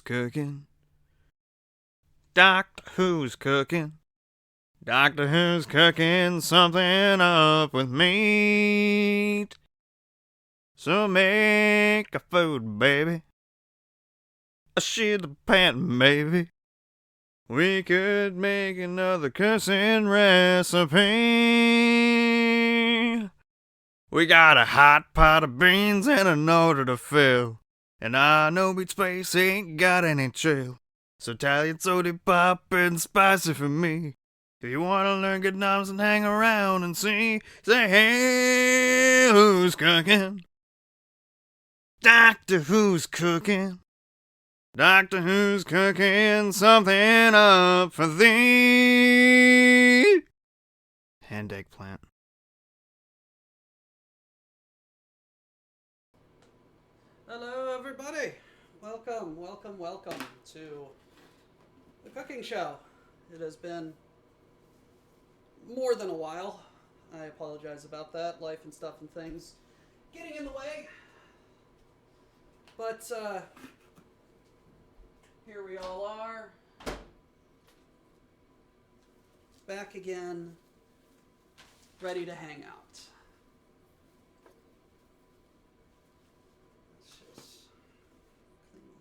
cooking. Doctor Who's cooking. Doctor Who's cooking something up with meat. So make a food, baby. A shit the pan, maybe. We could make another cussing recipe. We got a hot pot of beans and an order to fill. And I know Beat Space ain't got any chill. So Italian soda pop and spicy for me. If you wanna learn good noms and hang around and see, say hey, who's cooking? Doctor Who's cooking? Doctor Who's cooking something up for thee. And eggplant. Hello everybody! Welcome to the cooking show. It has been more than a while. I apologize about that. Life and stuff and things getting in the way. But here we all are. Back again, ready to hang out.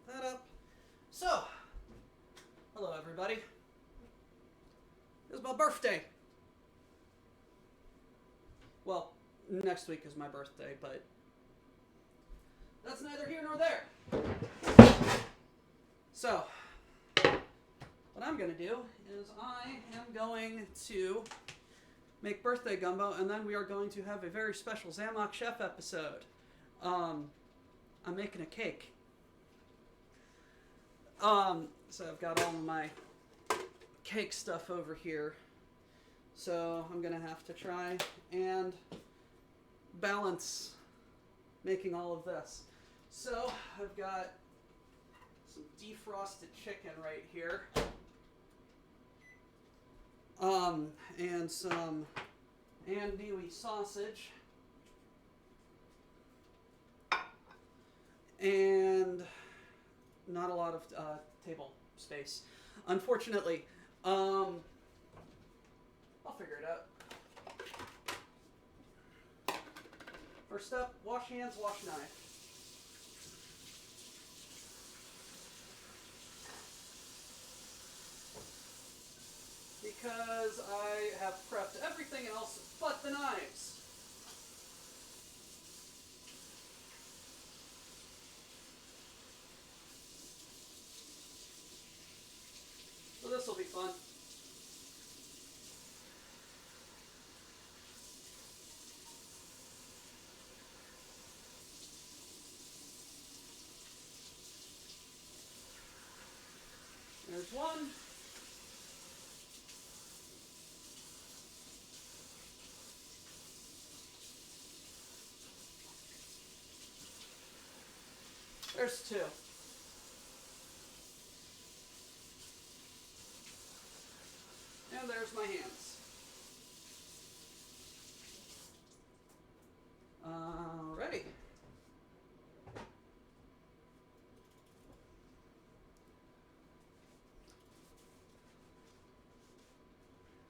That up. So, hello everybody. It's my birthday. Well, next week is my birthday, but that's neither here nor there. So, what I'm going to do is I am going to make birthday gumbo, and then we are going to have a very special Zamac Chef episode. I'm making a cake. So I've got all of my cake stuff over here. So I'm gonna have to try and balance making all of this. So I've got some defrosted chicken right here. And some andouille sausage. And not a lot of table space, unfortunately. I'll figure it out. First up, wash hands, wash knife. Because I have prepped everything else but the knives. So this will be fun. There's one. There's two. And there's my hands. Alrighty.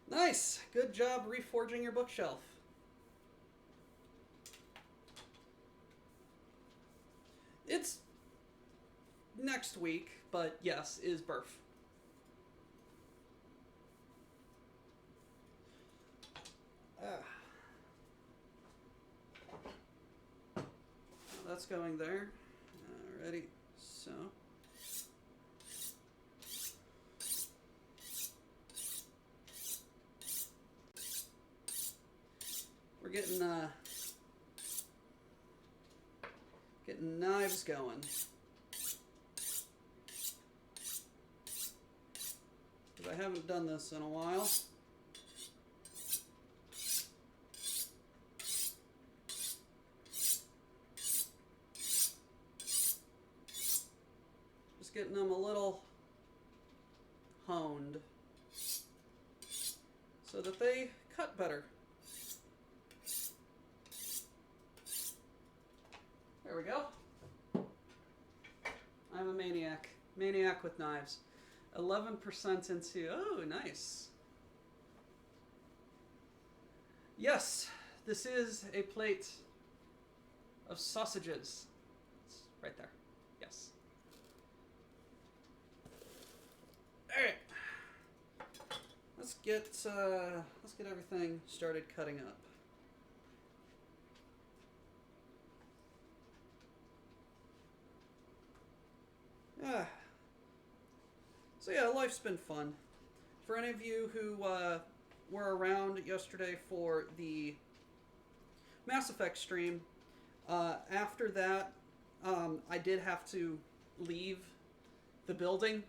Nice. Good job reforging your bookshelf. It's next week, but yes, is birth. That's going there. Alrighty, so. We're getting knives going. Because I haven't done this in a while. Getting them a little honed so that they cut better. There we go. I'm a maniac. Maniac with knives. 11% into. Oh, nice. Yes, this is a plate of sausages. It's right there. Yes. All right. Let's get everything started cutting up. Ah. So yeah, life's been fun. For any of you who were around yesterday for the Mass Effect stream, after that, I did have to leave the building,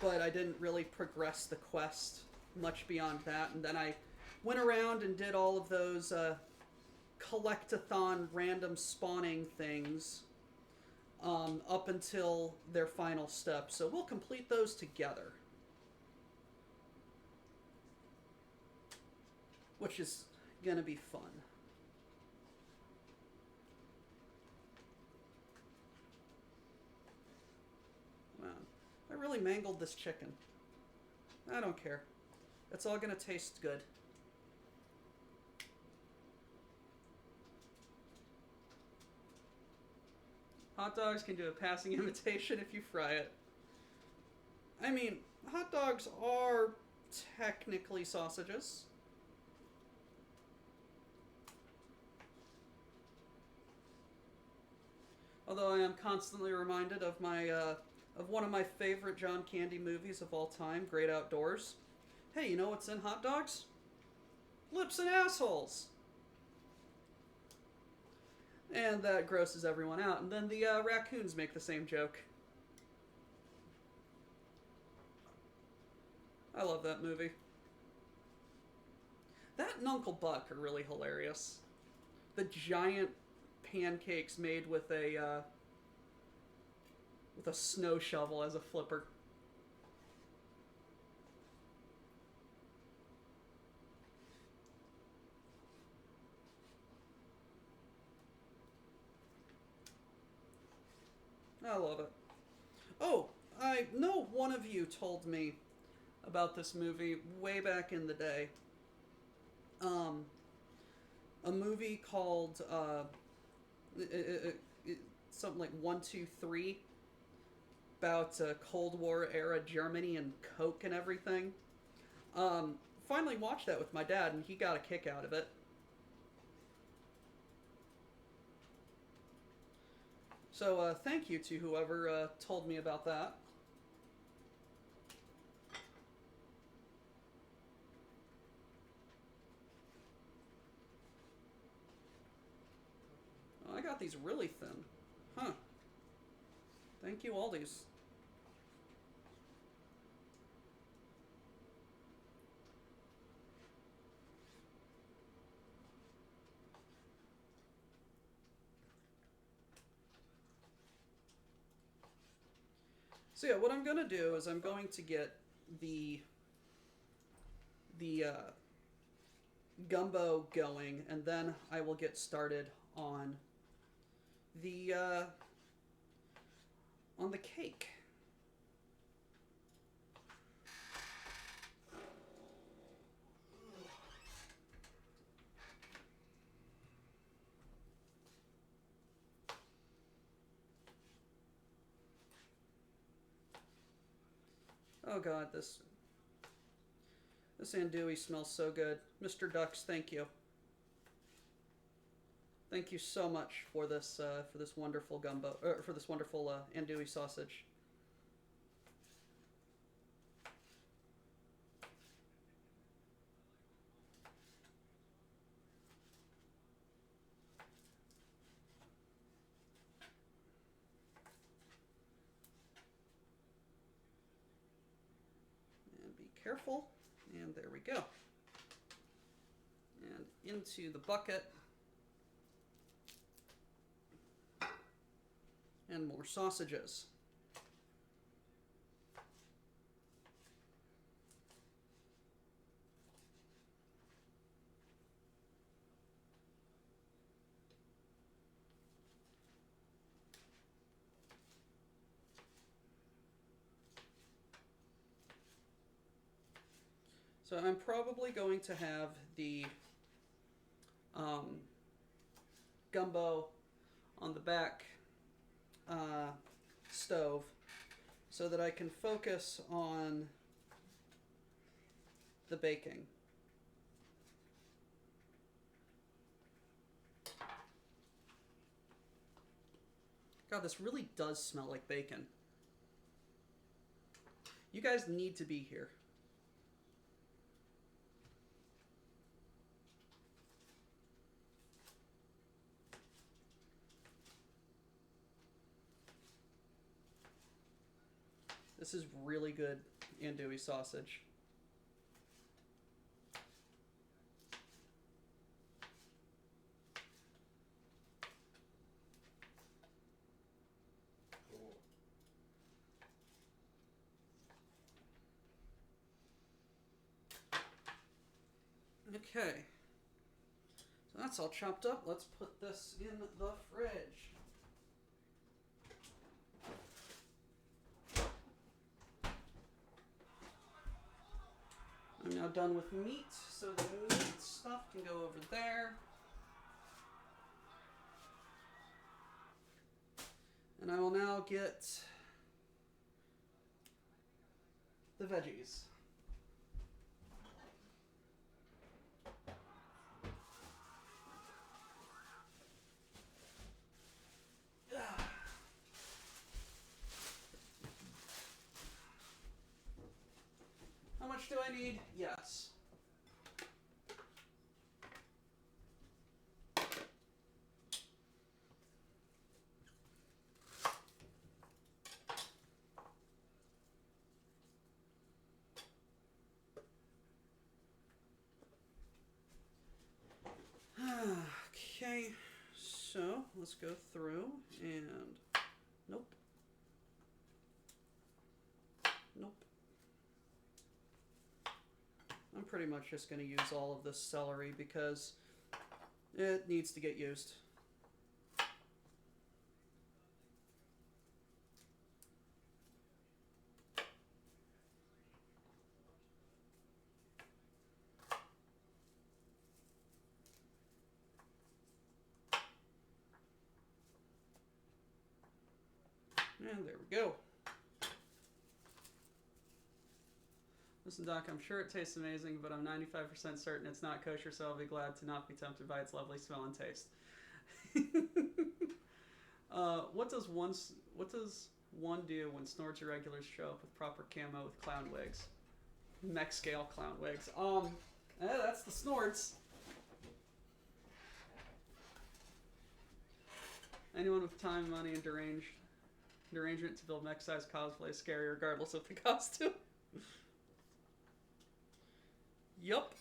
but I didn't really progress the quest much beyond that. And then I went around and did all of those collect-a-thon random spawning things up until their final step. So we'll complete those together, which is going to be fun. Wow. I really mangled this chicken. I don't care. It's all going to taste good. Hot dogs can do a passing imitation if you fry it. I mean, hot dogs are technically sausages. Although I am constantly reminded of one of my favorite John Candy movies of all time, Great Outdoors. Hey, you know what's in hot dogs? Lips and assholes. And that grosses everyone out. And then the raccoons make the same joke. I love that movie. That and Uncle Buck are really hilarious. The giant pancakes made with a snow shovel as a flipper. I love it. Oh, I know one of you told me about this movie way back in the day. A movie called something like 1, 2, 3 about Cold War era Germany and Coke and everything. Finally watched that with my dad, and he got a kick out of it. So thank you to whoever told me about that. Oh, I got these really thin. Huh. Thank you, Aldi's. So yeah, what I'm gonna do is I'm going to get the gumbo going, and then I will get started on the cake. Oh god, this andouille smells so good. Mr. Ducks, thank you. Thank you so much for this wonderful gumbo, for this wonderful andouille sausage. And be careful. And there we go. And into the bucket. And more sausages. So I'm probably going to have the um, gumbo on the back stove so that I can focus on the baking. God, this really does smell like bacon. You guys need to be here. This is really good andouille sausage. Okay. So that's all chopped up. Let's put this in the fridge. I'm now done with meat, so the meat stuff can go over there. And I will now get the veggies. How much do I need? Yes. Okay, so let's go through and nope. Nope. I'm pretty much just going to use all of this celery because it needs to get used. And there we go. Listen, Doc, I'm sure it tastes amazing, but I'm 95% certain it's not kosher, so I'll be glad to not be tempted by its lovely smell and taste. What does one do when Snort's irregulars show up with proper camo with clown wigs? Mech scale clown wigs. That's the Snorts. Anyone with time, money, and derangement to build mech-sized cosplay is scary regardless of the costume. Yup.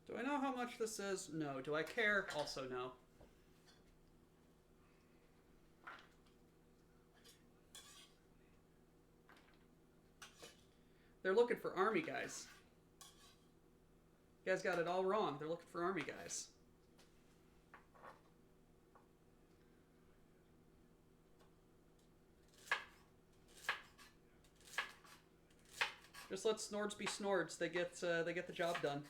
Do I know how much this is? No. Do I care? Also no. They're looking for army guys. You guys got it all wrong. They're looking for army guys. Just let Snords be Snords. They get the job done.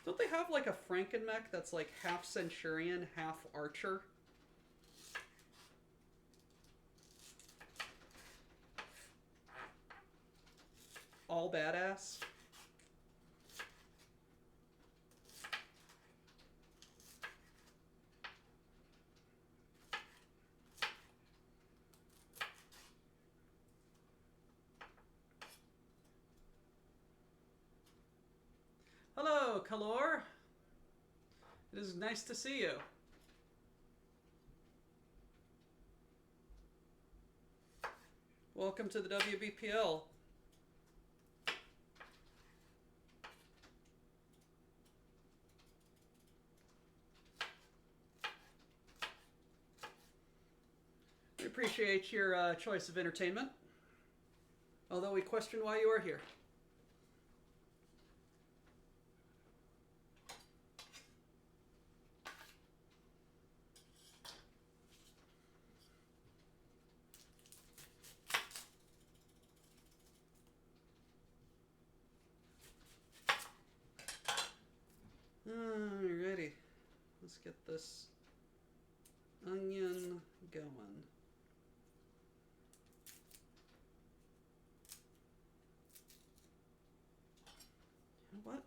Don't they have like a Frankenmech that's like half Centurion, half Archer? All badass? Hello, Kalor. It is nice to see you. Welcome to the WBPL. We appreciate your choice of entertainment, although we question why you are here. Alrighty, let's get this onion going. You know what?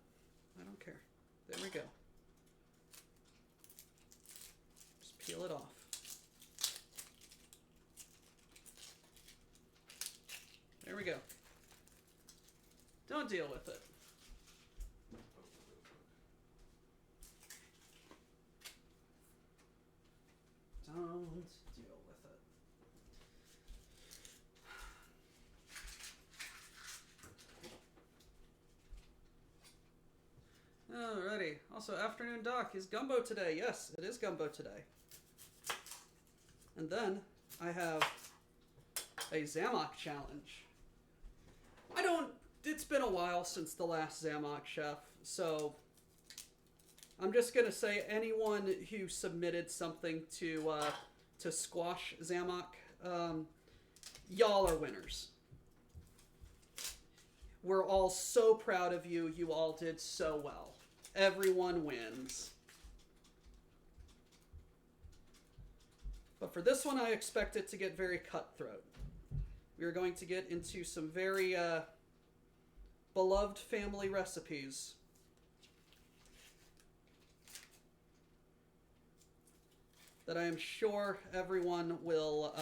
I don't care. There we go. Just peel it off. There we go. Don't deal with it. Don't deal with it. Alrighty. Also, afternoon doc. Is Gumbo today? Yes, it is Gumbo today. And then I have a Zamac challenge. It's been a while since the last Zamac chef, so I'm just gonna say anyone who submitted something to squash Zamac, y'all are winners. We're all so proud of you. You all did so well. Everyone wins. But for this one, I expect it to get very cutthroat. We are going to get into some very beloved family recipes. That I am sure everyone will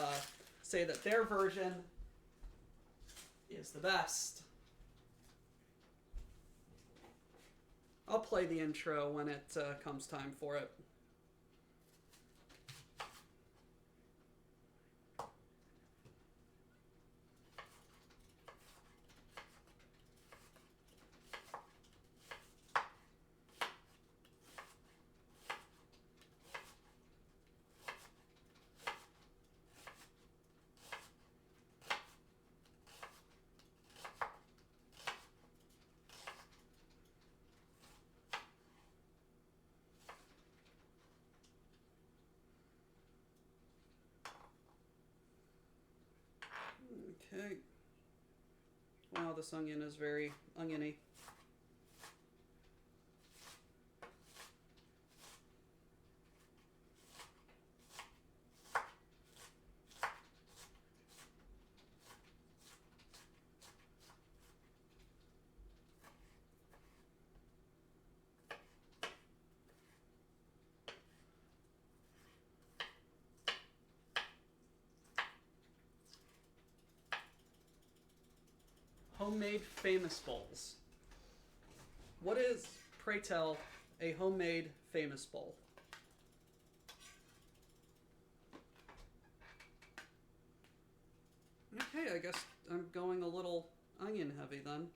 say that their version is the best. I'll play the intro when it comes time for it. Okay. Wow, this onion is very oniony. Homemade famous bowls. What is, pray tell, a homemade famous bowl? Okay, I guess I'm going a little onion heavy then.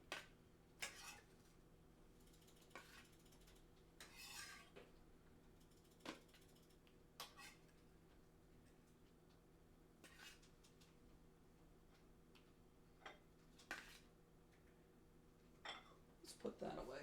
Let's put that away.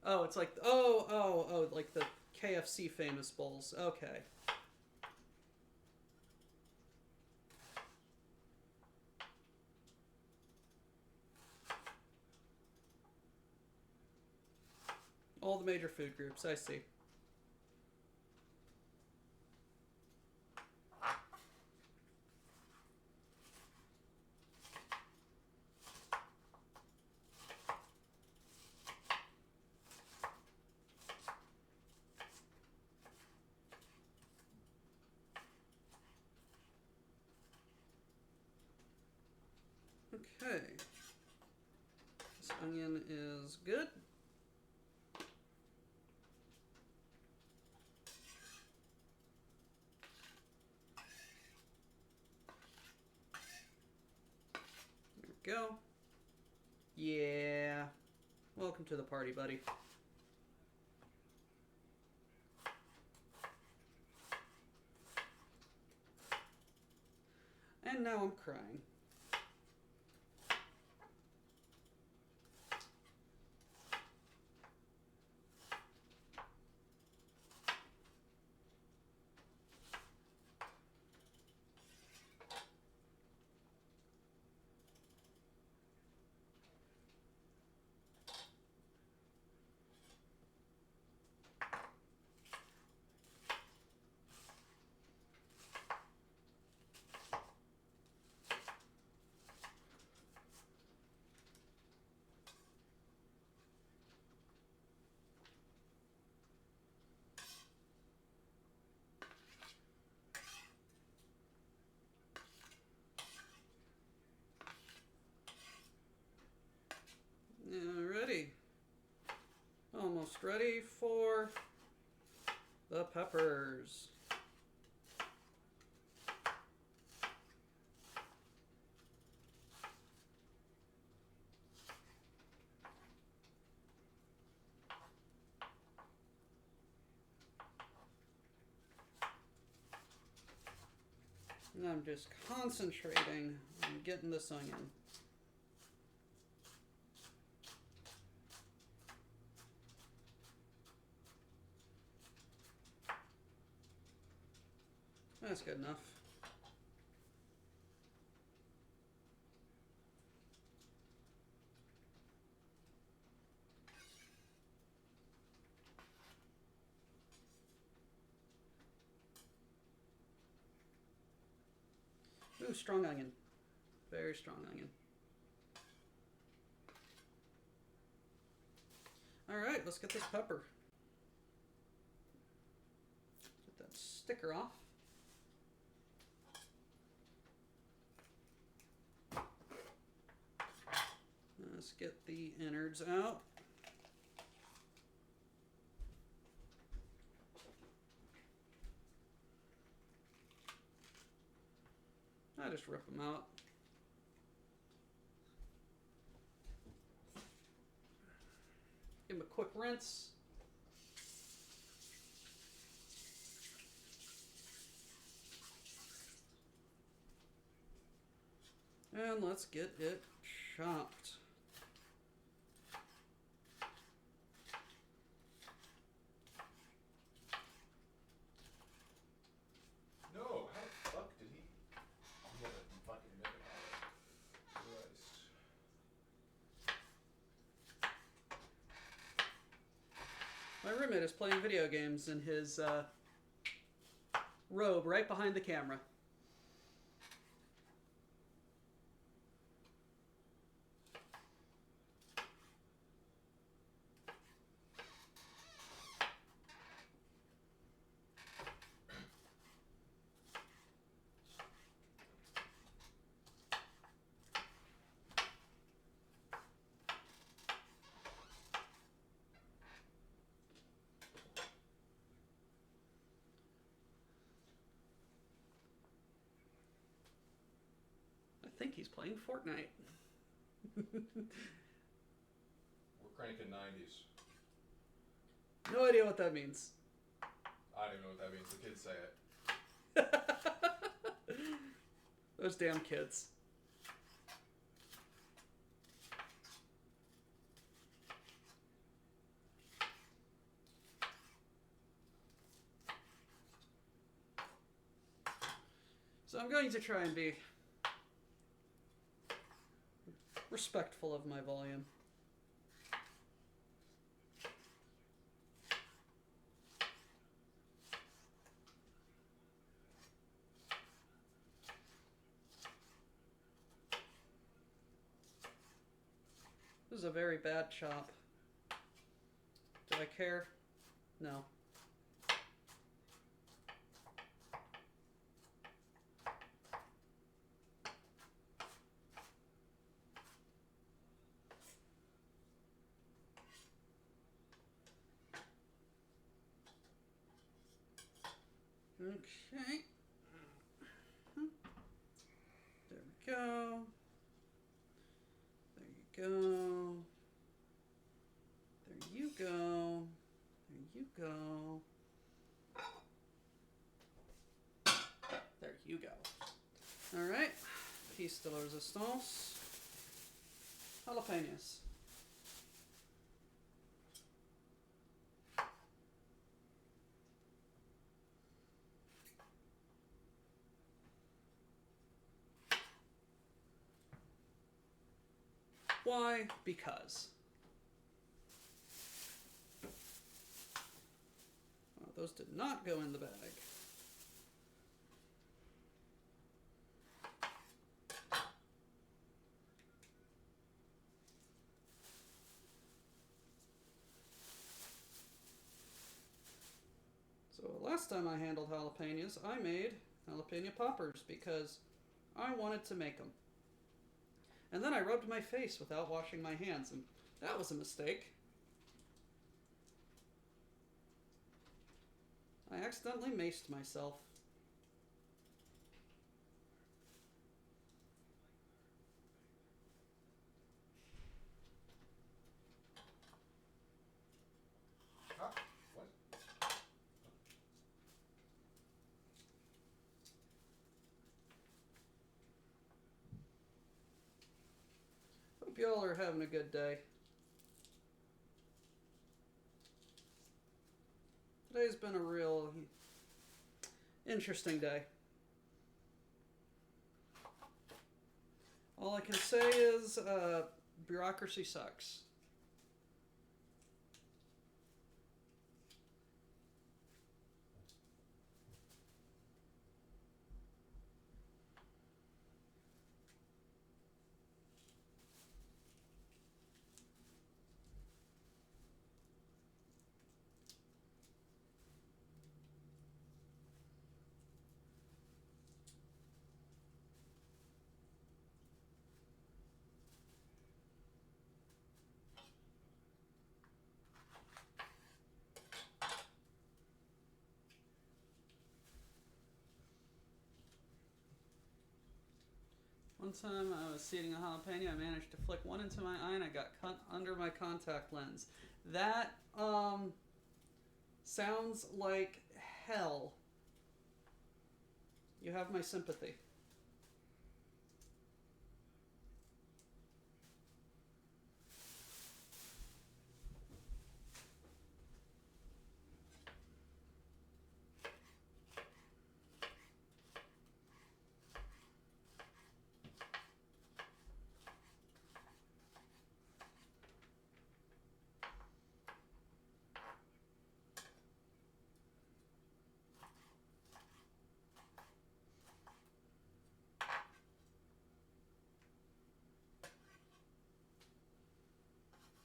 Oh, it's like, like the KFC famous bowls. Okay. All the major food groups, I see. Okay. This onion is good. There we go. Yeah. Welcome to the party, buddy. And now I'm crying. Alrighty. Almost ready for the peppers. And I'm just concentrating on getting this onion. That's good enough. Ooh, strong onion. Very strong onion. Alright, let's get this pepper. Get that sticker off. Let's get the innards out. I just rip them out. Give them a quick rinse. And let's get it chopped. No, how the fuck did he? He had a fucking minute. Christ. My roommate is playing video games in his robe right behind the camera. I think he's playing Fortnite. We're cranking 90s. No idea what that means. I don't even know what that means. The kids say it. Those damn kids. So I'm going to try and be respectful of my volume. This is a very bad chop. Do I care? No. Okay. There we go. There you go. There you go. There you go. There you go. Alright. Piece de la resistance. Jalapenos. Why? Because. Well, those did not go in the bag. So last time I handled jalapenos, I made jalapeno poppers because I wanted to make them. And then I rubbed my face without washing my hands, and that was a mistake. I accidentally maced myself. Huh? What? Hope y'all are having a good day. Today's been a real interesting day. All I can say is bureaucracy sucks. One time I was seeding a jalapeno, I managed to flick one into my eye and I got cut under my contact lens. That sounds like hell. You have my sympathy.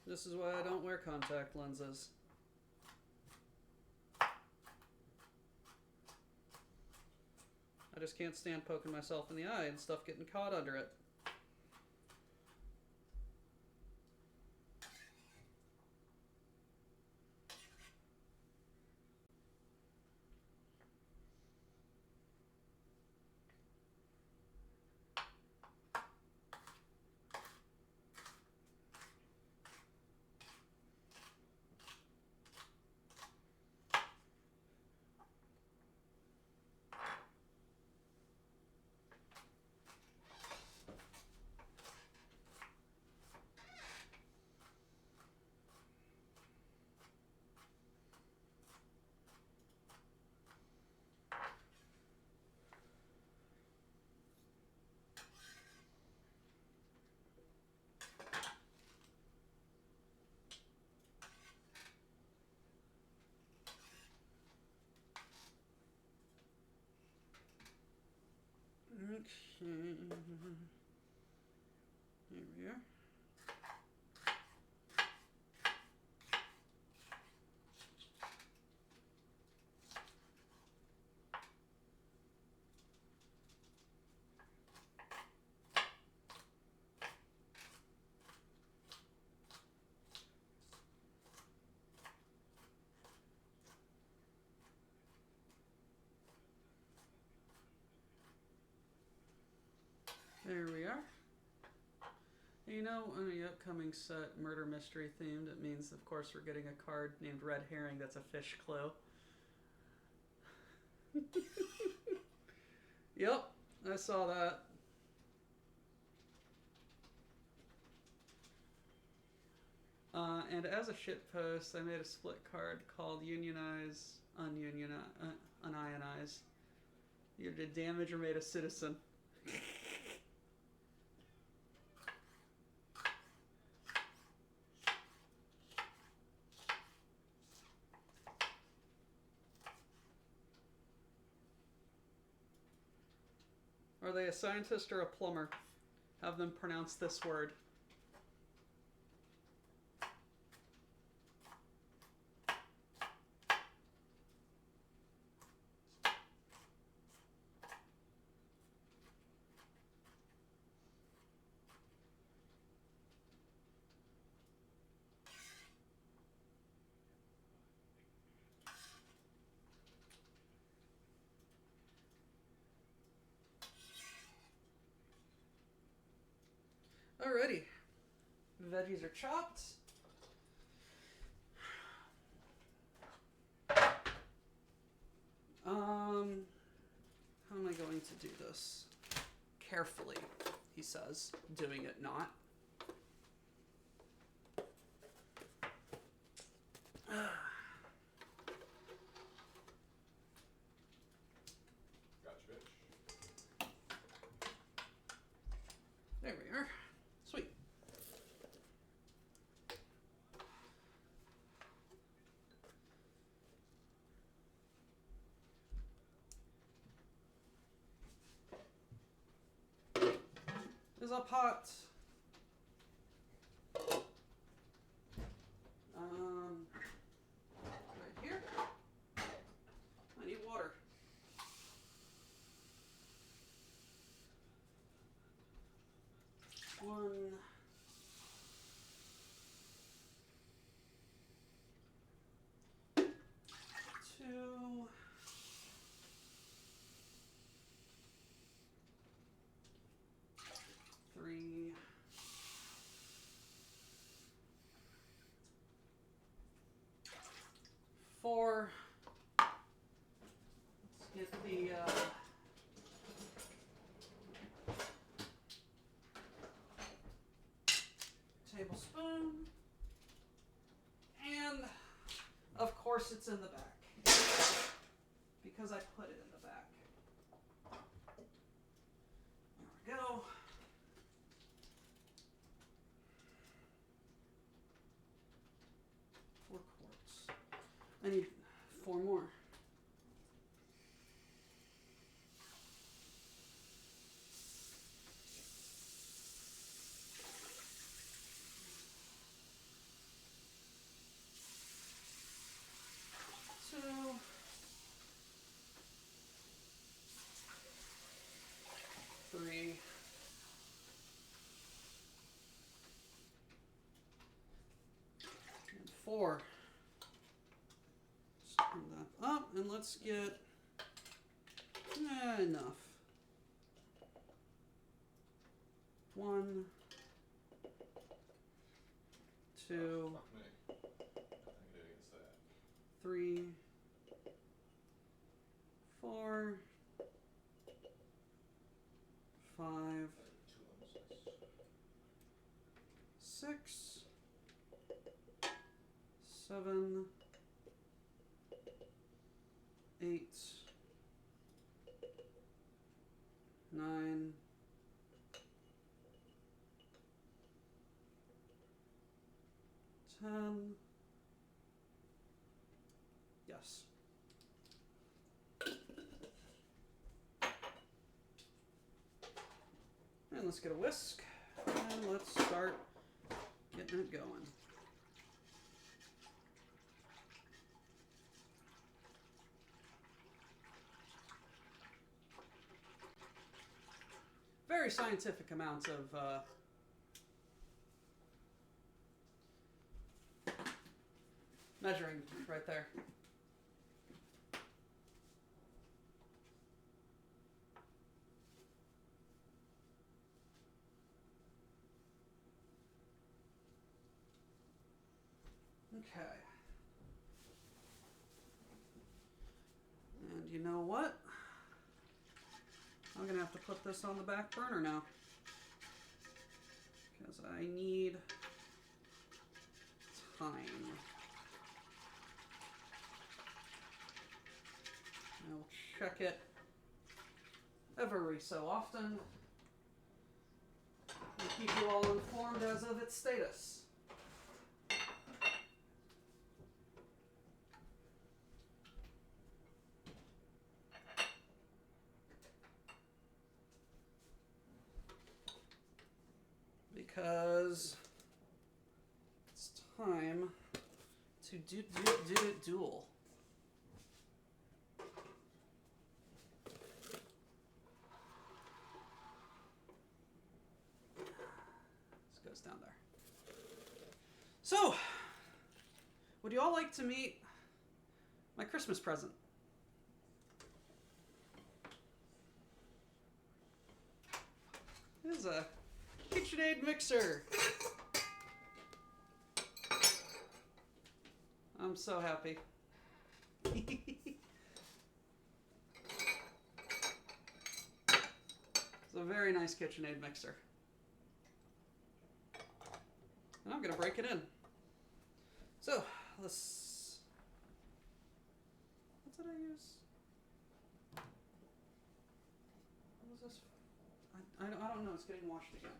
This is why I don't wear contact lenses. I just can't stand poking myself in the eye and stuff getting caught under it. Okay. Here we are. There we are. You know, on the upcoming set, murder mystery themed, it means, of course, we're getting a card named Red Herring that's a fish clue. Yep, I saw that. And as a shitpost, I made a split card called Unionize, Unionize. You did damage or made a citizen. Are they a scientist or a plumber? Have them pronounce this word. Alrighty. The veggies are chopped. How am I going to do this? Carefully, he says, doing it not. Gotcha, bitch. There we are. Sweet. There's a pot. Right here. I need water. One. Two. Three. Four. Let's get the tablespoon. And of course it's in the back. Because I put it in the back. There we go. Four quarts. I need 4 more. Two. Three. And 4. Just turn that up and let's get enough. 1, 2, Fuck me. Nothing to do against that. 3, 4, 5, 6, 7, 8, 9, 10. Yes. And let's get a whisk. And let's start getting it going. Very scientific amounts of measuring right there. Okay. And you know what? I'm going to have to put this on the back burner now. Because I need time. I'll check it every so often and keep you all informed as of its status. Because it's time to do duel. This goes down there. So, would you all like to meet my Christmas present? This is a KitchenAid mixer. I'm so happy. It's a very nice KitchenAid mixer. And I'm going to break it in. So, let's... What did I use? What was this? I don't know. It's getting washed again.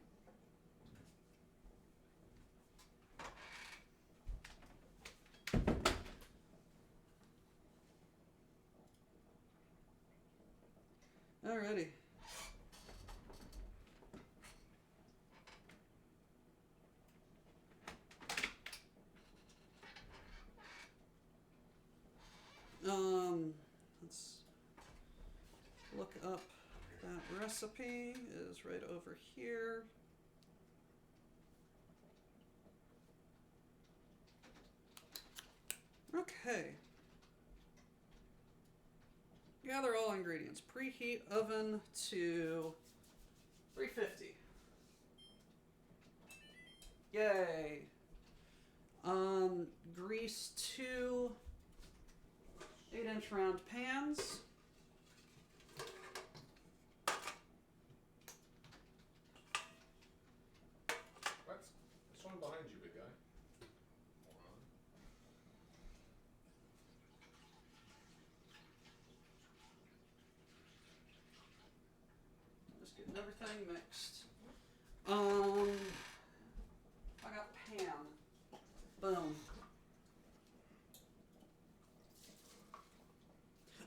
Alrighty. Let's look up that recipe. Is right over here. Okay. Gather all ingredients. Preheat oven to 350. Yay. Grease 2 8-inch round pans. There's one behind you, big guy. Just getting everything mixed. I got pan. Boom.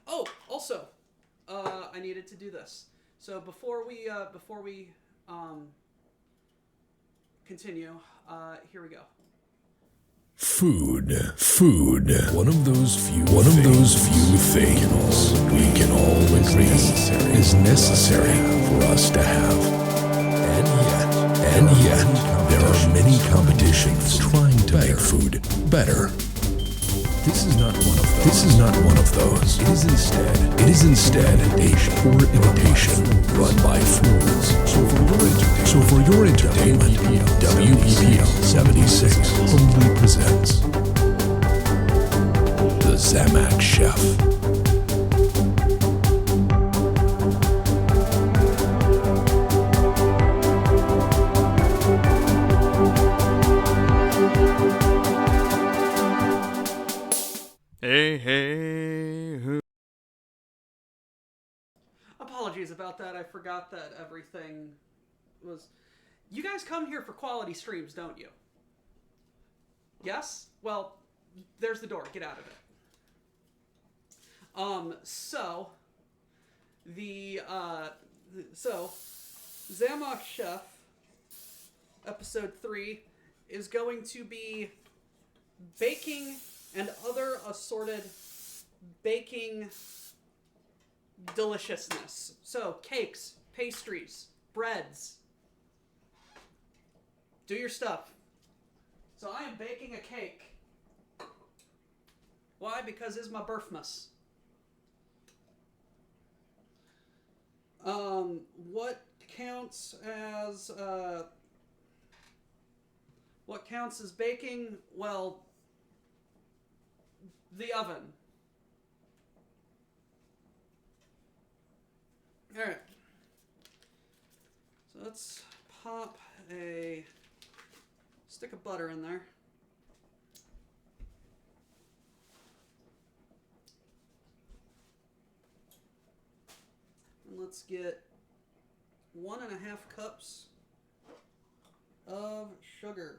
Oh, also, I needed to do this. So before we continue, here we go. Food. One of those few things we can all agree is necessary for us to have. And yet, there are many competitions trying to make food better. This is not one of those. It is instead a poor imitation run by fools. So for your entertainment, WEPL 76 humbly presents the Zamac Chef. Hey, who? Apologies about that. I forgot that everything was... You guys come here for quality streams, don't you? Yes? Well, there's the door. Get out of it. So, Zamac Chef, episode 3, is going to be baking and other assorted baking deliciousness. So, cakes, pastries, breads. Do your stuff. So I am baking a cake. Why? Because it's my birthmas. What counts as baking? Well, the oven. All right. So let's pop a stick of butter in there. And let's get 1.5 cups of sugar.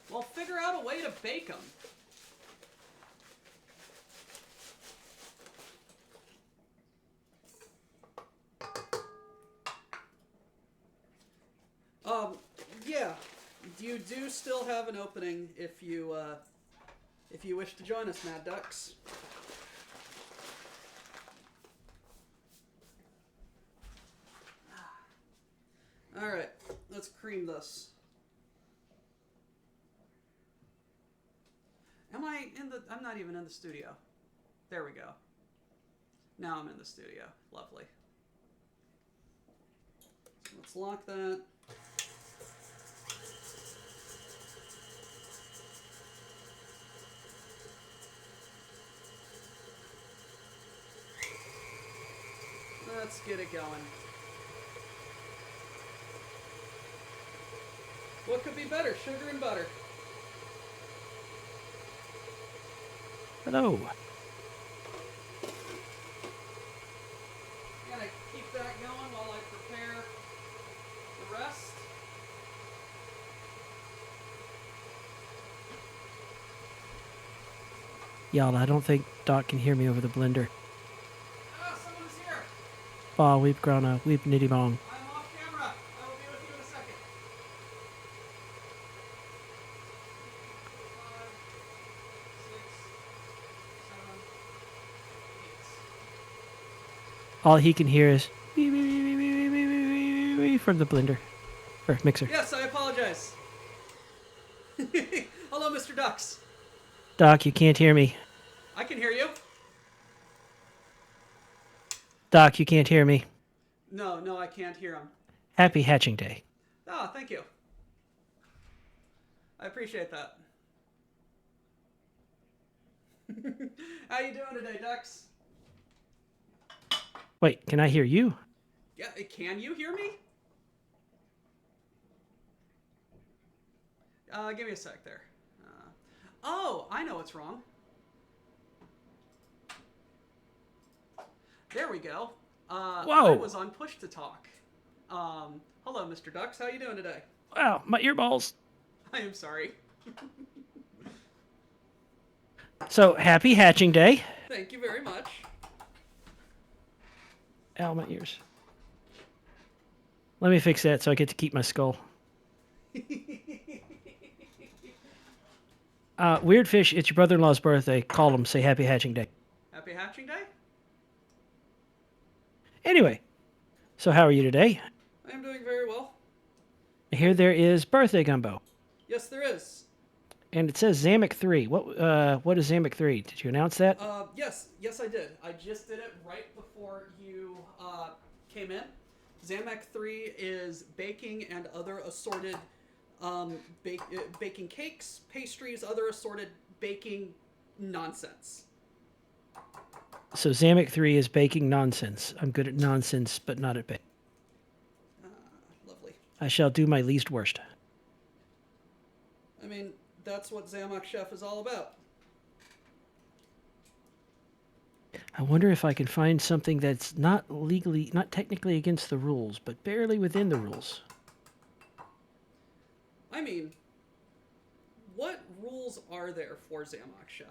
Well, figure out a way to bake them. Yeah, you do still have an opening if you wish to join us, Mad Ducks. All right, let's cream this. Am I in the... I'm not even in the studio. There we go. Now I'm in the studio. Lovely. So let's lock that. Let's get it going. What could be better? Sugar and butter. Hello. Gonna keep that going while I prepare the rest. Y'all, I don't think Doc can hear me over the blender. Ah, someone's here. Oh, we've nitty bong. I'm off camera. I will be with you in a second. 5, 6, 7, 8. All he can hear is wee, wee, wee, wee, wee, wee, wee, wee, wee from the blender. Or mixer. Yes, I apologize. Hello, Mr. Ducks. Doc, you can't hear me. I can hear you. Doc, you can't hear me. No, I can't hear him. Happy hatching day. Oh, thank you. I appreciate that. How you doing today, Ducks? Wait, can I hear you? Yeah, can you hear me? Give me a sec there. Oh, I know what's wrong. There we go. Whoa. I was on push to talk. Hello, Mr. Ducks. How you doing today? Wow, my earballs. I am sorry. So, happy hatching day. Thank you very much. Ow, my ears. Let me fix that so I get to keep my skull. Weird Fish, it's your brother-in-law's birthday. Call him, say happy hatching day. Happy hatching day? Anyway, so how are you today? I am doing very well. Here there is birthday gumbo. Yes, there is. And it says Zamac 3. What is Zamac 3? Did you announce that? Yes, I did. I just did it right before you came in. Zamac 3 is baking and other assorted baking cakes, pastries, other assorted baking nonsense. So Zamac 3 is baking nonsense. I'm good at nonsense, but not at baking. Lovely. I shall do my least worst. I mean, that's what Zamac Chef is all about. I wonder if I can find something that's not technically against the rules, but barely within the rules. I mean, what rules are there for Zamac Chef?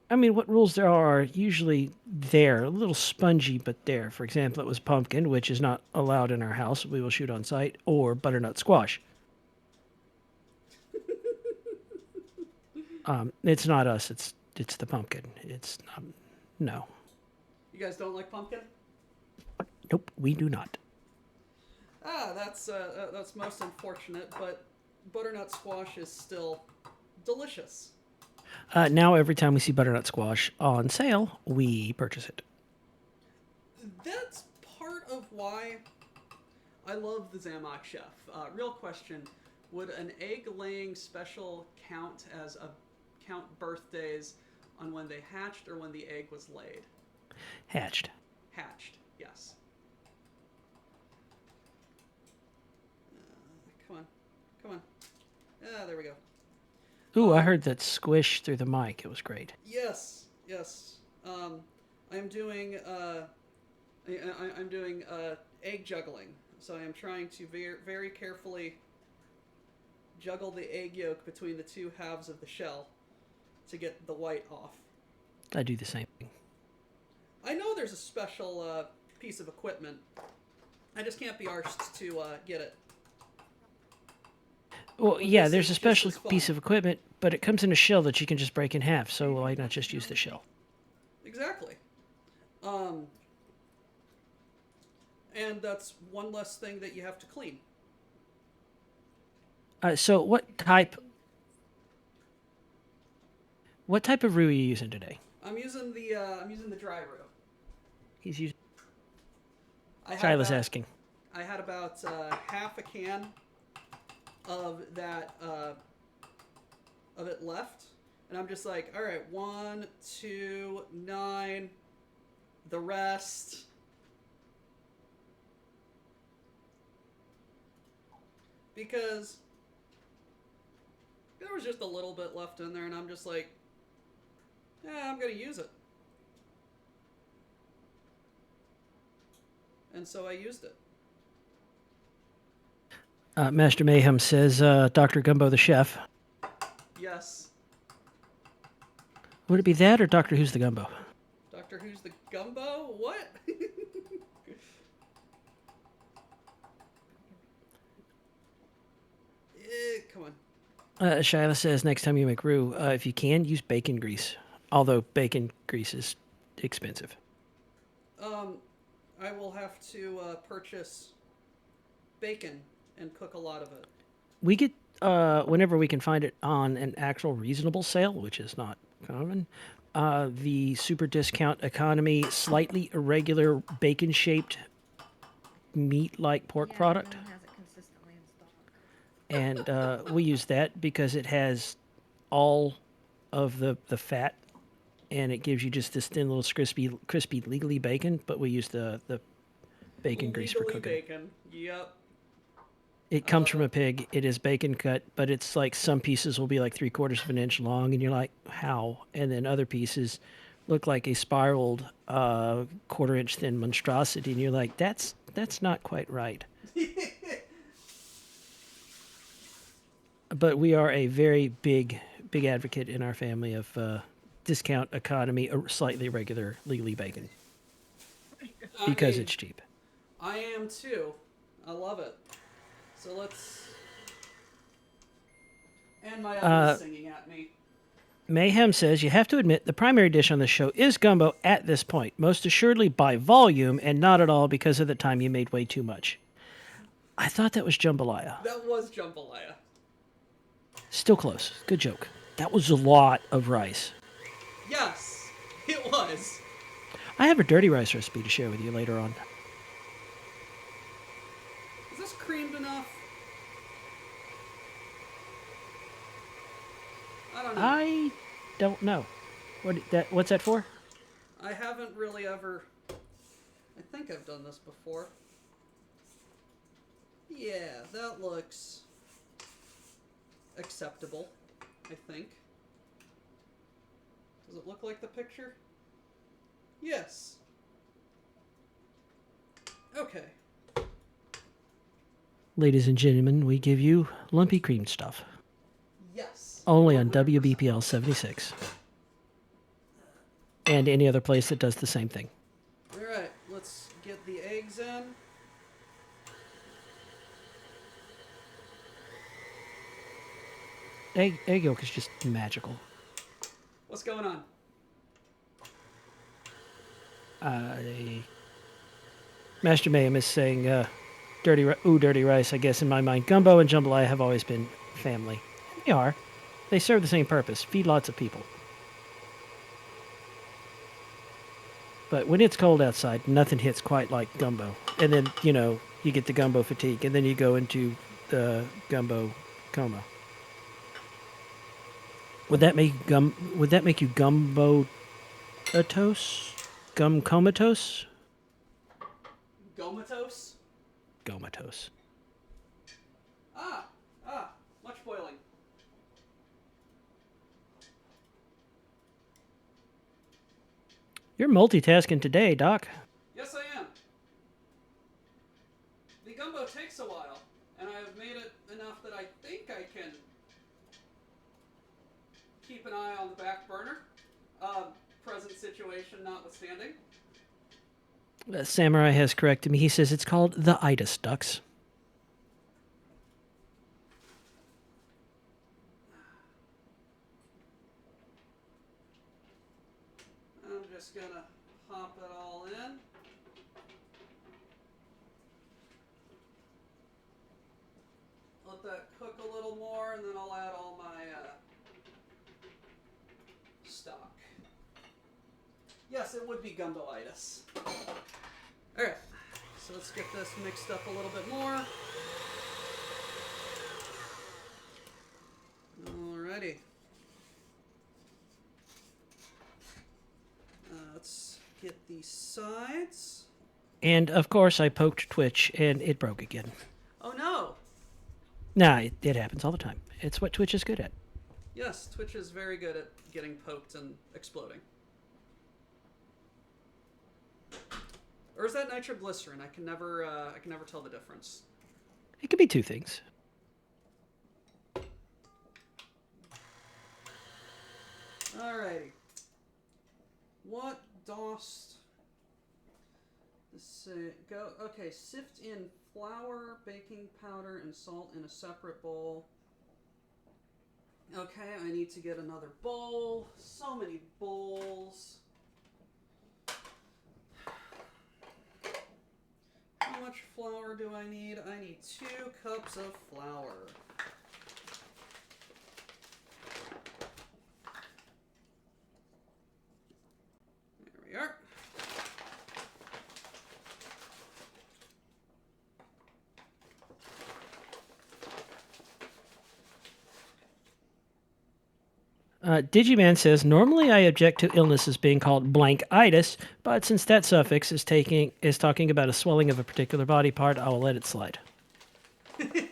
I mean, what rules there are usually there, a little spongy, but there. For example, it was pumpkin, which is not allowed in our house. We will shoot on sight, or butternut squash. It's not us. It's the pumpkin. It's not. No. You guys don't like pumpkin? Nope, we do not. That's most unfortunate, but butternut squash is still delicious. Now, every time we see butternut squash on sale, we purchase it. That's part of why I love the Zamac chef. Real question: would an egg-laying special count as a count birthdays on when they hatched or when the egg was laid? Hatched. Hatched, yes. Come on, come on. Ah, there we go. Ooh, I heard that squish through the mic. It was great. Yes, yes. I'm doing I'm doing egg juggling. So I am trying to very carefully juggle the egg yolk between the two halves of the shell to get the white off. I do the same thing. I know there's a special piece of equipment. I just can't be arsed to get it. Well, But yeah, this there's is a just special as fun. piece of equipment, but it comes in a shell that you can just break in half. So why not just use the shell? Exactly. And that's one less thing that you have to clean. So what type of roux are you using today? I'm using the dry roux. He's using. I had Silas about- asking. I had about half a can of that of it left, and I'm just like, all right, 1, 2, 9, the rest. Because there was just a little bit left in there, and I'm just like, yeah, I'm gonna use it. And so I used it. Master Mayhem says, Dr. Gumbo the chef. Yes. Would it be that or Doctor Who's the Gumbo? Doctor Who's the Gumbo? What? Come on. Shyla says, next time you make roux, if you can, use bacon grease. Although bacon grease is expensive. I will have to purchase bacon and cook a lot of it. We get, whenever we can find it on an actual reasonable sale, which is not common, the super discount economy, slightly irregular bacon-shaped meat-like pork product. No one has it consistently in stock. And we use that because it has all of the fat, and it gives you just this thin little crispy legally bacon, but we use the bacon grease for Legally cooking. bacon. Yep. It comes from a pig. It is bacon cut, but it's like some pieces will be like 3/4 of an inch long, and you're like, how? And then other pieces look like a spiraled 1/4 inch thin monstrosity, and you're like, that's not quite right. But we are a very big advocate in our family of discount economy, slightly regular legally bacon because it's cheap. I am too. I love it. So let's. And my oven singing at me. Mayhem says, you have to admit the primary dish on the show is gumbo at this point, most assuredly by volume and not at all because of the time you made way too much. I thought that was jambalaya. That was jambalaya. Still close. Good joke. That was a lot of rice. Yes, it was. I have a dirty rice recipe to share with you later on. Is this creamed enough? I don't know. I don't know. What's that for? I haven't really ever. I think I've done this before. Yeah, that looks acceptable, I think. Does it look like the picture? Yes. Okay. Ladies and gentlemen, we give you lumpy cream stuff. Yes. Only on 100%. WBPL 76. And any other place that does the same thing. Alright, let's get the eggs in. Egg yolk is just magical. What's going on? Master Mayhem is saying, dirty rice, I guess, in my mind. Gumbo and jambalaya have always been family. They are. They serve the same purpose. Feed lots of people. But when it's cold outside, nothing hits quite like gumbo. And then, you get the gumbo fatigue, and then you go into the gumbo coma. Would that make you gumbo comatose? Gomatos? Gomatose. Ah, much boiling. You're multitasking today, Doc. Yes, I am. The gumbo takes a while, and I have made it enough that I think I can keep an eye on the back burner. Present situation notwithstanding. Samurai has corrected me. He says it's called the itis ducks. I'm just gonna pop it all in. Let that cook a little more, and then I'll add all my stock. Yes, it would be gumboitis. Alright, so let's get this mixed up a little bit more. Alrighty. Let's get the sides. And, of course, I poked Twitch, and it broke again. Oh no! Nah, it happens all the time. It's what Twitch is good at. Yes, Twitch is very good at getting poked and exploding. Or is that nitroglycerin? I can never tell the difference. It could be two things. Alrighty. What dost say? Go. Okay, sift in flour, baking powder, and salt in a separate bowl. Okay, I need to get another bowl. So many bowls. How much flour do I need? I need 2 cups of flour. There we are. Digiman says, normally I object to illnesses being called blank-itis, but since that suffix is talking about a swelling of a particular body part, I will let it slide. It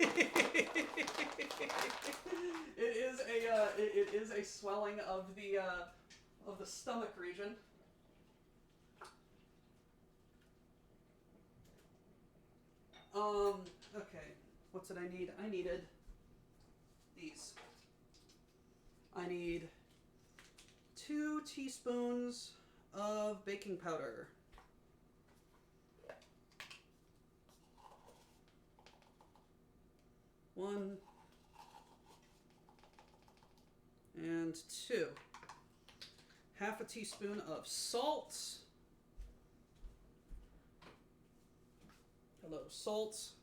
is a swelling of the stomach region. Okay. What did I need? I needed these. I need 2 teaspoons of baking powder. One and 2. Half a teaspoon of salt. Hello, salt.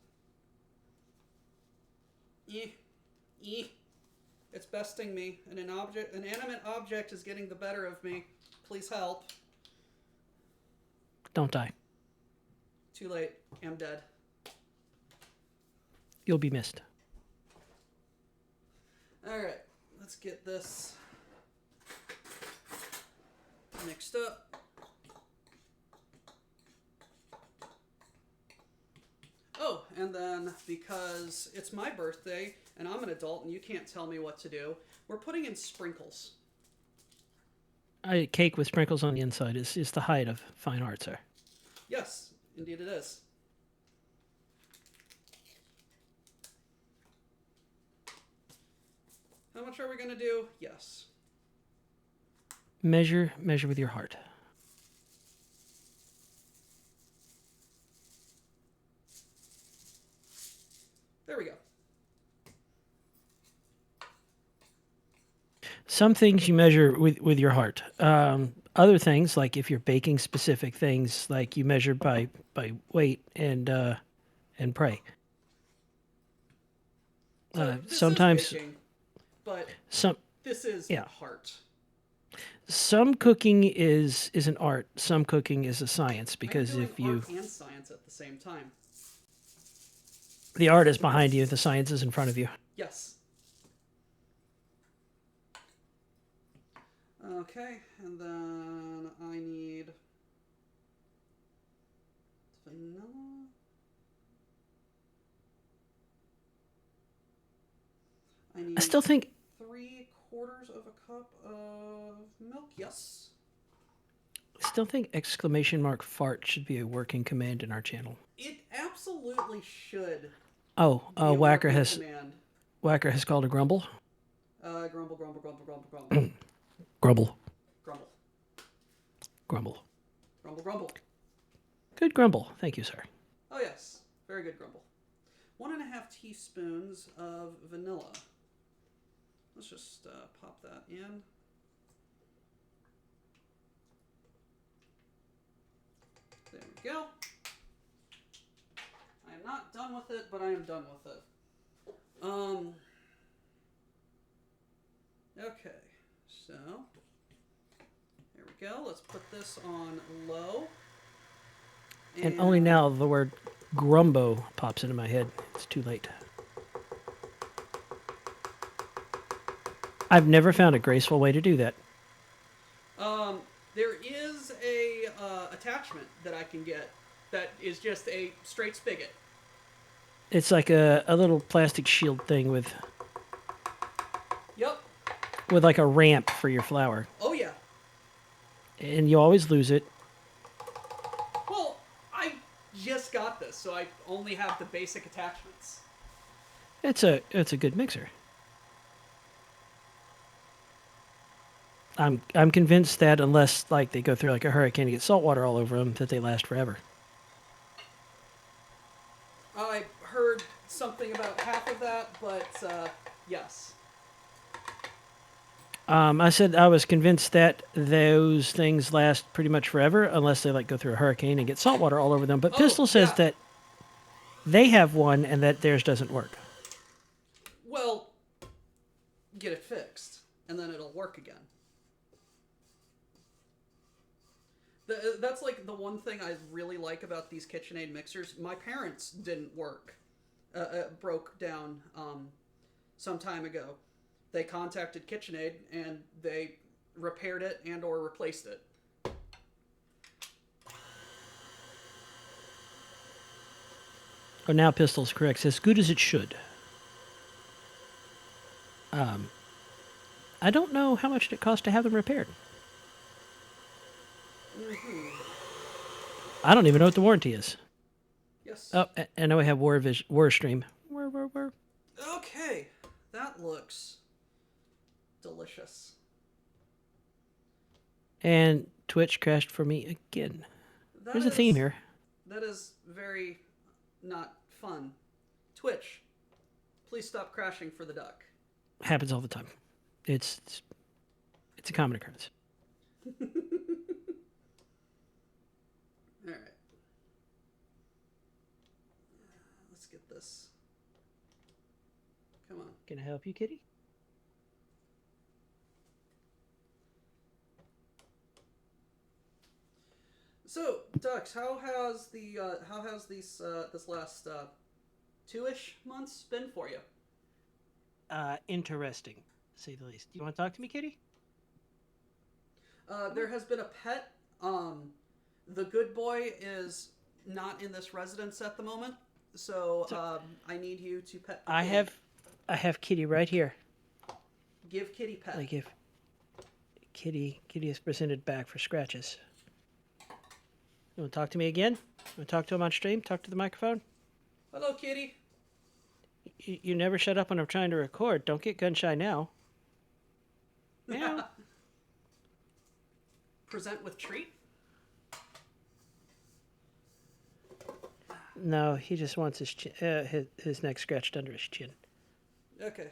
It's besting me. An animate object is getting the better of me. Please help. Don't die. Too late. I'm dead. You'll be missed. Alright, let's get this mixed up. Oh, and then because it's my birthday and I'm an adult and you can't tell me what to do, we're putting in sprinkles. Cake with sprinkles on the inside is the height of fine art, sir. Yes, indeed it is. How much are we going to do? Yes. Measure with your heart. There we go. Some things you measure with your heart. Other things, like if you're baking specific things, like you measure by weight and and pray. So this Sometimes is baking, but some this is Yeah. art. some cooking is an art. Some cooking is a science I'm because doing if you art and science at the same time. the art is behind you, the science is in front of you. Yes. Okay, and then I need vanilla. I need I still think 3/4 of a cup of milk. Yes. exclamation mark fart should be a working command in our channel. It absolutely should Oh, be a Whacker working has command. called a grumble. Grumble, grumble, grumble, grumble, grumble. Grumble, Grumble. grumble. Grumble, grumble. Good grumble. Thank you, sir. Oh, yes. Very good grumble. 1.5 teaspoons of vanilla. Let's just pop that in. There we go. I am not done with it, but I am done with it. Okay, so there we go. Let's put this on low. And only now the word grumbo pops into my head. It's too late. I've never found a graceful way to do that. There is a attachment that I can get that is just a straight spigot. It's like a little plastic shield thing with Yep. like a ramp for your flour. Oh yeah. And you always lose it. Well, I just got this, so I only have the basic attachments. It's a good mixer. I'm convinced that unless like they go through like a hurricane and get salt water all over them, that they last forever. I heard something about half of that, but yes. I said I was convinced that those things last pretty much forever unless they like go through a hurricane and get salt water all over them. But Oh, Pistol says yeah. that they have one and that theirs doesn't work. Well, get it fixed, and then it'll work again. That's like the one thing I really like about these KitchenAid mixers. My parents didn't work. Broke down some time ago. They contacted KitchenAid and they repaired it and or replaced it. Oh, now Pistol's correct. As good as it should. I don't know how much it costs to have them repaired. I don't even know what the warranty is. Yes. Oh, I know we have War Stream. War. Okay, that looks delicious. And Twitch crashed for me again. There's a theme here. That is very not fun. Twitch, please stop crashing for the duck. Happens all the time. It's a common occurrence. All right. Let's get this. Come on. Can I help you, kitty? So, Dux, how has this last 2-ish months been for you? Interesting, to say the least. Do you want to talk to me, kitty? There has been a pet. The good boy is not in this residence at the moment, so I need you to pet. The kitty. I have kitty right here. Give kitty pet. Like if kitty is presented back for scratches. You want to talk to me again? You want to talk to him on stream? Talk to the microphone? Hello, kitty. You never shut up when I'm trying to record. Don't get gun shy now. Meow. Present with treat. No, he just wants his neck scratched under his chin. Okay.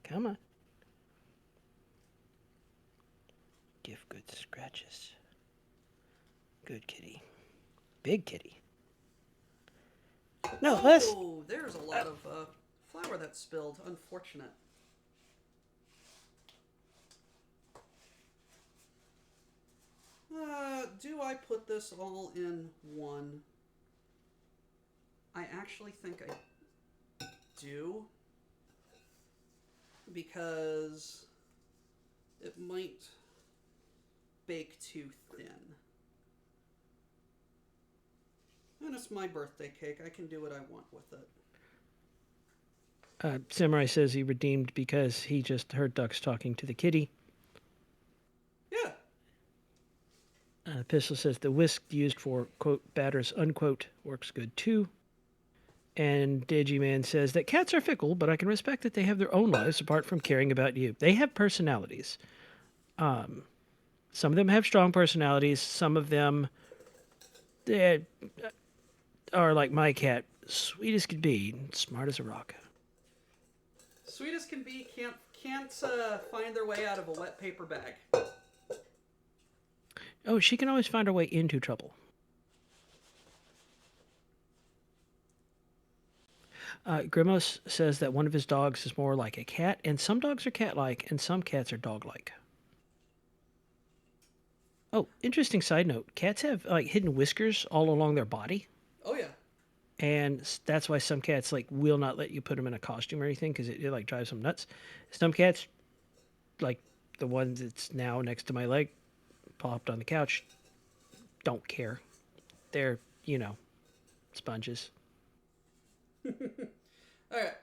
Come on. Give good scratches. Good kitty. Big kitty. No, that's Oh, there's a lot of flour that spilled. Unfortunate. Do I put this all in one? I actually think I do. Because it might bake too thin. And it's my birthday cake. I can do what I want with it. Samurai says he redeemed because he just heard ducks talking to the kitty. Yeah. Pistol says the whisk used for, quote, batters, unquote, works good too. And Digiman says that cats are fickle, but I can respect that they have their own lives apart from caring about you. They have personalities. Some of them have strong personalities. Some of them are like my cat, sweet as could be, smart as a rock. Sweet as can be, can't find their way out of a wet paper bag. Oh, she can always find her way into trouble. Grimos says that one of his dogs is more like a cat, and some dogs are cat-like, and some cats are dog-like. Oh, interesting side note. Cats have like hidden whiskers all along their body, Oh yeah. and that's why some cats like will not let you put them in a costume or anything because it like drives them nuts. Some cats, like the one that's now next to my leg, popped on the couch, don't care. They're, sponges. Alright.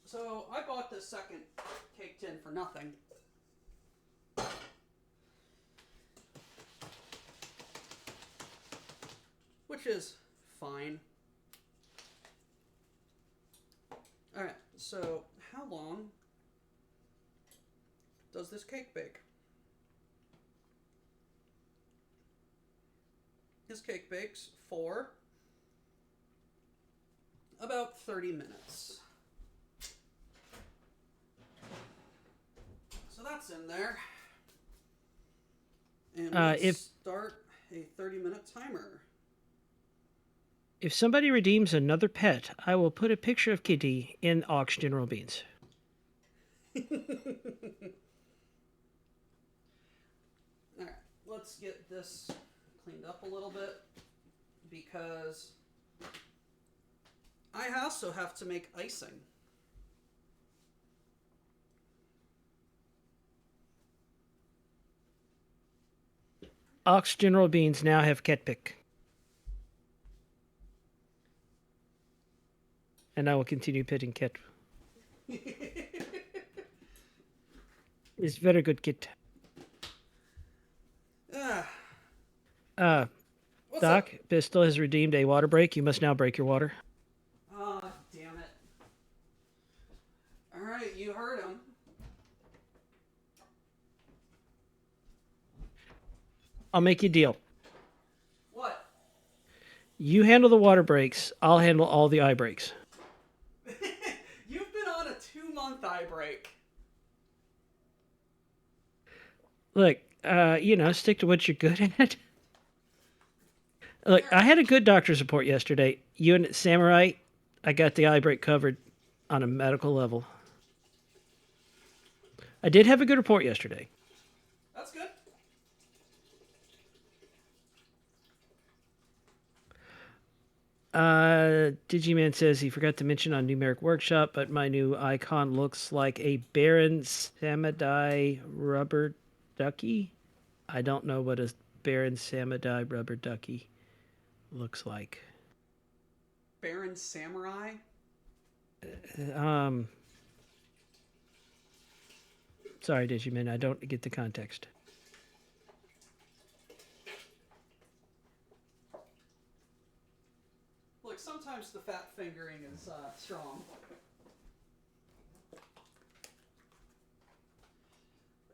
So I bought this second cake tin for nothing. Which is fine. Alright, so how long does this cake bake? This cake bakes for about 30 minutes. So that's in there. And let's start a 30-minute timer. If somebody redeems another pet, I will put a picture of Kitty in Aux General Beans. Alright, let's get this cleaned up a little bit because I also have to make icing. Aux General Beans now have Ketpic. And I will continue pitting Ket. It's very good kit. What's Doc, up? Pistol has redeemed a water break. You must now break your water. Ah, damn it. Alright, you heard him. I'll make you a deal. What? You handle the water breaks. I'll handle all the eye breaks. You've been on a 2-month eye break. Look, stick to what you're good at. Look, I had a good doctor's report yesterday. You and Samurai, I got the eye break covered on a medical level. I did have a good report yesterday. That's good. Digiman says he forgot to mention on Numeric Workshop, but my new icon looks like a Baron Samadai rubber ducky. I don't know what a Baron Samadai rubber ducky looks like. Baron Samurai? Sorry, Digiman, I don't get the context. Look, sometimes the fat fingering is strong.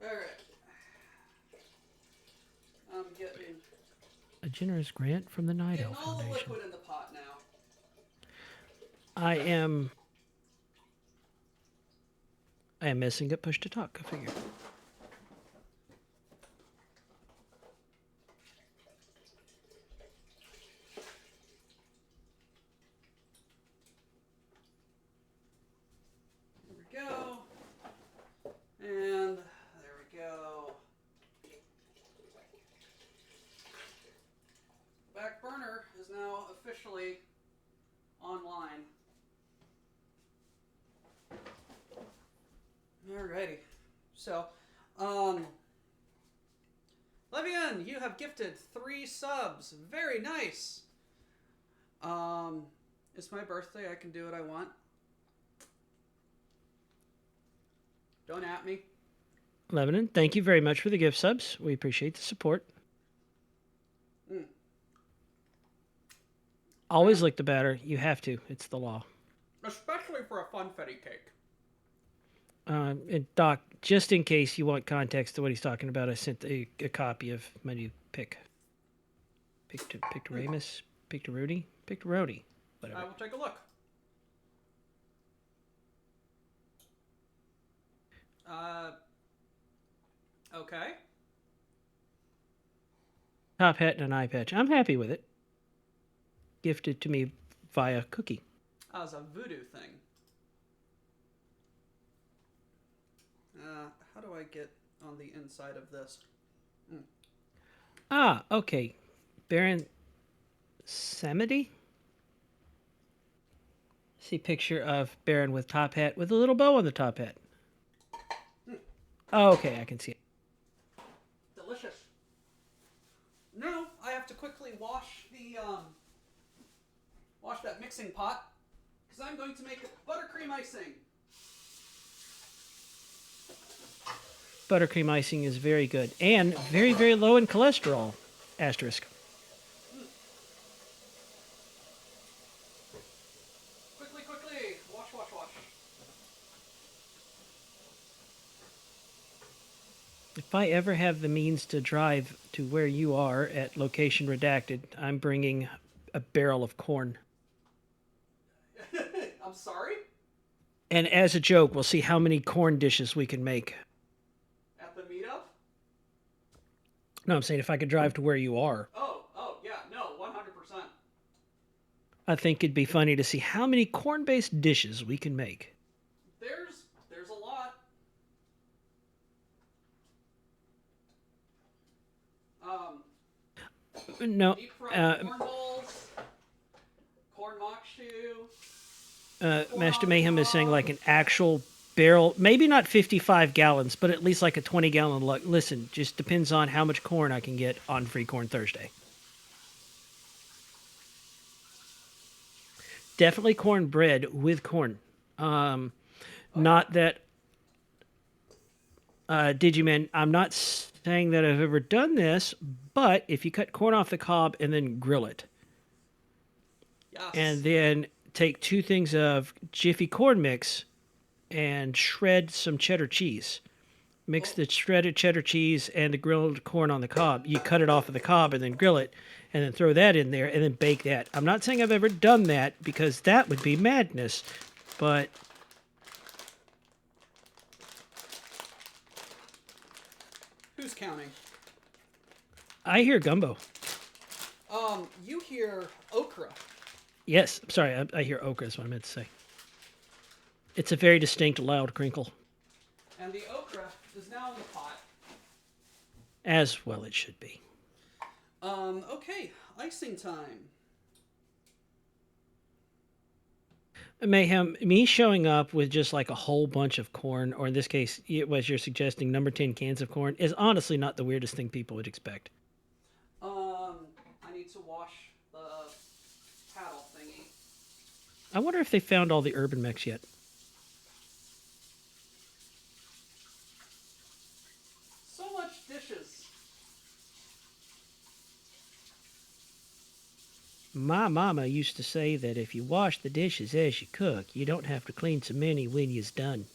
Alright. I'm getting A generous grant from the Night Owl all the Foundation. liquid in the pot now. I am messing up push to talk, I figure. is now officially online. Alrighty. So, Levian, you have gifted 3 subs. Very nice. It's my birthday. I can do what I want. Don't at me. Lebanon, thank you very much for the gift subs. We appreciate the support. Always lick the batter. You have to. It's the law. Especially for a funfetti cake. And Doc, just in case you want context to what he's talking about, I sent a copy of my new pick. Pictoramus? Pictoroni? Pictoroni. Whatever. I will take a look. Okay. Top hat and an eye patch. I'm happy with it. Gifted to me via cookie. That was a voodoo thing. How do I get on the inside of this? Ah, okay. Baron Samedi? See picture of Baron with top hat with a little bow on the top hat. Oh, okay, I can see it. Delicious. Now I have to quickly wash the wash that mixing pot because I'm going to make buttercream icing. Buttercream icing is very good and very, very low in cholesterol. Asterisk. Quickly, wash. If I ever have the means to drive to where you are at location redacted, I'm bringing a barrel of corn. I'm sorry? And as a joke, we'll see how many corn dishes we can make. At the meetup? No, I'm saying if I could drive to where you are. Oh, yeah, no, 100%. I think it'd be funny to see how many corn-based dishes we can make. There's a lot. No, Deep fried corn balls, corn mokshu. Master Mayhem is saying like an actual barrel, maybe not 55 gallons, but at least like a 20-gallon. Listen, just depends on how much corn I can get on Free Corn Thursday. Definitely cornbread with corn. Not that, Digiman, I'm not saying that I've ever done this, but if you cut corn off the cob and then grill it, Yes. and then take 2 things of Jiffy corn mix and shred some cheddar cheese. Mix the shredded cheddar cheese and the grilled corn on the cob. You cut it off of the cob and then grill it, and then throw that in there and then bake that. I'm not saying I've ever done that because that would be madness, but Who's counting? I hear gumbo. You hear okra. Yes, sorry, I hear okra is what I meant to say. It's a very distinct loud crinkle. And the okra is now in the pot. As well it should be. Okay, icing time. Mayhem, me showing up with just like a whole bunch of corn, or in this case, it was you're suggesting number 10 cans of corn, is honestly not the weirdest thing people would expect. I need to wash the paddle thingy. I wonder if they found all the urban mechs yet. So much dishes. My mama used to say that if you wash the dishes as you cook, you don't have to clean so many when you's done.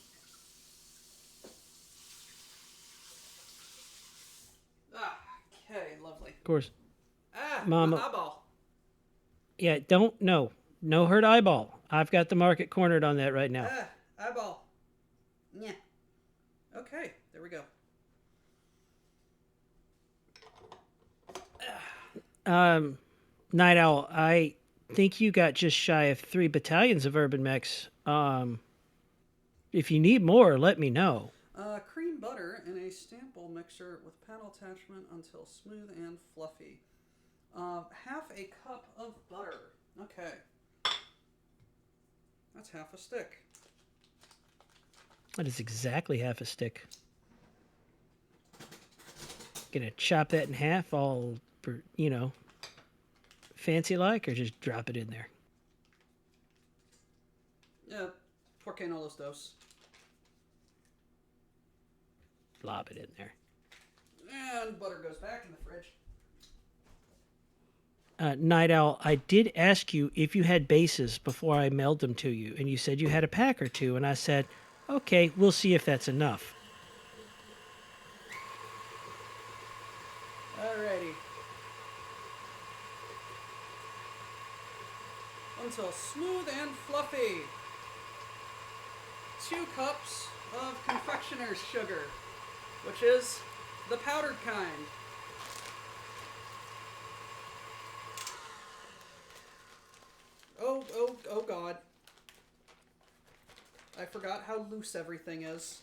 Okay, lovely. Of course, Mama. Mama- My eyeball. yeah, no hurt eyeball. I've got the market cornered on that right now. Eyeball. Yeah. Okay, there we go. Night Owl, I think you got just shy of 3 battalions of urban mechs. If you need more, let me know. Cream butter in a stample mixer with paddle attachment until smooth and fluffy. Half a cup of butter. Okay. That's half a stick. That is exactly half a stick. Gonna chop that in half, all, fancy like, or just drop it in there? Yeah, ¿por qué no los dos? Lob it in there. And butter goes back in the fridge. Night Owl, I did ask you if you had bases before I mailed them to you, and you said you had a pack or two, and I said, okay, we'll see if that's enough. Alrighty. Until smooth and fluffy. 2 cups of confectioner's sugar, which is the powdered kind. Oh God. I forgot how loose everything is.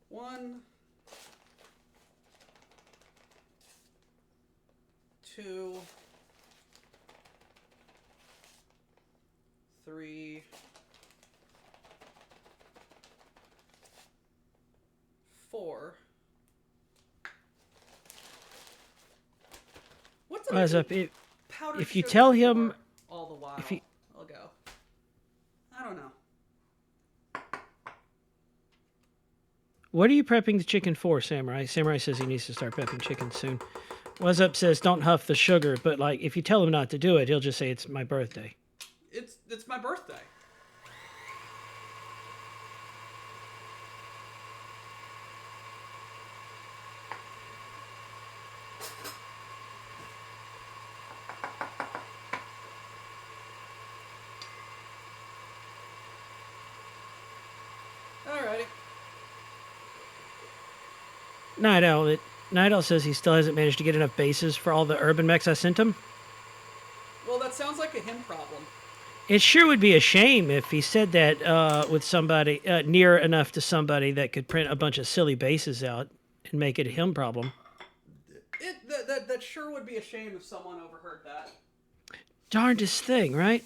One, 2, 3, 4. What's up? As up, Powdered if you sugar tell him, for all the while, if you- I'll go. I don't know. what are you prepping the chicken for, Samurai? Samurai says he needs to start prepping chicken soon. What's up says don't huff the sugar, but like if you tell him not to do it, he'll just say it's my birthday. It's my birthday. Alrighty. Night Owl says he still hasn't managed to get enough bases for all the urban mechs I sent him. Well, that sounds like a him problem. It sure would be a shame if he said that with somebody near enough to somebody that could print a bunch of silly bases out and make it a him problem. That sure would be a shame if someone overheard that. Darndest thing, right?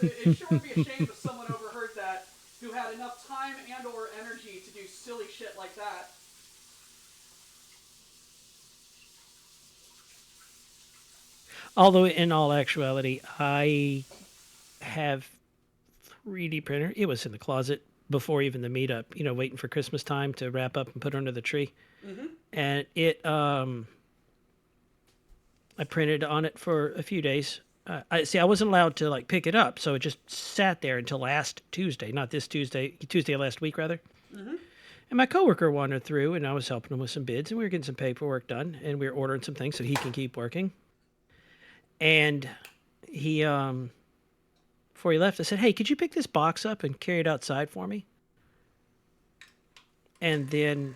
It sure would be a shame if someone overheard that who had enough time and or energy to do silly shit like that. Although in all actuality, I have 3D printer. It was in the closet before even the meetup, waiting for Christmas time to wrap up and put under the tree. Mm-hmm. And I printed on it for a few days. I wasn't allowed to like pick it up, so it just sat there until last Tuesday, not this Tuesday last week rather. Mm-hmm. And my coworker wandered through, and I was helping him with some bids, and we were getting some paperwork done, and we were ordering some things so he can keep working. And he, before he left, I said, "Hey, could you pick this box up and carry it outside for me?" And then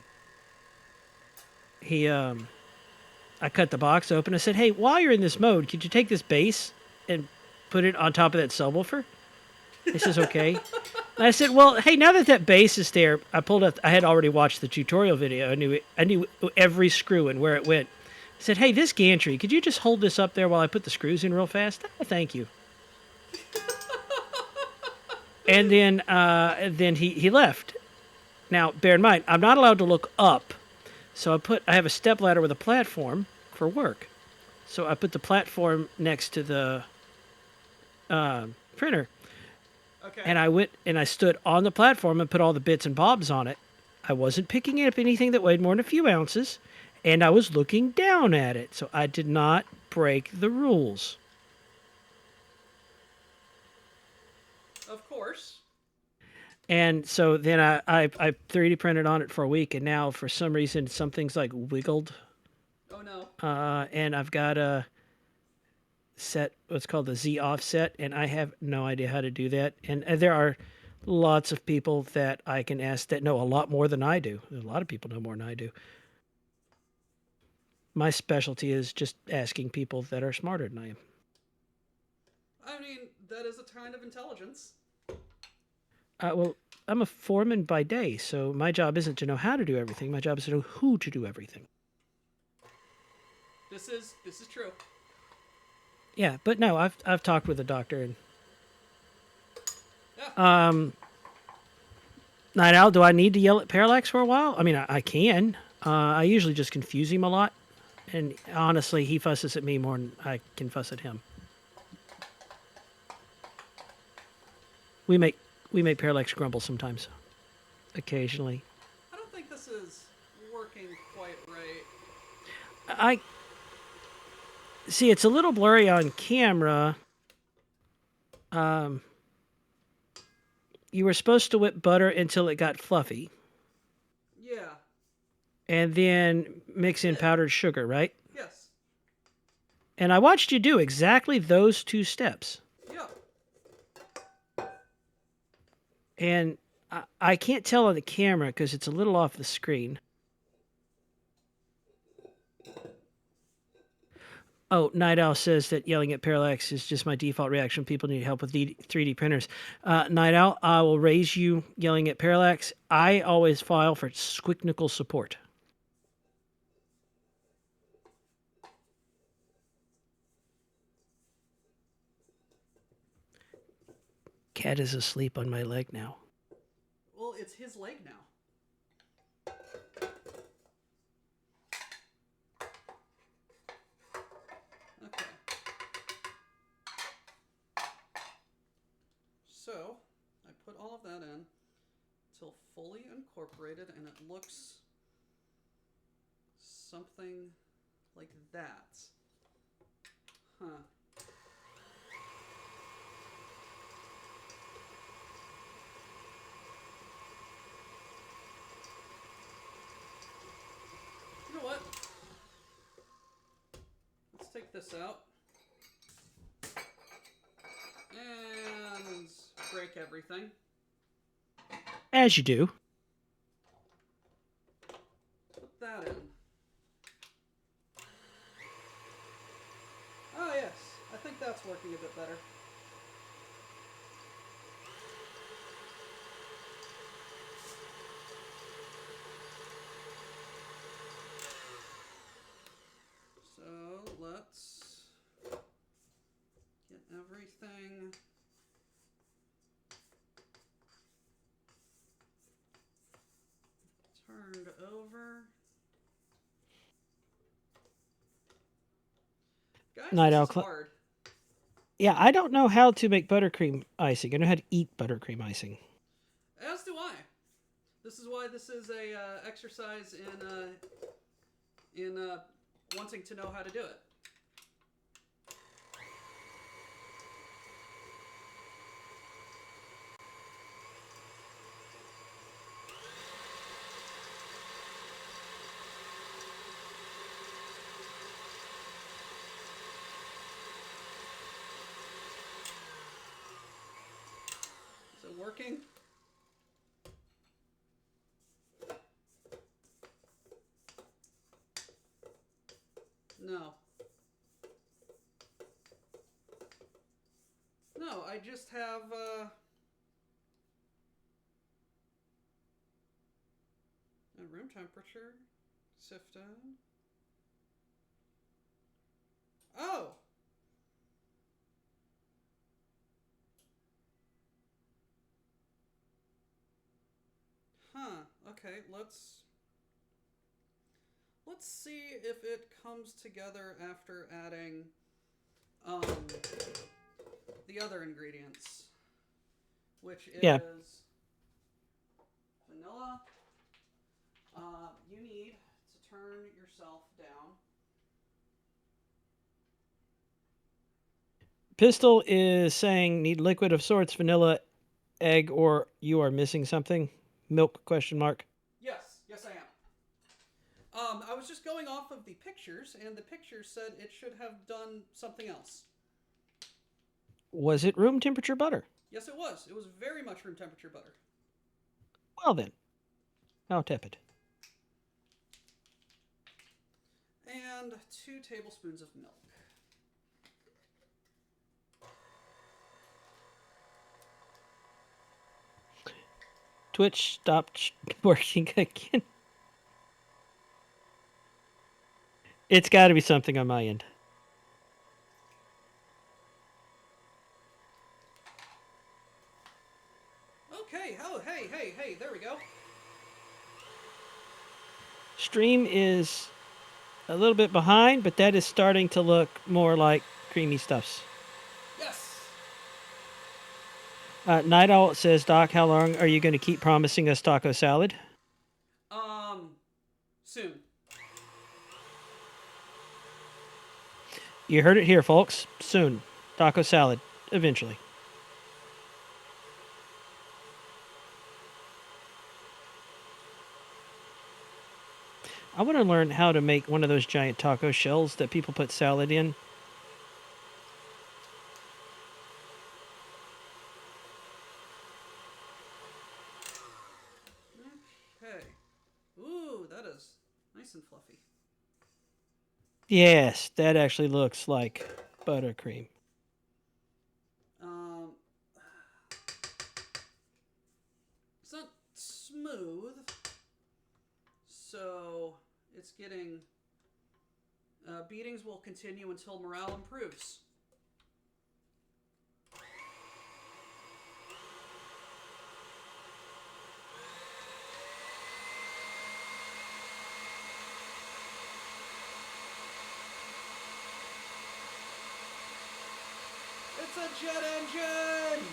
I cut the box open. I said, "Hey, while you're in this mode, could you take this base and put it on top of that subwoofer?" He says, "Okay." And I said, "Well, hey, now that base is there," I pulled up. I had already watched the tutorial video. I knew every screw and where it went. I said, "Hey, this gantry, could you just hold this up there while I put the screws in real fast?" "Thank you." And then he left. Now, bear in mind, I'm not allowed to look up. So I have a step ladder with a platform for work. So I put the platform next to the printer. Okay. And I went and I stood on the platform and put all the bits and bobs on it. I wasn't picking up anything that weighed more than a few ounces, and I was looking down at it. So I did not break the rules. Of course. And so then I 3D printed on it for a week, and now for some reason something's like wiggled. Oh no. And I've got a set what's called the Z offset, and I have no idea how to do that. And there are lots of people that I can ask that know a lot more than I do. A lot of people know more than I do. My specialty is just asking people that are smarter than I am. I mean, that is a kind of intelligence. Well, I'm a foreman by day, so my job isn't to know how to do everything. My job is to know who to do everything. This is true. Yeah, but no, I've talked with the doctor and Yeah. Night Owl, do I need to yell at Parallax for a while? I mean, I can. I usually just confuse him a lot, and honestly, he fusses at me more than I can fuss at him. We make Parallax grumble sometimes, occasionally. I don't think this is working quite right. I see it's a little blurry on camera. You were supposed to whip butter until it got fluffy, Yeah. and then mix in powdered sugar, right? Yes. And I watched you do exactly those 2 steps. Yeah. And I can't tell on the camera because it's a little off the screen. Oh, Night Owl says that yelling at Parallax is just my default reaction. People need help with 3D printers. Night Owl, I will raise you yelling at Parallax. I always file for squicknickle support. Cat is asleep on my leg now. Well, it's his leg now. Okay. So, I put all of that in till fully incorporated, and it looks something like that. Huh. You know what? Let's take this out. And break everything. As you do. Put that in. Oh yes, I think that's working a bit better. So let's get everything turned over. Guys, Night this Owl is hard. Yeah, I don't know how to make buttercream icing. I know how to eat buttercream icing. As do I. This is why this is a exercise in wanting to know how to do it. Is it working? No. No, I just have at room temperature, sift in. Oh! Huh. Okay, let's see if it comes together after adding the other ingredients, which is vanilla. You need to turn yourself down. Pistol is saying need liquid of sorts, vanilla, egg, or you are missing something. Milk, question mark. Yes I am. I was just going off of the pictures, and the pictures said it should have done something else. Was it room temperature butter? Yes, it was. It was very much room temperature butter. Well then. How tepid. And 2 tablespoons of milk. Twitch stopped working again. It's got to be something on my end. Okay. Oh, hey. There we go. Stream is a little bit behind, but that is starting to look more like creamy stuffs. Yes. Night Owl says, Doc, how long are you going to keep promising us taco salad? Soon. You heard it here, folks. Soon. Taco salad. Eventually. I want to learn how to make one of those giant taco shells that people put salad in. Okay. Ooh, that is nice and fluffy. Yes, that actually looks like buttercream. It's not smooth, so it's getting. Beatings will continue until morale improves. It's a jet engine!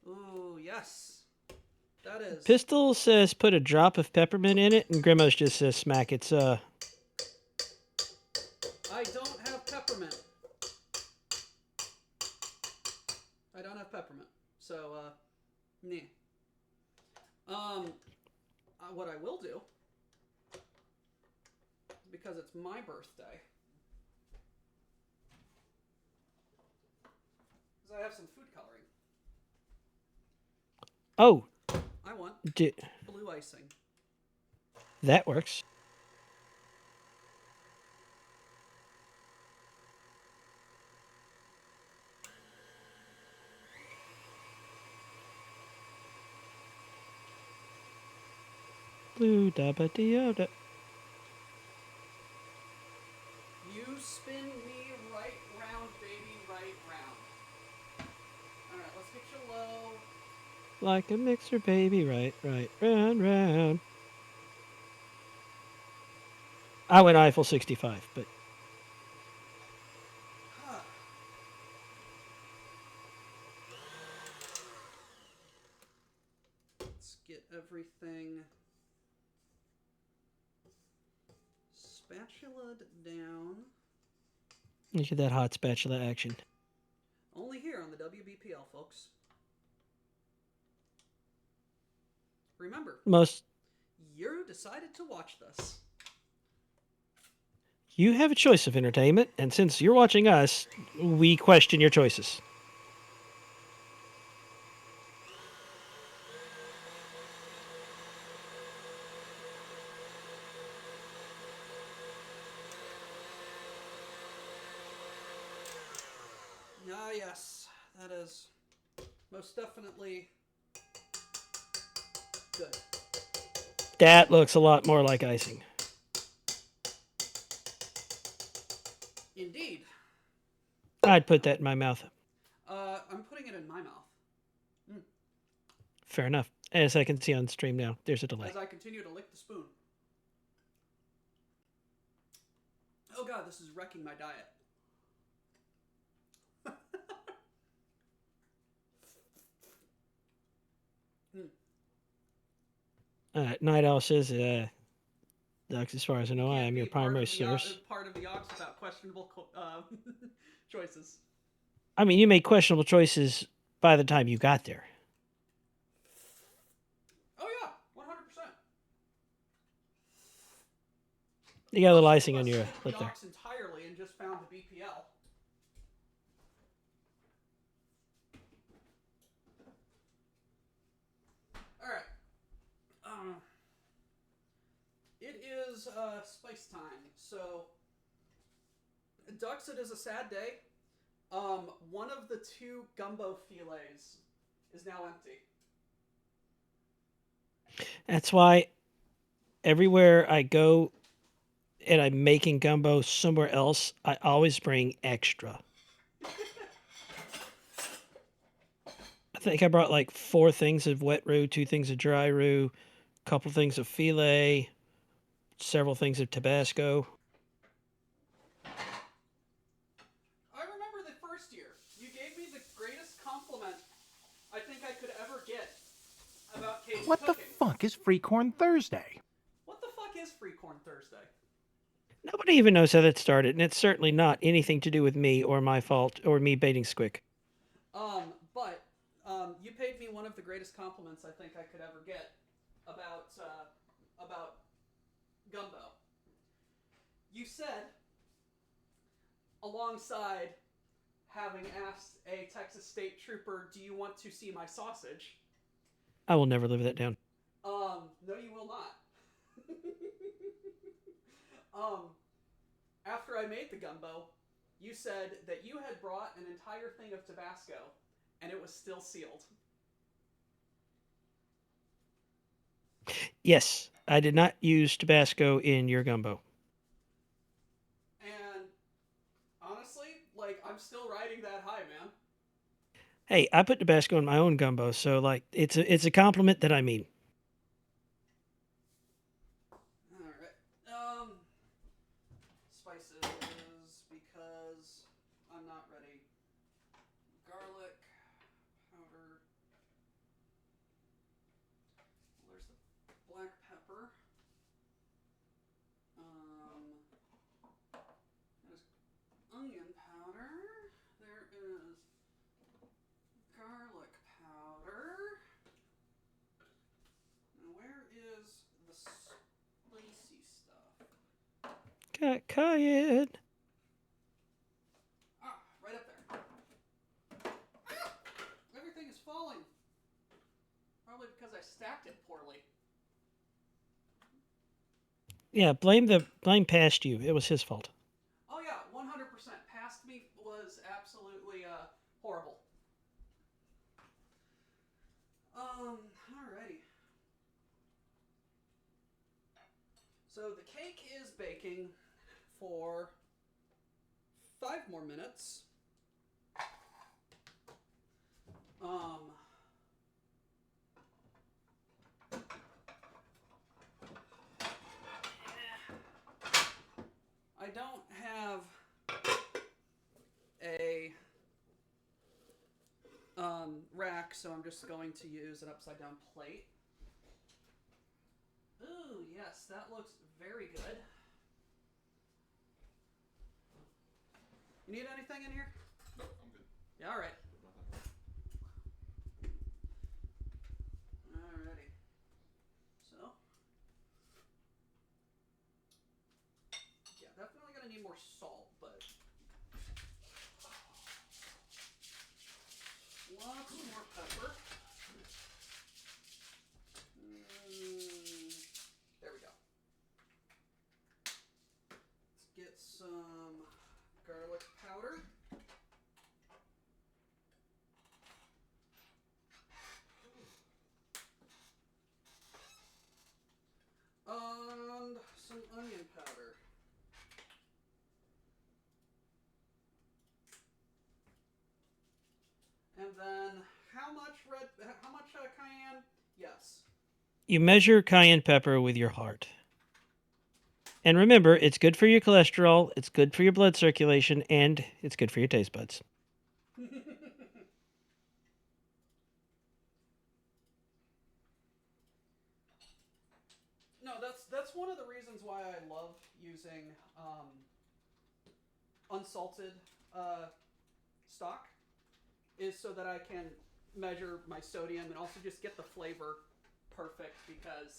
Ooh, yes. That is. Pistol says put a drop of peppermint in it, and Grimos just says smack. It's I don't have peppermint. So, nah. What I will do, because it's my birthday, is I have some food coloring. Oh, I want blue icing. That works. Blue dabba dioda. You spin me right round, baby, right round. Alright, let's get you low. Like a mixer, baby, right, round, round. I went Eiffel 65, but Let's get everything spatula'd down. look at that hot spatula action. Only here on the WBPL, folks. Remember, you decided to watch this. You have a choice of entertainment, and since you're watching us, we question your choices. Ah, yes. That is most definitely good. That looks a lot more like icing. Indeed. I'd put that in my mouth. I'm putting it in my mouth. Fair enough. As I can see on stream now, there's a delay. As I continue to lick the spoon. Oh god, this is wrecking my diet. Night Owl says, Docs, as far as I know, I am your primary source. Part of the ox about questionable choices. I mean, you made questionable choices by the time you got there. Oh yeah, 100%. You got a little icing on your lip there. Ox entirely and just found the BPL. All right. It is is spice time. So, Ducks, it is a sad day. One of the two gumbo fillets is now empty. That's why everywhere I go and I'm making gumbo somewhere else, I always bring extra. I think I brought like 4 things of wet roux, 2 things of dry roux, a couple things of filet, several things of Tabasco. I remember the first year. You gave me the greatest compliment I think I could ever get about Kate's What the cooking. fuck is Free Corn Thursday? What the fuck is Free Corn Thursday? Nobody even knows how that started, and it's certainly not anything to do with me or my fault or me baiting Squick. But you paid me one of the greatest compliments I think I could ever get about gumbo. You said, alongside having asked a Texas State Trooper, "Do you want to see my sausage?" I will never live that down. No, you will not. After I made the gumbo, you said that you had brought an entire thing of Tabasco, and it was still sealed. Yes, I did not use Tabasco in your gumbo. And honestly, like, I'm still riding that high, man. Hey, I put Tabasco in my own gumbo, so like it's a compliment that I mean. All right. Spices, because I'm not ready. Garlic powder. There's the black pepper. There's onion powder. There is garlic powder. Now where is the spicy stuff? Got cayenne. Ah, right up there. Ah! Everything is falling. Probably because I stacked it poorly. Yeah, blame past you. It was his fault. Oh yeah, 100%. Past me was absolutely horrible. Alrighty. So the cake is baking for 5 more minutes. I don't have a rack, so I'm just going to use an upside down plate. Ooh, yes, that looks very good. You need anything in here? Nope, I'm good. Yeah, alright. Alrighty. So. Yeah, definitely gonna need more salt, but. Lots more pepper. There we go. Let's get some garlic powder. And some onion powder. And then how much cayenne? Yes. You measure cayenne pepper with your heart. And remember, it's good for your cholesterol, it's good for your blood circulation, and it's good for your taste buds. No, that's one of the reasons why I love using unsalted stock, is so that I can measure my sodium and also just get the flavor perfect, because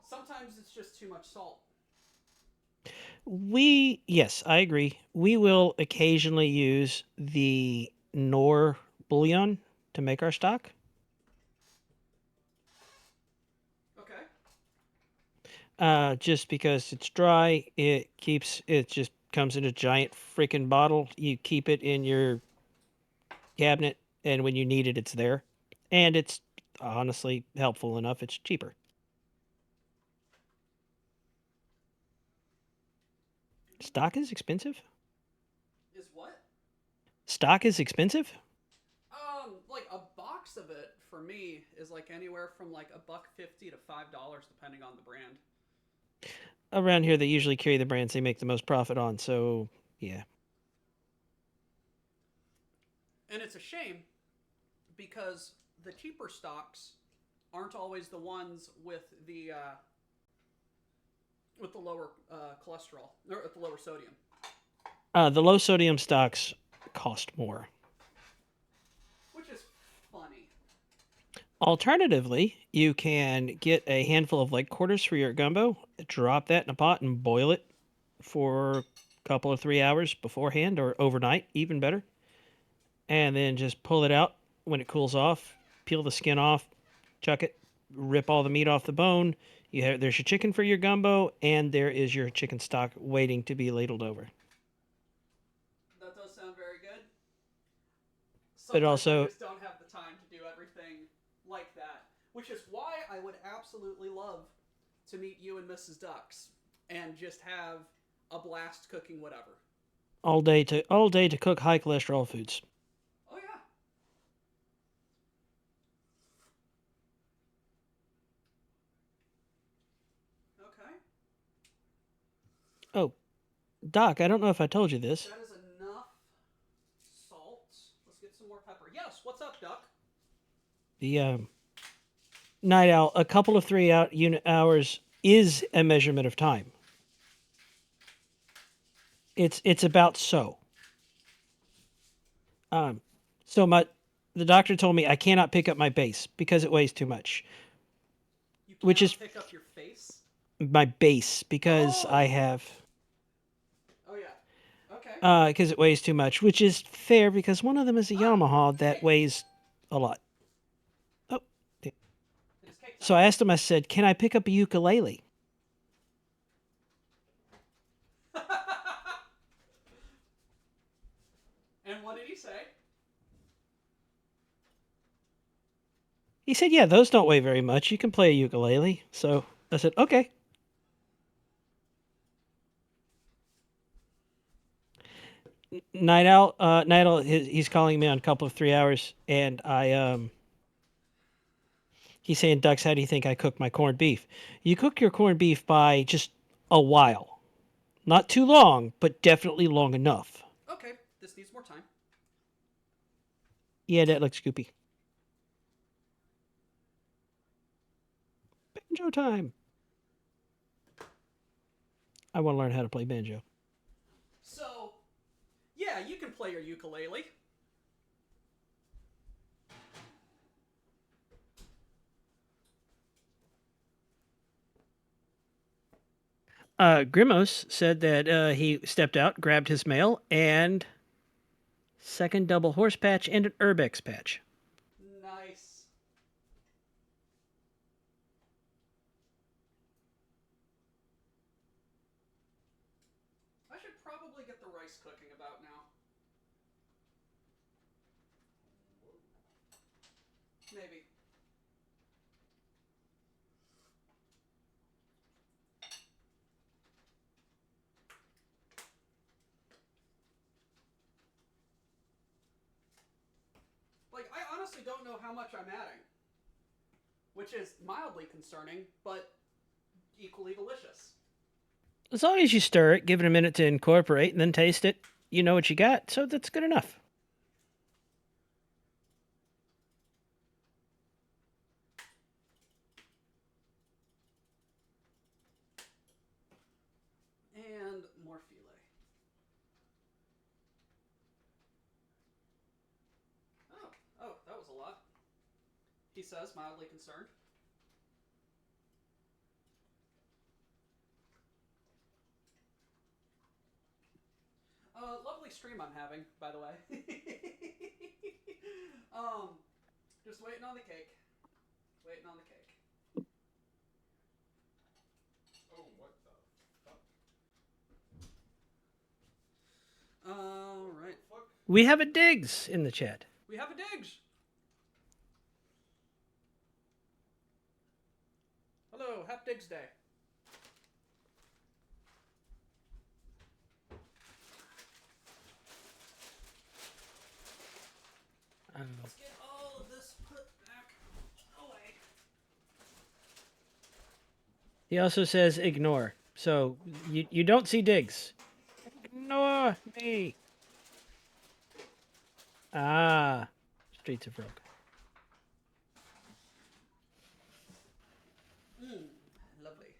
sometimes it's just too much salt. Yes, I agree. We will occasionally use the Knorr bouillon to make our stock. Okay. Just because it's dry, it just comes in a giant freaking bottle. You keep it in your cabinet, and when you need it, it's there. And it's honestly helpful enough. It's cheaper. Stock is expensive? Is what? Stock is expensive? Like a box of it for me is like anywhere from like $1.50 to $5, depending on the brand. Around here, they usually carry the brands they make the most profit on, so yeah. And it's a shame because the cheaper stocks aren't always the ones with the lower cholesterol or with the lower sodium. The low sodium stocks cost more. Which is funny. Alternatively, you can get a handful of like quarters for your gumbo, drop that in a pot, and boil it for a couple or 3 hours beforehand or overnight, even better. And then just pull it out when it cools off, peel the skin off, chuck it, rip all the meat off the bone. There's your chicken for your gumbo, and there is your chicken stock waiting to be ladled over. That does sound very good. But Sometimes I also, just don't have the time to do everything like that, which is why I would absolutely love to meet you and Mrs. Ducks and just have a blast cooking whatever. all day to cook high cholesterol foods. Oh yeah. Okay. Oh, Doc, I don't know if I told you this. That is enough salt. Let's get some more pepper. Yes, what's up, Duck? The night owl, a couple of hours is a measurement of time. It's about so. Um, so the doctor told me I cannot pick up my base because it weighs too much. You Which cannot is pick up your face? my base because Oh! I have Oh yeah. Okay. because it weighs too much, which is fair because one of them is a Yamaha that hey! weighs a lot. Oh, yeah. It is cake time. So I asked him. I said, "Can I pick up a ukulele?" And what did he say? He said, "Yeah, those don't weigh very much. You can play a ukulele." So I said, "Okay." Night Owl, he's calling me on a couple of 3 hours, and he's saying, "Dux, how do you think I cook my corned beef?" You cook your corned beef by just a while, not too long, but definitely long enough. Okay, this needs more time. Yeah, that looks scoopy. Banjo time. I want to learn how to play banjo. So, yeah, you can play your ukulele. Grimos said that he stepped out, grabbed his mail, and second double horse patch and an Urbex patch. Nice. I should probably get the rice cooking about now. Maybe. Like, I honestly don't know how much I'm adding. Which is mildly concerning, but equally delicious. As long as you stir it, give it a minute to incorporate, and then taste it, you know what you got, so that's good enough. And more filet. Oh, that was a lot. He says, mildly concerned. Lovely stream I'm having, by the way. Just waiting on the cake. Waiting on the cake. All right. We have a Diggs in the chat. We have a Diggs. Hello, Happy Diggs Day. Let's get all of this put back away. He also says ignore. So you don't see Diggs. Ignore me. Ah, Streets of Rogue. Lovely.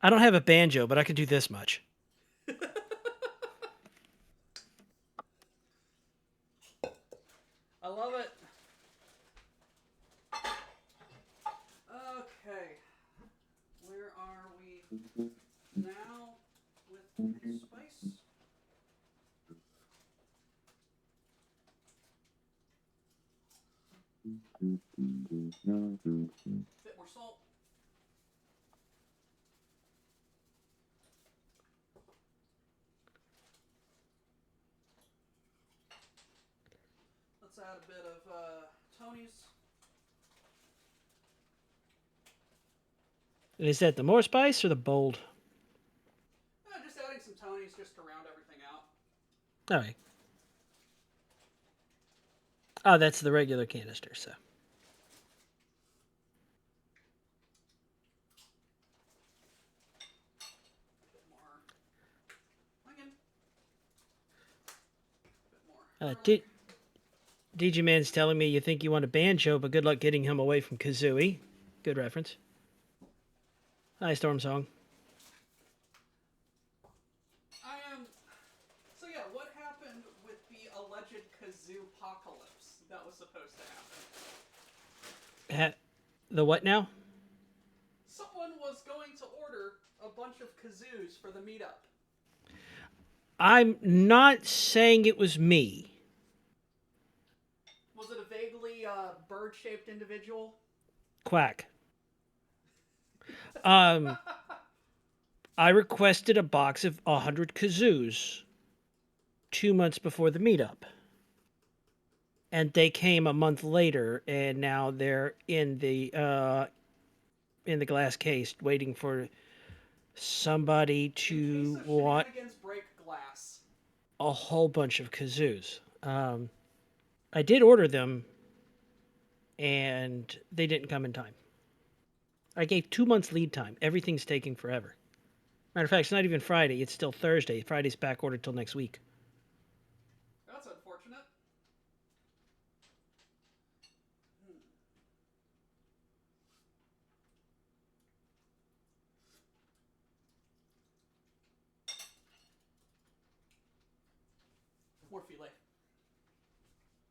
I don't have a banjo, but I can do this much. I love it. Okay. Where are we now with the spice? Bit more salt. Let's add a bit of Tony's. And is that the more spice or the bold? Just adding some Tony's just to round everything out. All right. Oh, that's the regular canister, so. Bit more onion. Bit more. DJ Man's telling me you think you want a banjo, but good luck getting him away from Kazooie. Good reference. Hi, Storm Song. So yeah, what happened with the alleged kazoo apocalypse that was supposed to happen? The what now? Someone was going to order a bunch of kazoos for the meetup. I'm not saying it was me. Was it a vaguely bird-shaped individual? Quack. I requested a box of 100 kazoos 2 months before the meetup. And they came a month later, and now they're in the glass case waiting for somebody to want break glass. a whole bunch of kazoos. I did order them, and they didn't come in time. I gave 2 months lead time. Everything's taking forever. Matter of fact, it's not even Friday. It's still Thursday. Friday's back ordered till next week. That's unfortunate. More filet.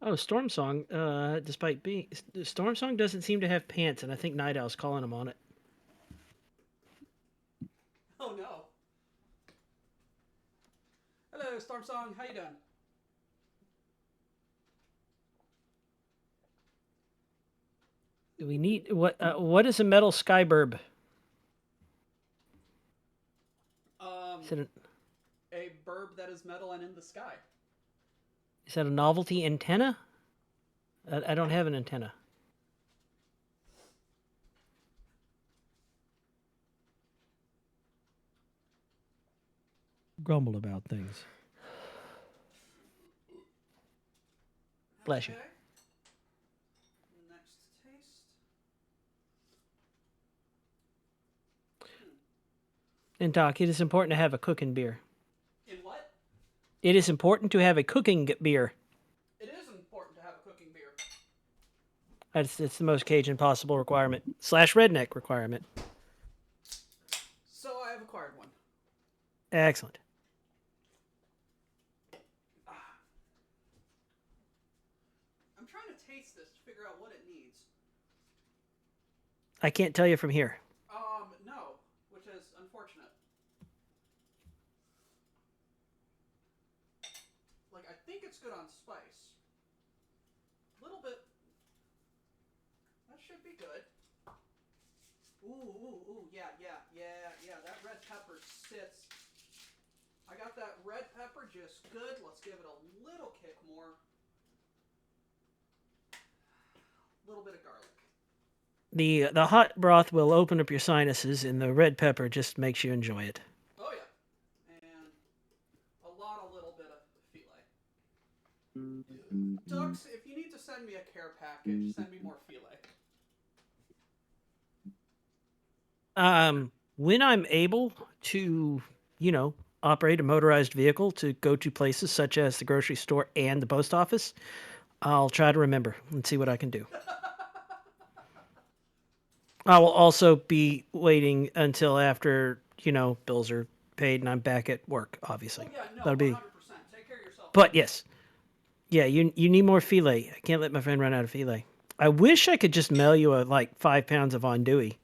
Oh, Storm Song, despite being... Storm Song doesn't seem to have pants, and I think Night Owl's calling him on it. Oh no. Hello, Storm Song. How you doing? Do we need... What is a metal skyburb? Is it A burb that is metal and in the sky. is that a novelty antenna? I don't have an antenna. Grumble about things. Bless you. Okay. Next taste. And Doc, it is important to have a cooking beer. In what? It is important to have a cooking beer. It is important to have a cooking beer. It's the most Cajun possible requirement. / redneck requirement. So I have acquired one. Excellent. I'm trying to taste this to figure out what it needs. I can't tell you from here. No, which is unfortunate. Like, I think it's good on spice. A little bit. should be good. Ooh, yeah. That red pepper sits. I got that red pepper just good. Let's give it a little kick more. A little bit of garlic. The hot broth will open up your sinuses, and the red pepper just makes you enjoy it. Oh yeah, and a little bit of filet. Ducks, if you need to send me a care package, send me more filet. When I'm able to, operate a motorized vehicle to go to places such as the grocery store and the post office, I'll try to remember and see what I can do. I will also be waiting until after, bills are paid and I'm back at work, obviously. Oh yeah, no, That'll be 100%. Take care of yourself. But yes. Yeah, you need more filet. I can't let my friend run out of filet. I wish I could just mail you 5 pounds of andouille.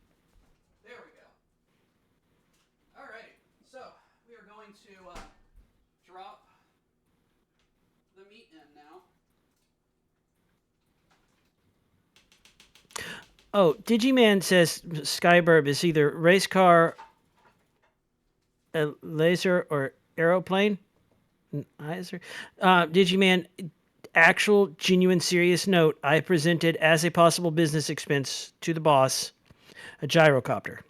There we go. Alrighty, so we are going to drop the meat in now. Oh, Digiman says Skyburb is either race car, a laser, or aeroplane. Digiman, actual, genuine, serious note. I presented as a possible business expense to the boss a gyrocopter.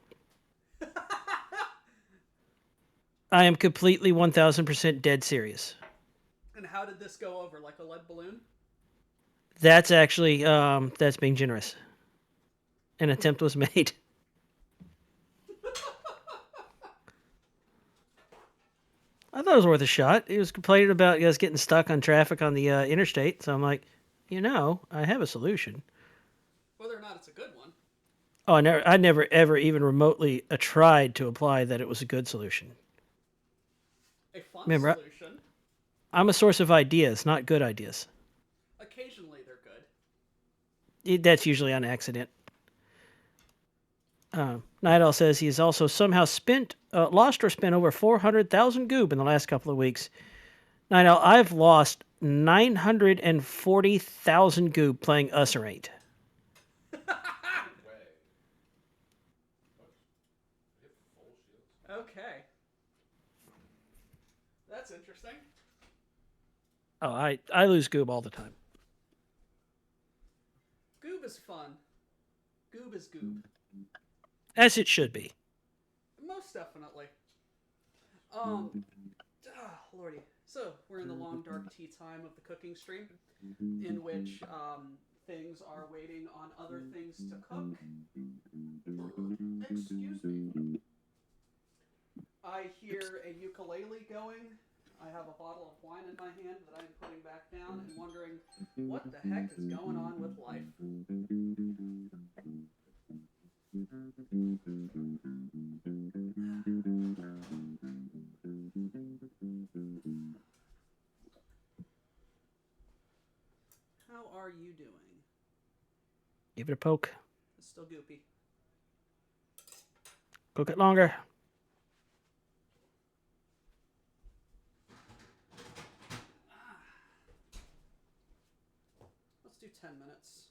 I am completely 1000% dead serious. And how did this go over? Like a lead balloon? That's actually that's being generous. An attempt was made. I thought it was worth a shot. He was complaining about us getting stuck on traffic on the interstate, so I'm like, I have a solution. Whether or not it's a good one. Oh, I never ever even remotely tried to apply that it was a good solution. A fun Remember, solution. I'm a source of ideas, not good ideas. Occasionally they're good. That's usually on accident. Night Owl says he has also somehow lost or spent over 400,000 goob in the last couple of weeks. Night Owl, I've lost 940,000 goob playing Us or Ain't. Okay. That's interesting. Oh, I lose goob all the time. Goob is fun. Goob is goob. As it should be. Most definitely. Lordy. So, we're in the long dark tea time of the cooking stream, in which things are waiting on other things to cook. Excuse me. I hear a ukulele going. I have a bottle of wine in my hand that I'm putting back down and wondering what the heck is going on with life. How are you doing? Give it a poke. It's still goopy. Cook it longer. Let's do 10 minutes.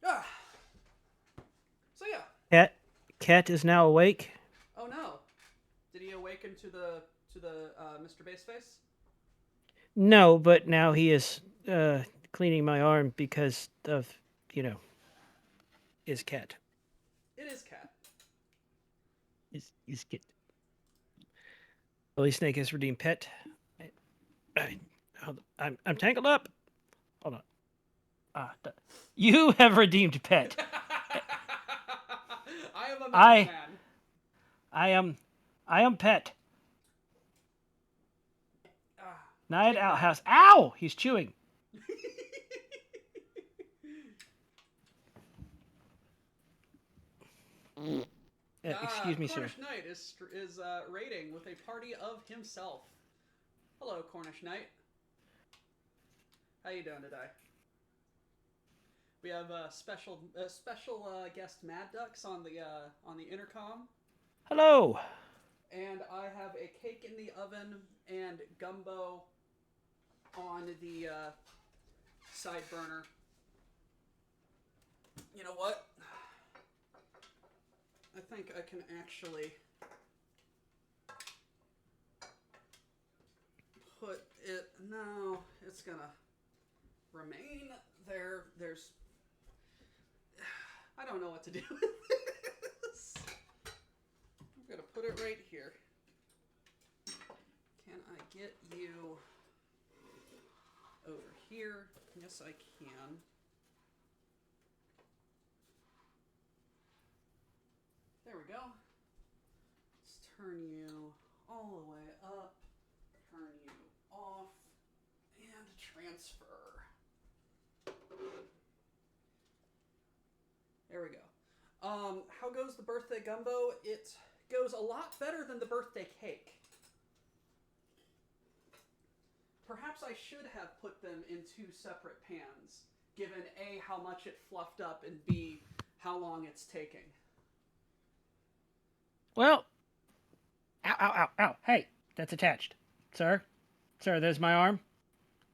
Ah. So yeah. Cat is now awake. Oh no. Did he awaken to the Mr. Baseface? No, but now he is cleaning my arm because of, his cat. It is cat. His kid. Willie Snake has redeemed pet. I'm tangled up. Hold on. You have redeemed pet. I am a man. I am pet. Night take Outhouse. Ow! He's chewing. Excuse me, sir. Cornish Knight is raiding with a party of himself. Hello, Cornish Knight. How you doing today? We have special guest Mad Ducks on the intercom. Hello. And I have a cake in the oven and gumbo on the side burner. You know what? I think I can actually put it. No, it's gonna remain there. There's. I don't know what to do with this. I'm gonna put it right here. Can I get you over here? Yes, I can. There we go. Let's turn you all the way up, turn you off, and transfer. There we go. How goes the birthday gumbo? It goes a lot better than the birthday cake. Perhaps I should have put them in 2 separate pans, given A, how much it fluffed up, and B, how long it's taking. Well, ow, ow, ow, ow. Hey, that's attached. Sir? Sir, there's my arm.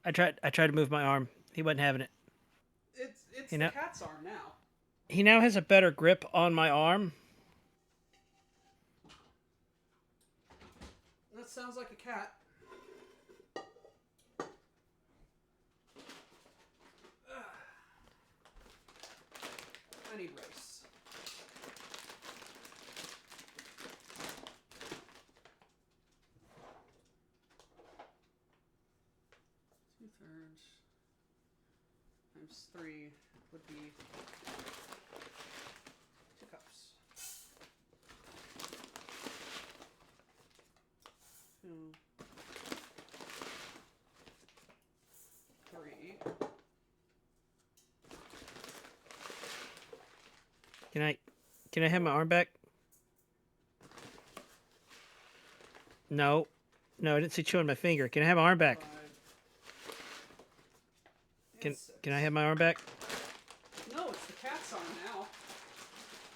I tried to move my arm. He wasn't having it. It's You the know- cat's arm now. He now has a better grip on my arm. That sounds like a cat. I need rice. Two-thirds times 3 would be 2 cups. 2, 3. Can I have my arm back? No. No, I didn't see chewing my finger. Can I have my arm back? 5. Can and 6. can I have my arm back? No, it's the cat's arm now.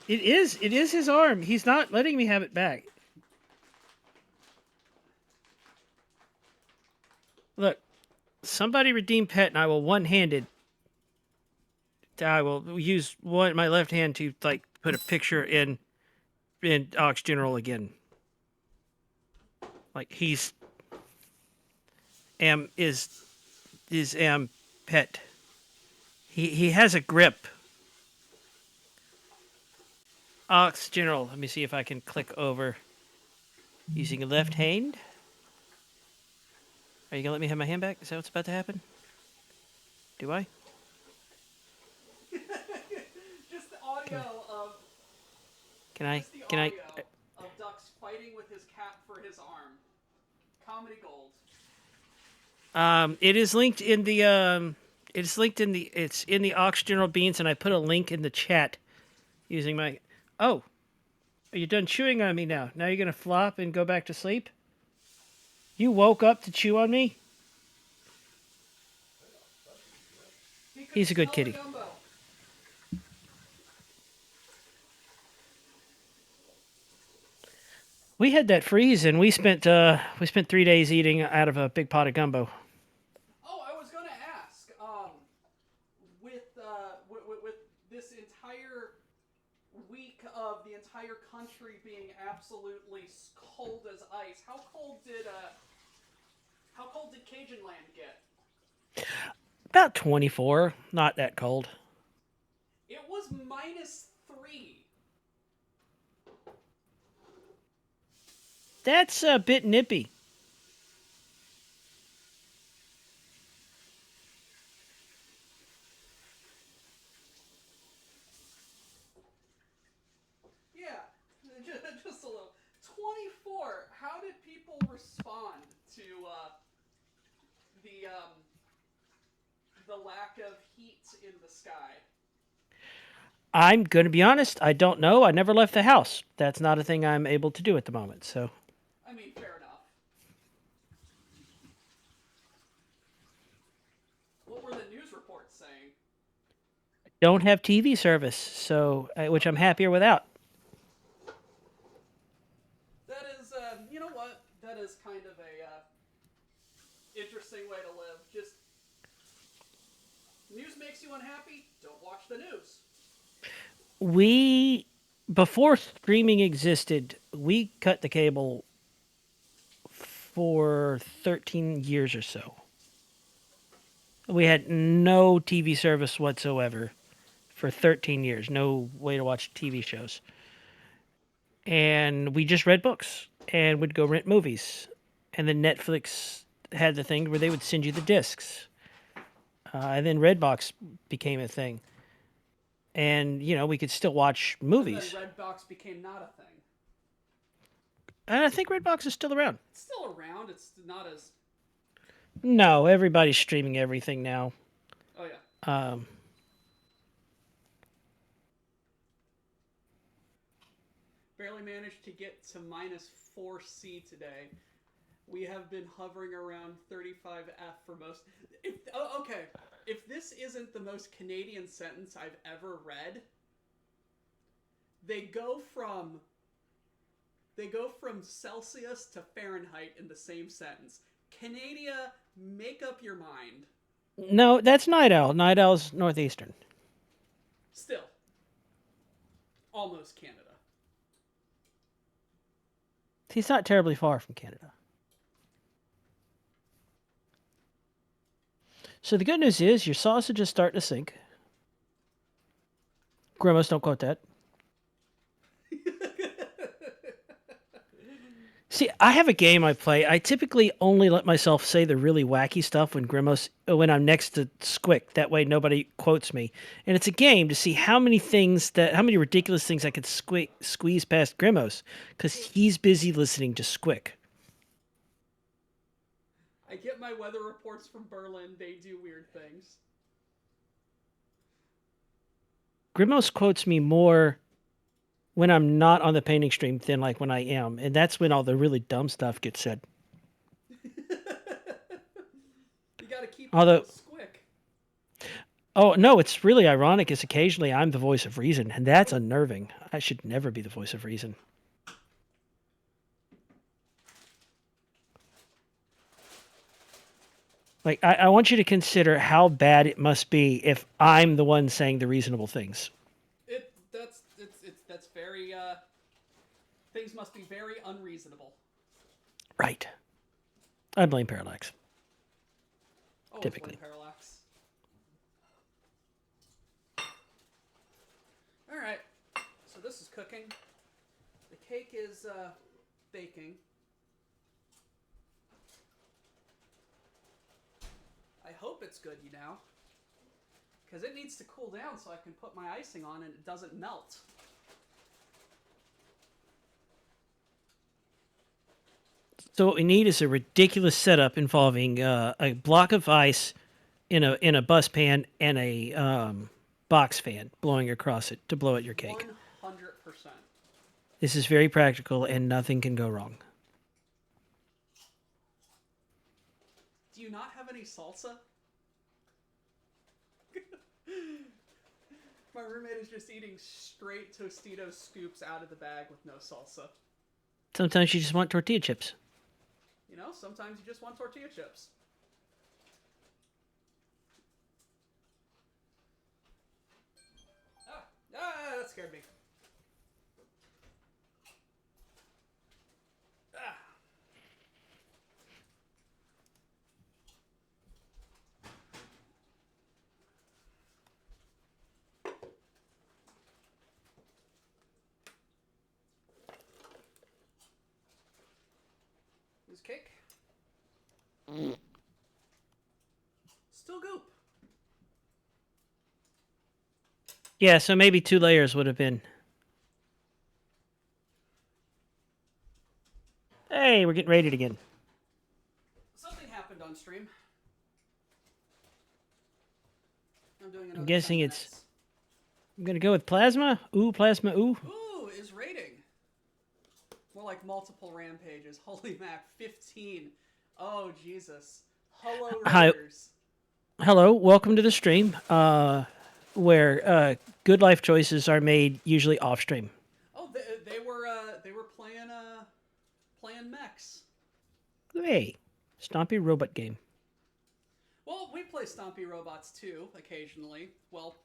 It is his arm. He's not letting me have it back. Look, somebody redeem pet and I will one-handed. I will use my left hand to like put a picture in Ox General again. Like he's is pet. He has a grip. Ox General. Let me see if I can click over using a left hand. Are you gonna let me have my hand back? Is that what's about to happen? Do I? Just the audio of Can I? just the Can I? audio of Ducks fighting with his cat for his arm. Comedy gold. It is linked in the it's in the Ox General Beans, and I put a link in the chat using my. Oh, are you done chewing on me now? Now you're gonna flop and go back to sleep? You woke up to chew on me? He's a good Smell the kitty. gumbo. We had that freeze, and we spent 3 days eating out of a big pot of gumbo. Oh, I was gonna ask. With this entire week of the entire country being absolutely cold as ice, how cold did Cajun Land get? About 24, not that cold. It was -3. That's a bit nippy. Yeah, just a little. 24. How did people respond to the lack of heat in the sky? I'm going to be honest, I don't know. I never left the house. That's not a thing I'm able to do at the moment, so. I mean, fair enough. What were the news reports saying? Don't have TV service, so which I'm happier without. That is, you know what? That is kind of a interesting way to live. Just news makes you unhappy. Don't watch the news. We, before streaming existed, we cut the cable for 13 years or so. We had no TV service whatsoever for 13 years, no way to watch TV shows. And we just read books and would go rent movies. And then Netflix had the thing where they would send you the discs. And then Redbox became a thing. And, we could still watch movies. And then Redbox became not a thing. And I think Redbox is still around. It's still around. It's not as. No, everybody's streaming everything now. Oh yeah. Barely managed to get to -4C today. We have been hovering around 35F for most. Okay. If this isn't the most Canadian sentence I've ever read, they go from Celsius to Fahrenheit in the same sentence. Canada, make up your mind. No, that's Night Owl. Night Owl's northeastern. Still. Almost Canada. He's not terribly far from Canada. So the good news is your sausage is starting to sink. Grimace, don't quote that. See, I have a game I play. I typically only let myself say the really wacky stuff when I'm next to Squick. That way nobody quotes me. And it's a game to see how many ridiculous things I could squeeze past Grimos, because he's busy listening to Squick. I get my weather reports from Berlin. They do weird things. Grimos quotes me more when I'm not on the painting stream than like when I am. And that's when all the really dumb stuff gets said. You gotta keep Squick. Oh, no, it's really ironic is occasionally I'm the voice of reason, and that's unnerving. I should never be the voice of reason. Like, I want you to consider how bad it must be if I'm the one saying the reasonable things. That's very, things must be very unreasonable. Right. I blame Parallax. Always Typically. blame Parallax. Alright, so this is cooking. The cake is, baking. I hope it's good, because it needs to cool down so I can put my icing on and it doesn't melt. So what we need is a ridiculous setup involving a block of ice in a bus pan and a box fan blowing across it to blow at your cake. 100%. This is very practical and nothing can go wrong. Do you not have any salsa? My roommate is just eating straight Tostitos scoops out of the bag with no salsa. Sometimes you just want tortilla chips. Sometimes you just want tortilla chips. That scared me. This cake. Still goop. Yeah, so maybe 2 layers would have been. Hey, we're getting rated again. Something happened on stream. I'm guessing it's... I'm going to go with plasma. Ooh, plasma, ooh. Ooh, is rating. More like multiple rampages. Holy Mac, 15. Oh, Jesus. Hello, Raiders. Hello, welcome to the stream, where good life choices are made usually off stream. Oh, they were playing mechs. Hey, Stompy robot game. Well, we play Stompy Robots too, occasionally. Well,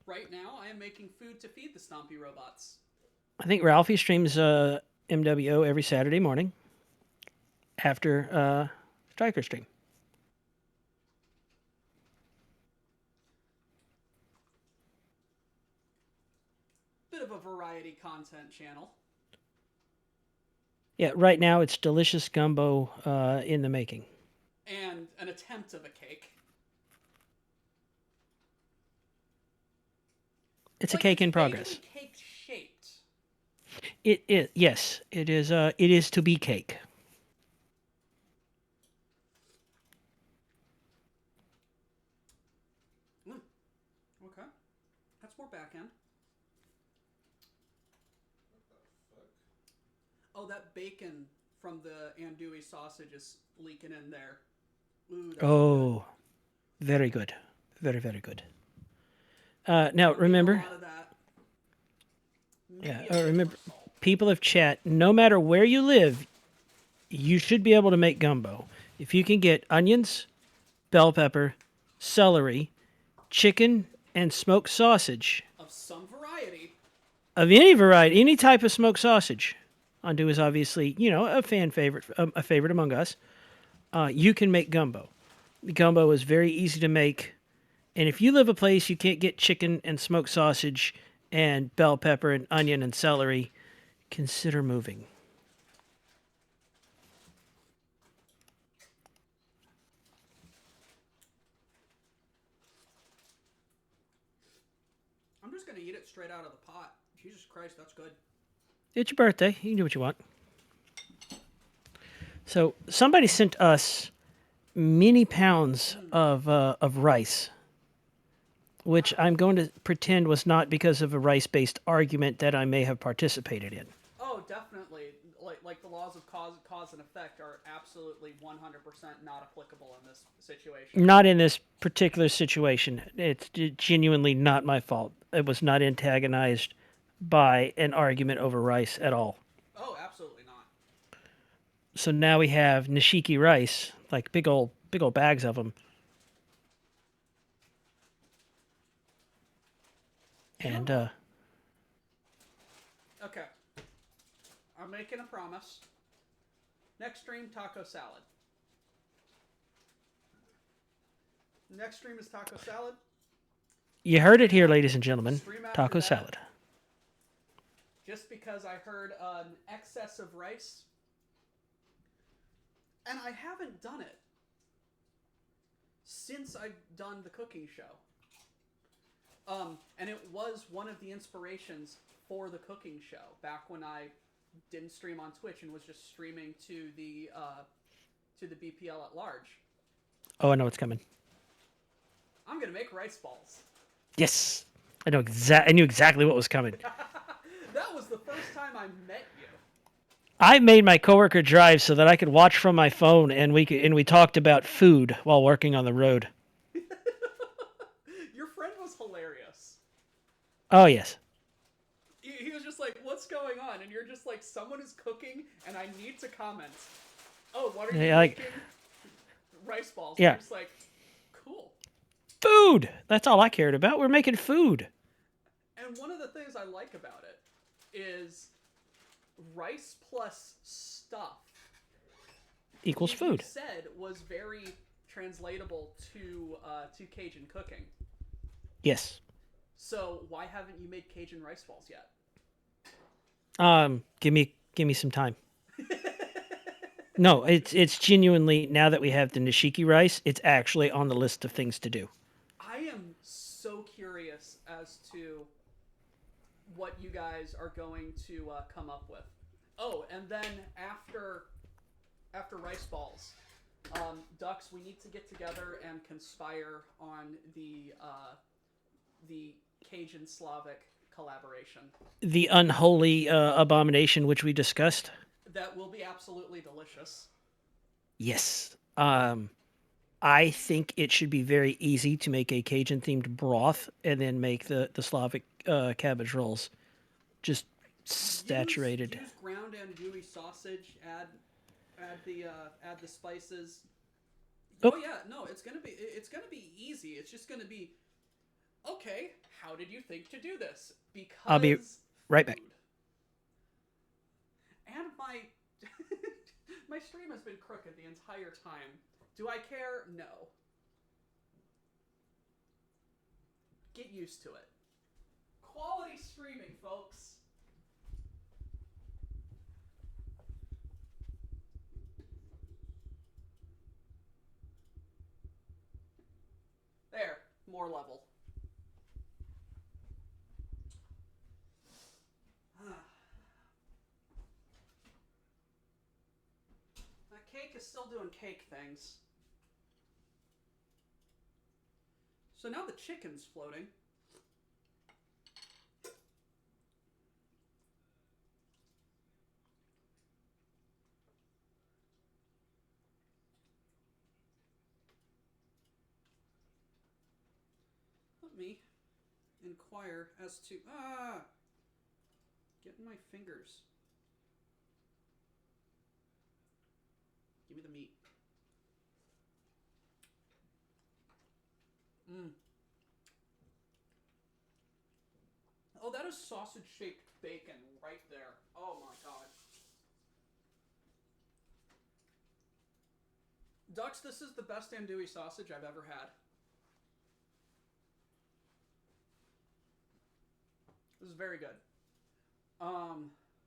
Right now, I am making food to feed the Stompy robots. I think Ralphie streams MWO every Saturday morning after Striker stream. Bit of a variety content channel. Yeah, right now it's delicious gumbo in the making. And an attempt of a cake. It's a cake in progress. Cake shaped. Yes, it is. It is to be cake. Okay, that's more back end. Oh, that bacon from the andouille sausage is leaking in there. Ooh, that's Oh, very good. Very, very good. Now, remember... A lot of that. Yeah, Maybe a bit remember, more salt. people of chat, no matter where you live, you should be able to make gumbo. If you can get onions, bell pepper, celery, chicken, and smoked sausage Of some variety. of any variety, any type of smoked sausage. Andouille is obviously, a fan favorite, a favorite among us. You can make gumbo. Gumbo is very easy to make. And if you live a place you can't get chicken and smoked sausage and bell pepper and onion and celery, consider moving. I'm just going to eat it straight out of the pot. Jesus Christ, that's good. It's your birthday. You can do what you want. So somebody sent us many pounds of rice, which I'm going to pretend was not because of a rice-based argument that I may have participated in. Oh, definitely. Like the laws of cause and effect are absolutely 100% not applicable in this situation. Not in this particular situation. It's genuinely not my fault. It was not antagonized by an argument over rice at all. Oh, absolutely not. So now we have nishiki rice, like big old bags of them. And Okay. I'm making a promise. Next stream, taco salad. Next stream is taco salad. you heard it here, ladies and gentlemen. Stream after Taco that. salad. Just because I heard an excess of rice. And I haven't done it since I've done the cooking show. And it was one of the inspirations for the cooking show back when I didn't stream on Twitch and was just streaming to the BPL at large. Oh, I know what's coming. I'm gonna make rice balls. Yes, I knew exactly what was coming. That was the first time I met you. I made my coworker drive so that I could watch from my phone, and we talked about food while working on the road. Your friend was hilarious. Oh yes. He was just like, "What's going on?" And you're just like, "Someone is cooking, and I need to comment." Oh, what are you making? Rice balls. Yeah. I'm just like, cool. Food. That's all I cared about. We're making food. And one of the things I like about it is rice plus stuff Equals you food. said was very translatable to Cajun cooking. Yes. So why haven't you made Cajun rice balls yet? Give me some time. No, it's genuinely, now that we have the nishiki rice, it's actually on the list of things to do. I am so curious as to what you guys are going to come up with. Oh, and then after rice balls, Ducks, we need to get together and conspire on the Cajun Slavic collaboration. The unholy abomination which we discussed. That will be absolutely delicious. Yes. I think it should be very easy to make a Cajun-themed broth and then make the Slavic cabbage rolls. Just saturated. Use ground andouille sausage. Add the spices. Oh. Oh yeah, no, it's gonna be easy. It's just gonna be Okay, how did you think to do this? Because I'll be right back. food. And my my stream has been crooked the entire time. Do I care? No. Get used to it. Quality streaming, folks. There, more level. That cake is still doing cake things. So now the chicken's floating. Let me inquire as to getting my fingers. Give me the meat. Oh, that is sausage-shaped bacon right there. Oh my god. Dux, this is the best andouille sausage I've ever had. This is very good.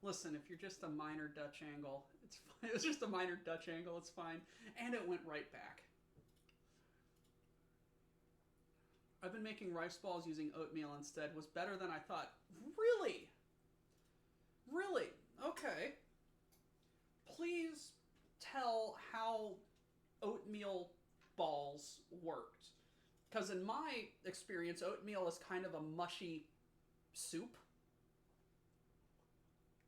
Listen, if you're just a minor Dutch angle, it's fine. It's just a minor Dutch angle, it's fine. And it went right back. I've been making rice balls using oatmeal instead. Was better than I thought. Really? Really? Okay. Please tell how oatmeal balls worked. Because in my experience, oatmeal is kind of a mushy soup.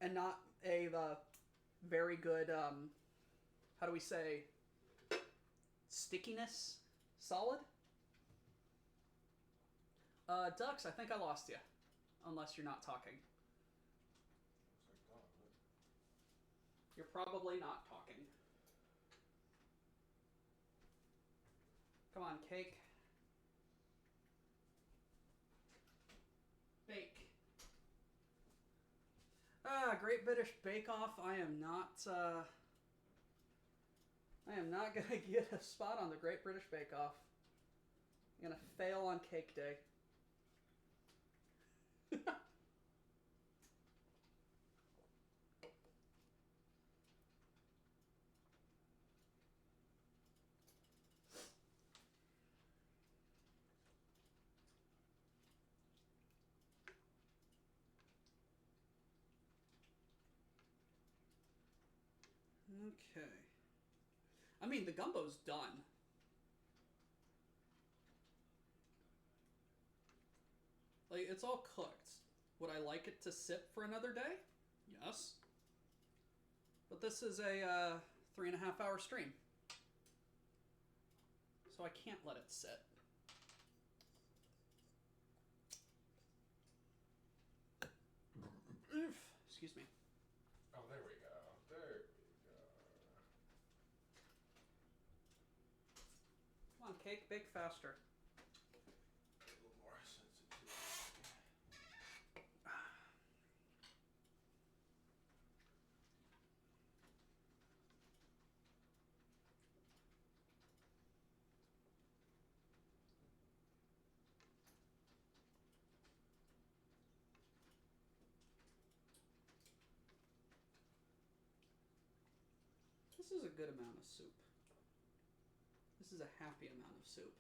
And not a very good, how do we say, stickiness solid? Dux, I think I lost you. Unless you're not talking. You're probably not talking. Come on, cake. Bake. Great British Bake Off. I am not gonna get a spot on the Great British Bake Off. I'm gonna fail on Cake Day. Okay. I mean, the gumbo's done. Like, it's all cooked. Would I like it to sit for another day? Yes. But this is a 3.5 hour stream. So I can't let it sit. Oof. Excuse me. Oh, there we go. There we go. Come on, cake, bake faster. A little more sensitivity. This is a good amount of soup. This is a happy amount of soup.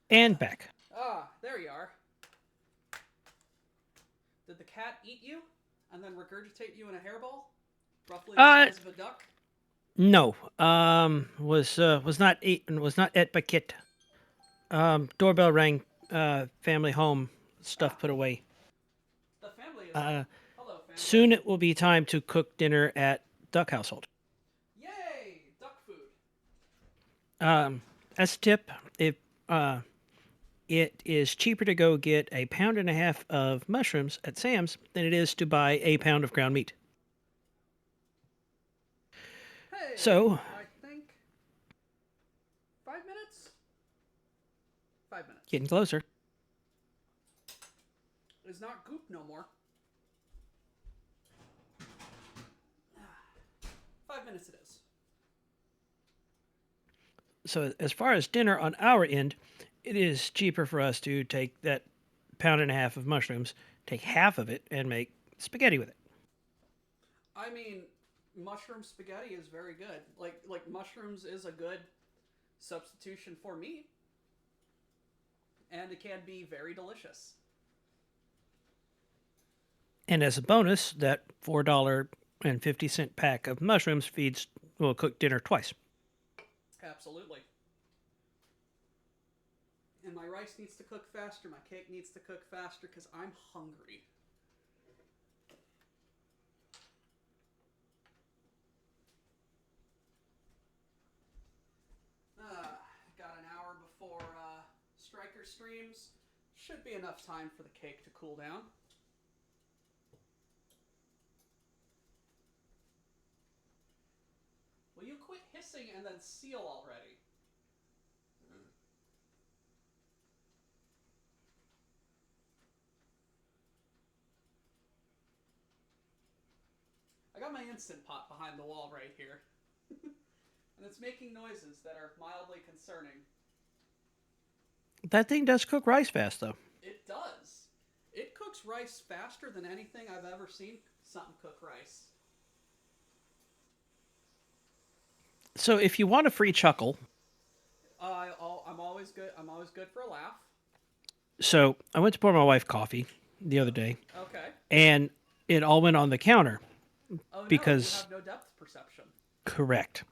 And back. Ah, there you are. Did the cat eat you and then regurgitate you in a hairball? Roughly the size of a duck? No. Was not eaten. Was not et by kit. Doorbell rang. Family home. Stuff put away. The family is... Hello, family. Soon it will be time to cook dinner at Duck Household. Yay! Duck food. As a tip, if it is cheaper to go get a 1.5 pounds of mushrooms at Sam's than it is to buy a pound of ground meat. Hey! So, I think... 5 minutes? Getting closer. It's not goop no more. 5 minutes it is. So as far as dinner on our end, it is cheaper for us to take that pound and a half of mushrooms, take half of it, and make spaghetti with it. I mean, mushroom spaghetti is very good. Like mushrooms is a good substitution for meat, and it can be very delicious. And as a bonus, that $4.50 pack of mushrooms will cook dinner twice. Absolutely. And my rice needs to cook faster, my cake needs to cook faster, because I'm hungry. Got an hour before Striker streams. Should be enough time for the cake to cool down. Will you quit hissing and then seal already? I got my Instant Pot behind the wall right here. And it's making noises that are mildly concerning. That thing does cook rice fast, though. It does. It cooks rice faster than anything I've ever seen something cook rice. So if you want a free chuckle, I'm always good. I'm always good for a laugh. so I went to pour my wife coffee the other day, Okay. and it all went on the counter. Oh no, Because- you have no depth perception. Correct.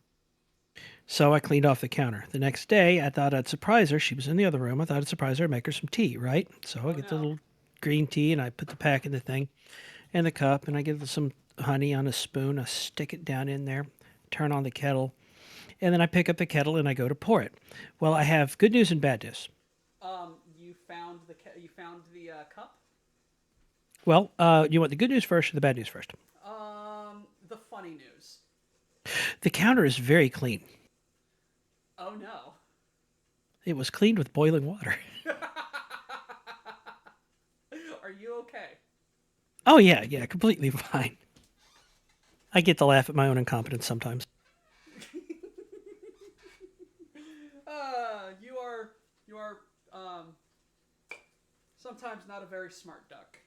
So I cleaned off the counter. The next day, I thought I'd surprise her. She was in the other room. I thought I'd surprise her and make her some tea, right? So I get the no. little green tea, and I put the pack in the thing and the cup, and I give it some honey on a spoon. I stick it down in there, turn on the kettle, and then I pick up the kettle and I go to pour it. Well, I have good news and bad news. You found the cup. Well, you want the good news first or the bad news first? The funny news. The counter is very clean. Oh no. It was cleaned with boiling water. Are you okay? Oh, yeah, completely fine. I get to laugh at my own incompetence sometimes. You are sometimes not a very smart duck.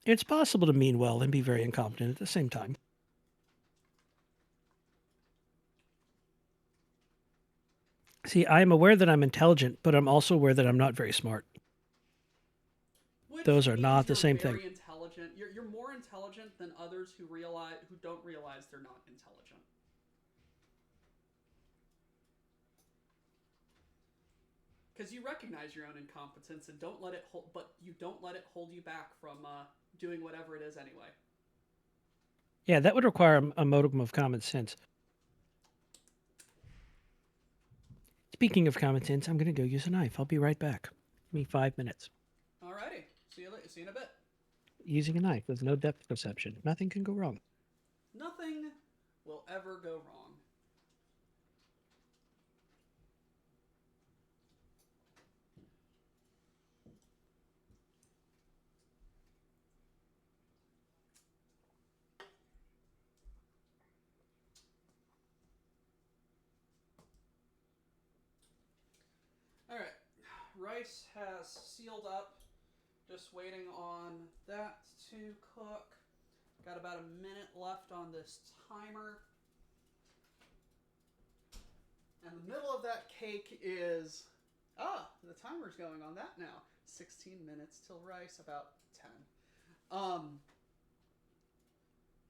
It's possible to mean well and be very incompetent at the same time. See, I'm aware that I'm intelligent, but I'm also aware that I'm not very smart. Which Those are means not the you're same thing. very intelligent. You're more intelligent than others who don't realize they're not intelligent. Because you recognize your own incompetence and you don't let it hold you back from doing whatever it is anyway. Yeah, that would require a modicum of common sense. Speaking of common sense, I'm going to go use a knife. I'll be right back. Give me 5 minutes. Alrighty, see you in a bit. Using a knife with no depth perception. Nothing can go wrong. Nothing will ever go wrong. Alright, rice has sealed up. Just waiting on that to cook. Got about a minute left on this timer. And the middle of that cake is... the timer's going on that now. 16 minutes till rice, about 10.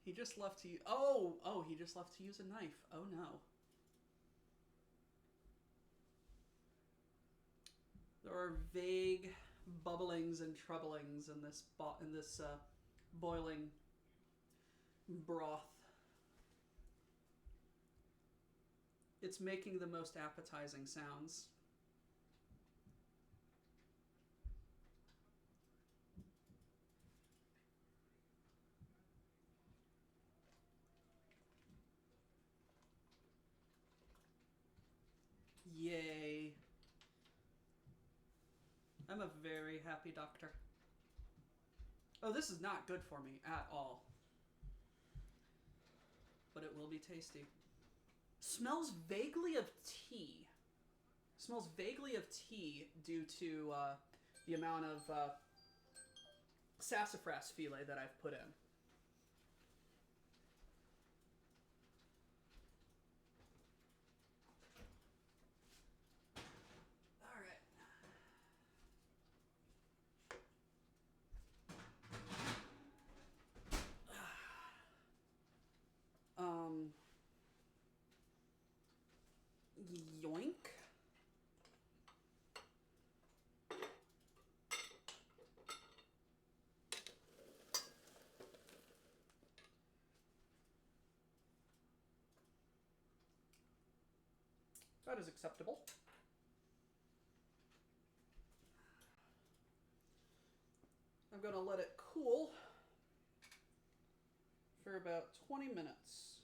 He just left to... he just left to use a knife. Oh no. There are vague bubblings and troublings in this boiling broth. It's making the most appetizing sounds. Yay. a very happy doctor. Oh, this is not good for me at all. But it will be tasty. Smells vaguely of tea. Smells vaguely of tea due to the amount of sassafras filet that I've put in. All right. Yoink. That is acceptable. I'm going to let it cool for about 20 minutes.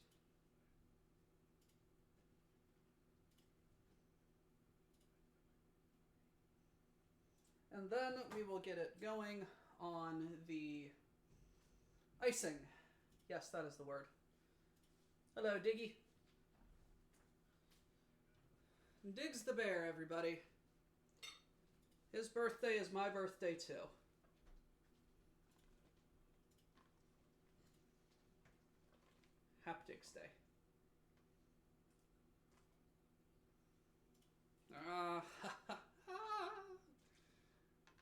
And then we will get it going on the icing. Yes, that is the word. Hello, Diggy. Diggs the bear, everybody. His birthday is my birthday, too. Haptics Day.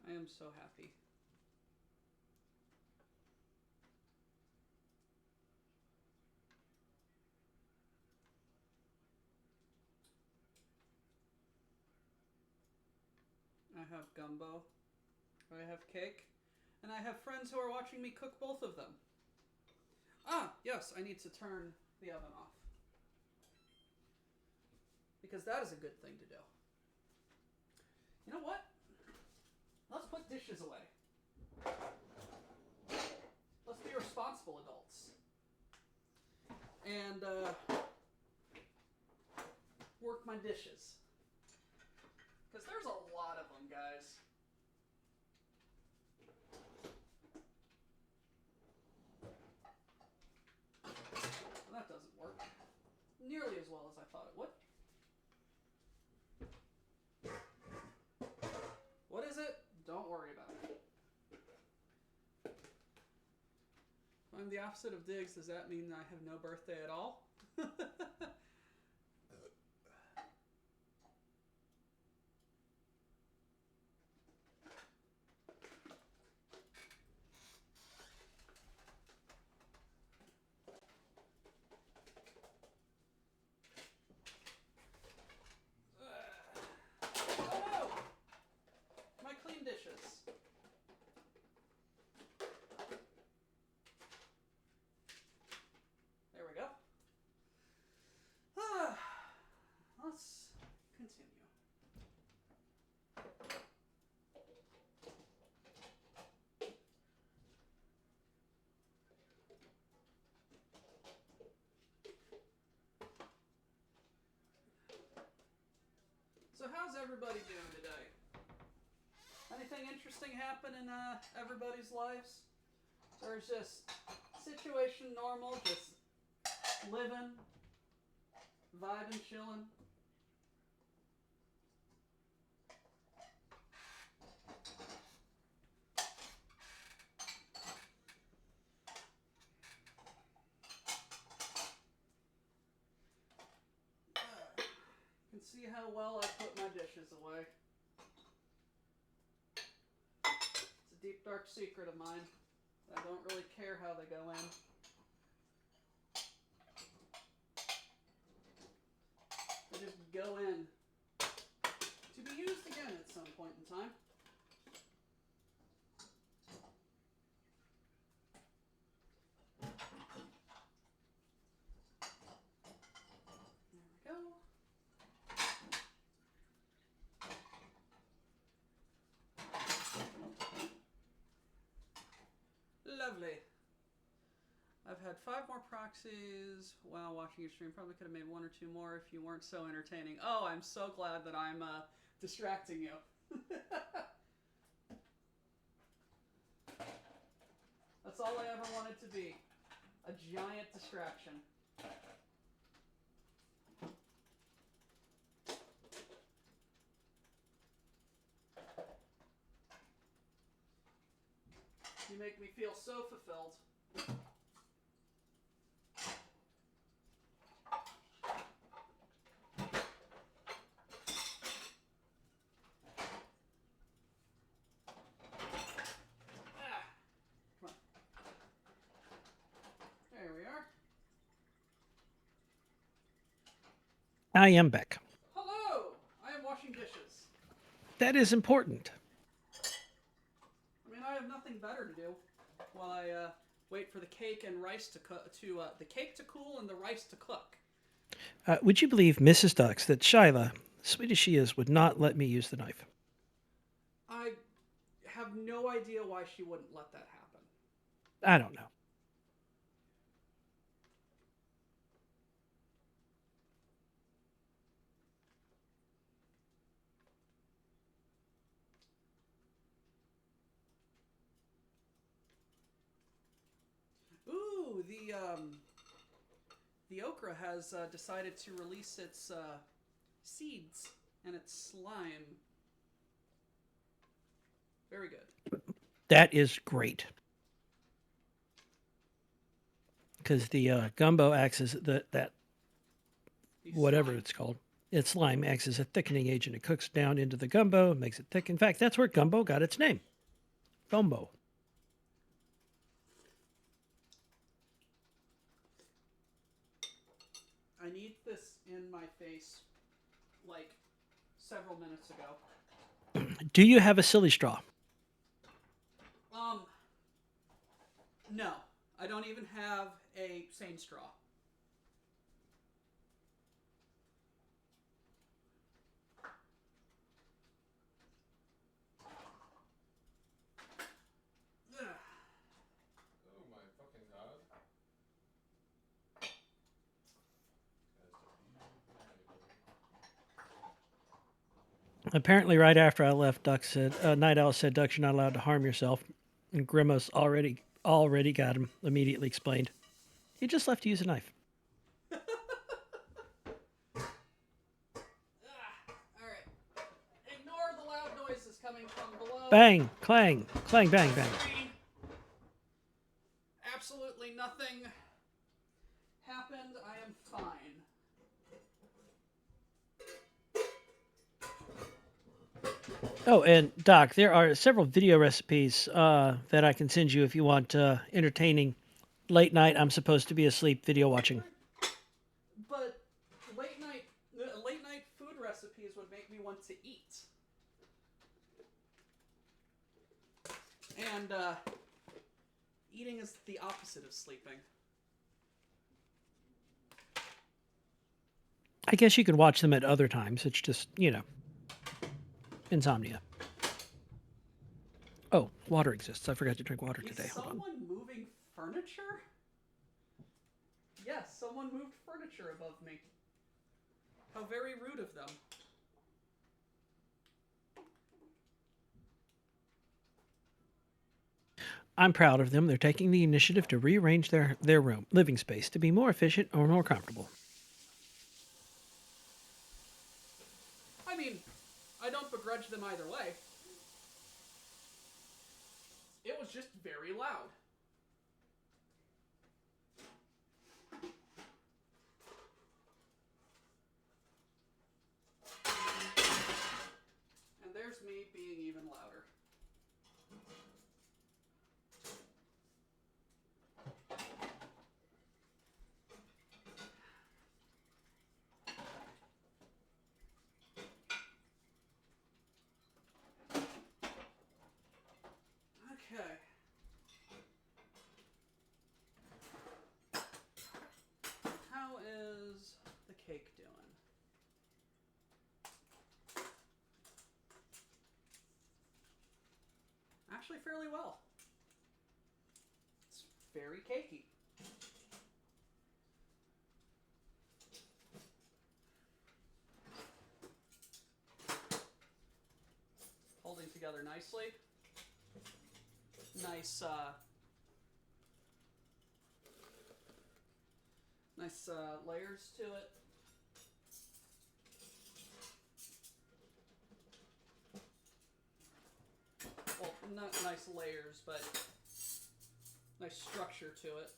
I am so happy. I have gumbo, I have cake, and I have friends who are watching me cook both of them. Ah, yes, I need to turn the oven off. Because that is a good thing to do. You know what? Let's put dishes away. Let's be responsible adults. And work my dishes. Because there's a lot of them, guys. Well, that doesn't work nearly as well as I thought it would. What is it? Don't worry about it. If I'm the opposite of Diggs, does that mean I have no birthday at all? Dishes. There we go. Let's continue. So how's everybody doing today? Anything interesting happen in everybody's lives? Or is just situation normal, just living, vibing, chilling? You can see how well I put my dishes away. Deep dark secret of mine. I don't really care how they go in. They just go in to be used again at some point in time. There we go. Lovely. I've had 5 more proxies while watching your stream. Probably could have made 1 or 2 more if you weren't so entertaining. Oh, I'm so glad that I'm distracting you. That's all I ever wanted to be. A giant distraction. You make me feel so fulfilled. Ah, come on. There we are. I am back. Hello! I am washing dishes. That is important. I mean, I have nothing better to do while I wait for the cake and rice to cook. The cake to cool and the rice to cook. Would you believe, Mrs. Ducks, that Shyla, sweet as she is, would not let me use the knife? I have no idea why she wouldn't let that happen. I don't know. Ooh, the okra has decided to release its seeds and its slime. Very good. That is great. Because the gumbo acts as that The whatever slime. it's called. Its slime acts as a thickening agent. It cooks down into the gumbo, makes it thick. In fact, that's where gumbo got its name. Gumbo. I need this in my face like several minutes ago. Do you have a silly straw? No. I don't even have a sane straw. Ugh. Oh my fucking god. Apparently, right after I left, Night Owl said, Ducks, you're not allowed to harm yourself. And Grimos already got him, immediately explained. He just left to use a knife. Alright. Ignore the loud noises coming from below. Bang, clang, clang, bang, bang. Absolutely nothing happened. I am fine. Oh, and Doc, there are several video recipes that I can send you if you want entertaining late night. I'm supposed to be asleep video watching. But late night food recipes would make me want to eat. And eating is the opposite of sleeping. I guess you could watch them at other times. It's just, insomnia. Oh, water exists. I forgot to drink water today. Is Hold on. someone moving furniture? Yes, someone moved furniture above me. How very rude of them. I'm proud of them. They're taking the initiative to rearrange their room, living space, to be more efficient or more comfortable. I mean, I don't begrudge them either way. It was just very loud. And there's me being even louder. Okay. How is the cake doing? Actually, fairly well. It's very cakey. Holding together nicely. Nice Nice layers to it. Well, not nice layers, but nice structure to it.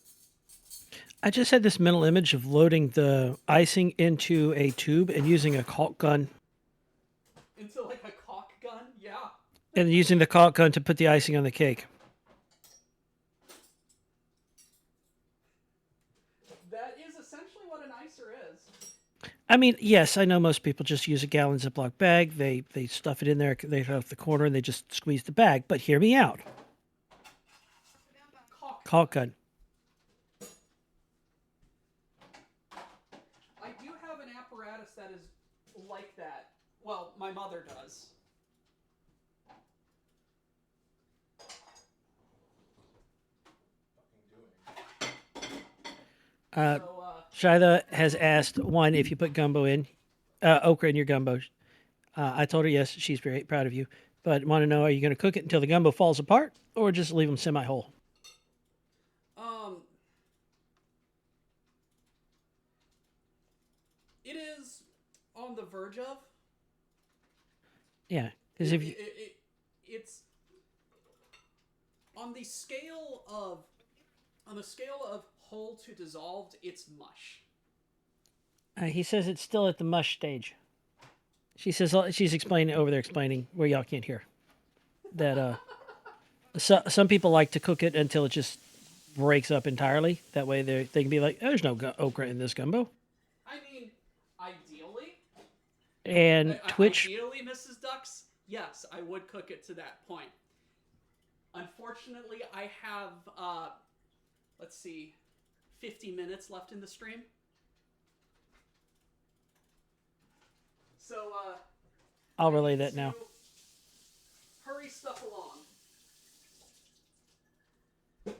I just had this mental image of loading the icing into a tube and using a caulk gun, Into like a caulk gun? Yeah. and using the caulk gun to put the icing on the cake. That is essentially what an icer is. I mean, yes, I know most people just use a gallon Ziploc bag. They stuff it in there, they have the corner, and they just squeeze the bag. But hear me out. Caulk gun. I do have an apparatus that is like that. Well, my mother does. Shyla has asked, one, if you put gumbo in, okra in your gumbo. I told her yes, she's very proud of you. But want to know, are you going to cook it until the gumbo falls apart or just leave them semi-whole? It is on the verge of. Yeah, because if you... It's on the scale of whole to dissolved, it's mush. He says it's still at the mush stage. She says she's explaining over there, explaining where y'all can't hear. That some people like to cook it until it just breaks up entirely. That way they can be like, "There's no okra in this gumbo." I mean, ideally. And Twitch. Ideally, Mrs. Ducks, yes, I would cook it to that point. Unfortunately, I have, let's see, 50 minutes left in the stream. So, I'll relay that now. Hurry stuff along. Of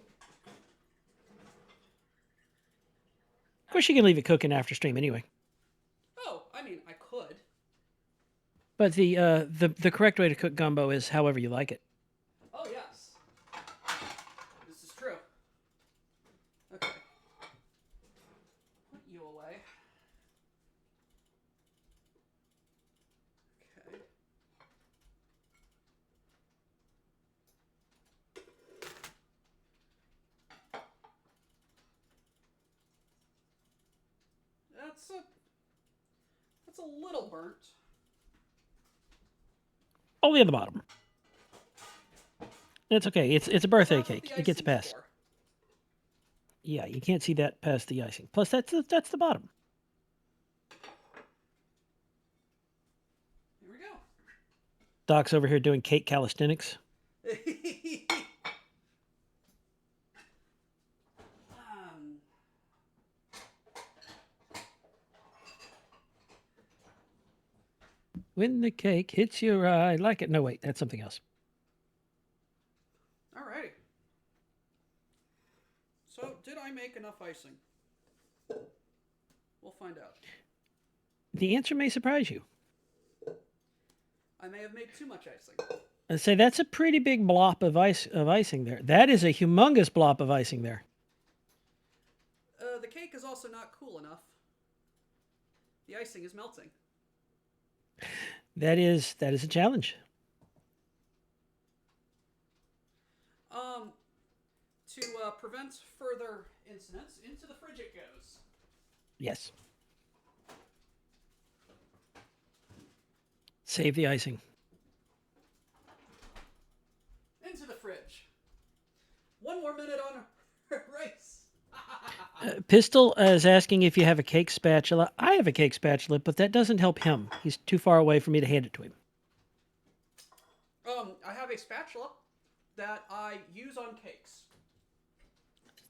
course, you can leave it cooking after stream anyway. Oh, I mean, I could. But the correct way to cook gumbo is however you like it. Oh, yes. This is true. Okay. Put you away. Okay. That's a little burnt. Only at the bottom. It's okay. It's a birthday cake. It gets past. Yeah, you can't see that past the icing. Plus, that's the bottom. Here we go. Doc's over here doing cake calisthenics. When the cake hits your eye, like it. No, wait, that's something else. Alrighty. So, did I make enough icing? We'll find out. The answer may surprise you. I may have made too much icing. I'd say that's a pretty big blop of icing there. That is a humongous blop of icing there. The cake is also not cool enough. The icing is melting. That is a challenge. To prevent further incidents, into the fridge it goes. Yes. Save the icing. Into the fridge. One more minute on race. Pistol is asking if you have a cake spatula. I have a cake spatula, but that doesn't help him. He's too far away for me to hand it to him. I have a spatula that I use on cakes.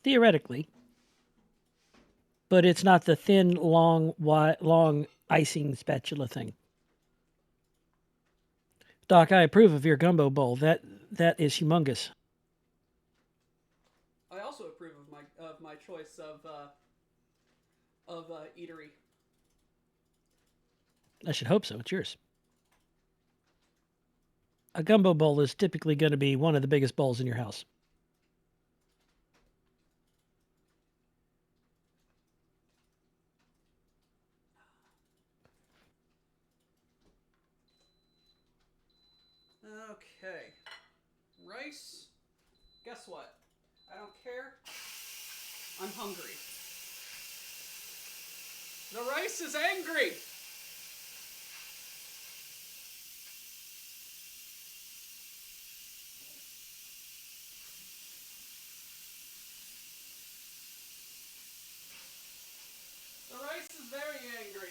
Theoretically. But it's not the thin, long icing spatula thing. Doc, I approve of your gumbo bowl. That is humongous. I also approve of my choice of eatery. I should hope so. It's yours. A gumbo bowl is typically going to be one of the biggest bowls in your house. Okay. Rice. Guess what? I don't care. I'm hungry. The rice is angry! The rice is very angry.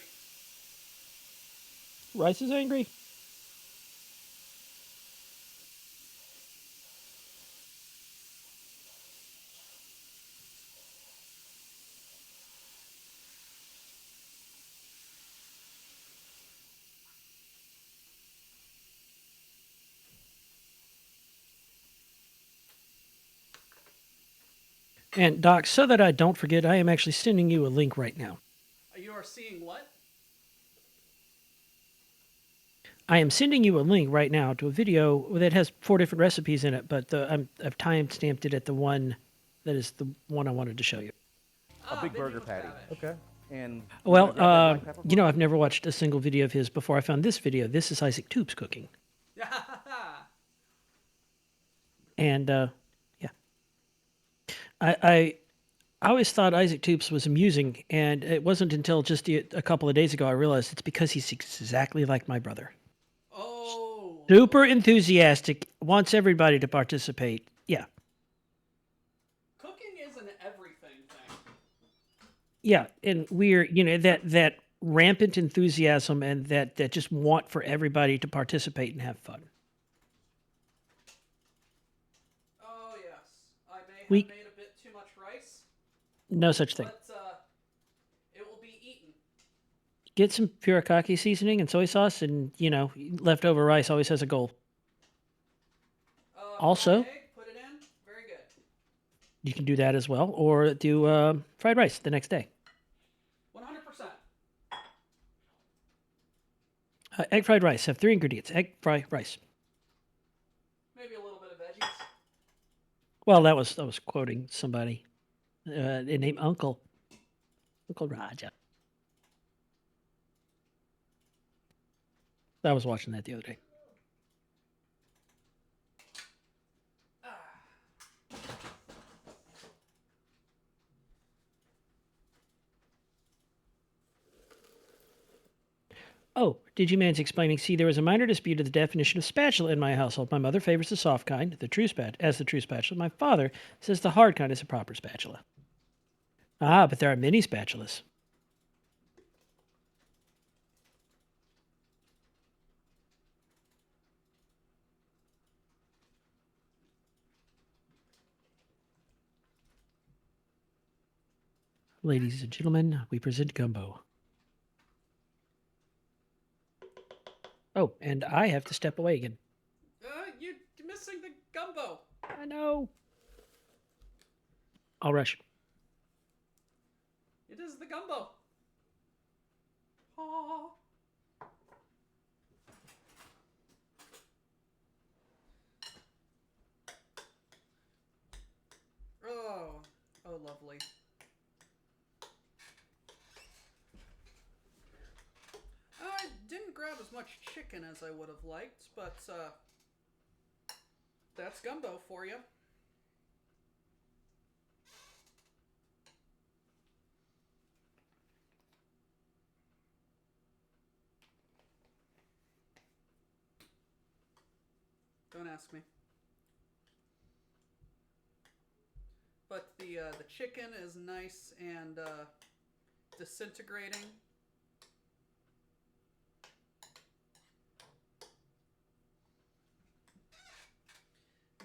Rice is angry. And Doc, so that I don't forget, I am actually sending you a link right now. You are seeing what? I am sending you a link right now to a video that has 4 different recipes in it, but I've time-stamped it at the one that is the one I wanted to show you. A big Vinny burger with patty. cabbage. Okay. And Well, grab that black pepper for me? I've never watched a single video of his before I found this video. This is Isaac Toops cooking. And, yeah. I always thought Isaac Toops was amusing, and it wasn't until just a couple of days ago I realized it's because he's exactly like my brother. Oh. Super enthusiastic, wants everybody to participate. Yeah. Cooking is an everything thing. Yeah, and we're, that rampant enthusiasm and that just want for everybody to participate and have fun. Oh, yes. I may have We- made a bit too much rice, No such thing. but it will be eaten. Get some furikake seasoning and soy sauce, and, leftover rice always has a goal. Also- Egg, put it in. Very good. You can do that as well, or do fried rice the next day. 100%. Egg fried rice. Have 3 ingredients. Egg, fry, rice. Maybe a little bit of veggies. Well, I was quoting somebody named Uncle Raja. I was watching that the other day. Oh, Digiman's explaining. See, there was a minor dispute of the definition of spatula in my household. My mother favors the soft kind, the true spatula. My father says the hard kind is a proper spatula. Ah, but there are many spatulas. Ladies and gentlemen, we present Gumbo. Oh, and I have to step away again. You're missing the gumbo. I know. I'll rush. It is the gumbo. Aw. Oh, lovely. I didn't grab as much chicken as I would have liked, but that's gumbo for you. Don't ask me. But the chicken is nice and disintegrating.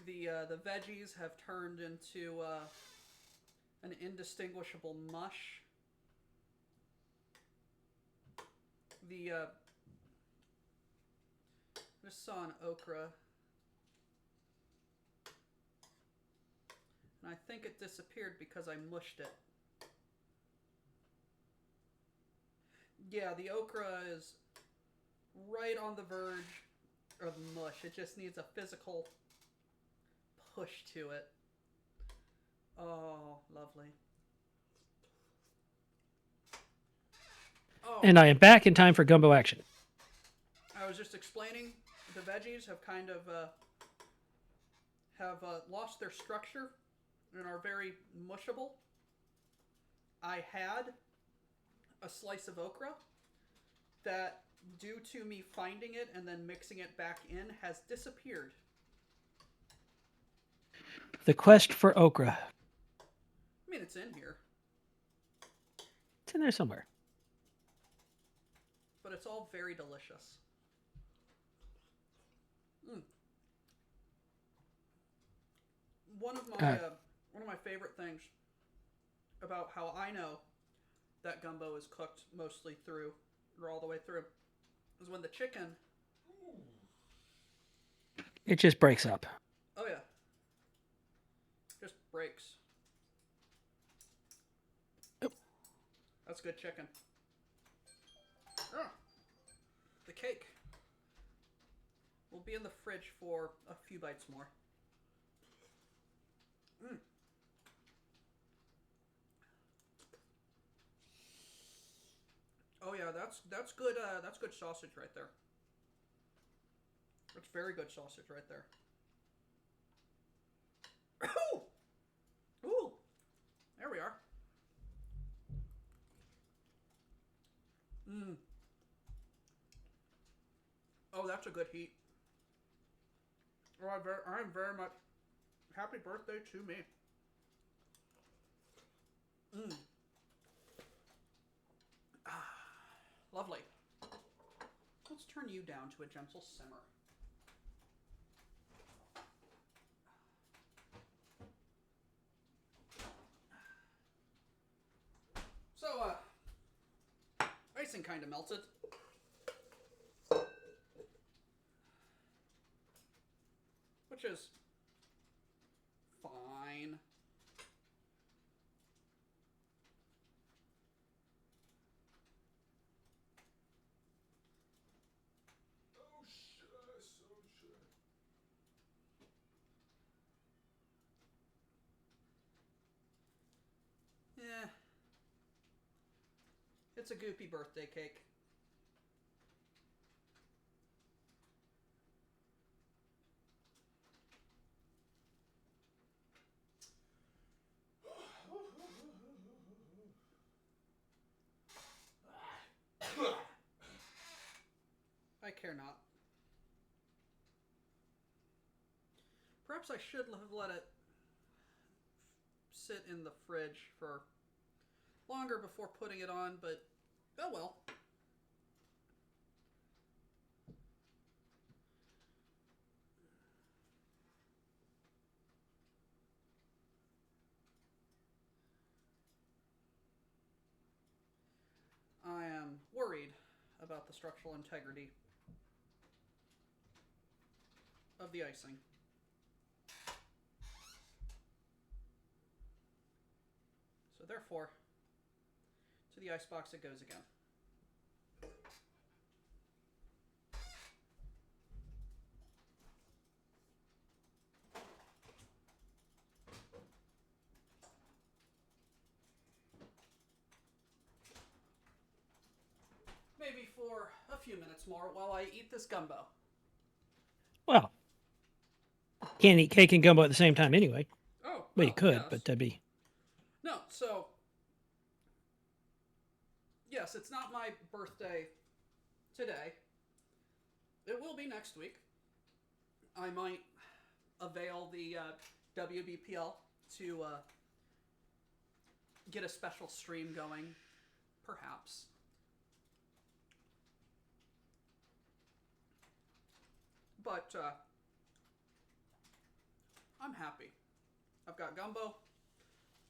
The veggies have turned into an indistinguishable mush. I just saw an okra, and I think it disappeared because I mushed it. Yeah, the okra is right on the verge of mush. It just needs a physical push to it. Oh, lovely. Oh, And I am back in time for Gumbo action. I was just explaining the veggies have kind of lost their structure and are very mushable. I had a slice of okra that, due to me finding it and then mixing it back in, has disappeared. The quest for okra. I mean, it's in here, It's in there somewhere. but it's all very delicious. One of my favorite things about how I know that gumbo is cooked mostly through, or all the way through, is when the chicken. It just breaks up. Oh yeah, just breaks. Yep. That's good chicken. Oh, the cake will be in the fridge for a few bites more. Oh yeah, that's good. That's good sausage right there. That's very good sausage right there. Ooh, ooh, there we are. Oh, that's a good heat. Oh, I'm very much happy birthday to me. Lovely. Let's turn you down to a gentle simmer. So, icing kind of melted. Which is fine. Oh shush, oh shush. Yeah. It's a goopy birthday cake. I care not. Perhaps I should have let it sit in the fridge for longer before putting it on, but oh well. I am worried about the structural integrity of the icing. So therefore, to the icebox it goes again. Maybe for a few minutes more while I eat this gumbo. Well, can't eat cake and gumbo at the same time anyway. Oh, Well, you could, yes. but that'd be... No, so... Yes, it's not my birthday today. It will be next week. I might avail the WBPL to get a special stream going, perhaps. But I'm happy. I've got gumbo.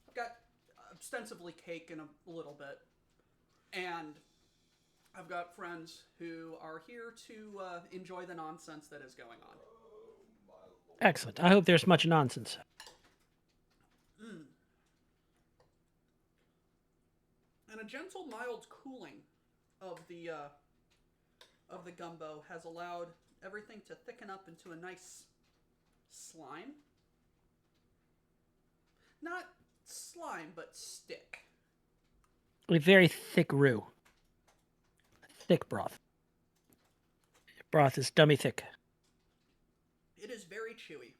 I've got ostensibly cake in a little bit. And I've got friends who are here to enjoy the nonsense that is going on. Excellent. I hope there's much nonsense. And a gentle, mild cooling of the gumbo has allowed everything to thicken up into a nice slime. Not slime, but stick. A very thick roux. Thick broth. Broth is dummy thick. It is very chewy.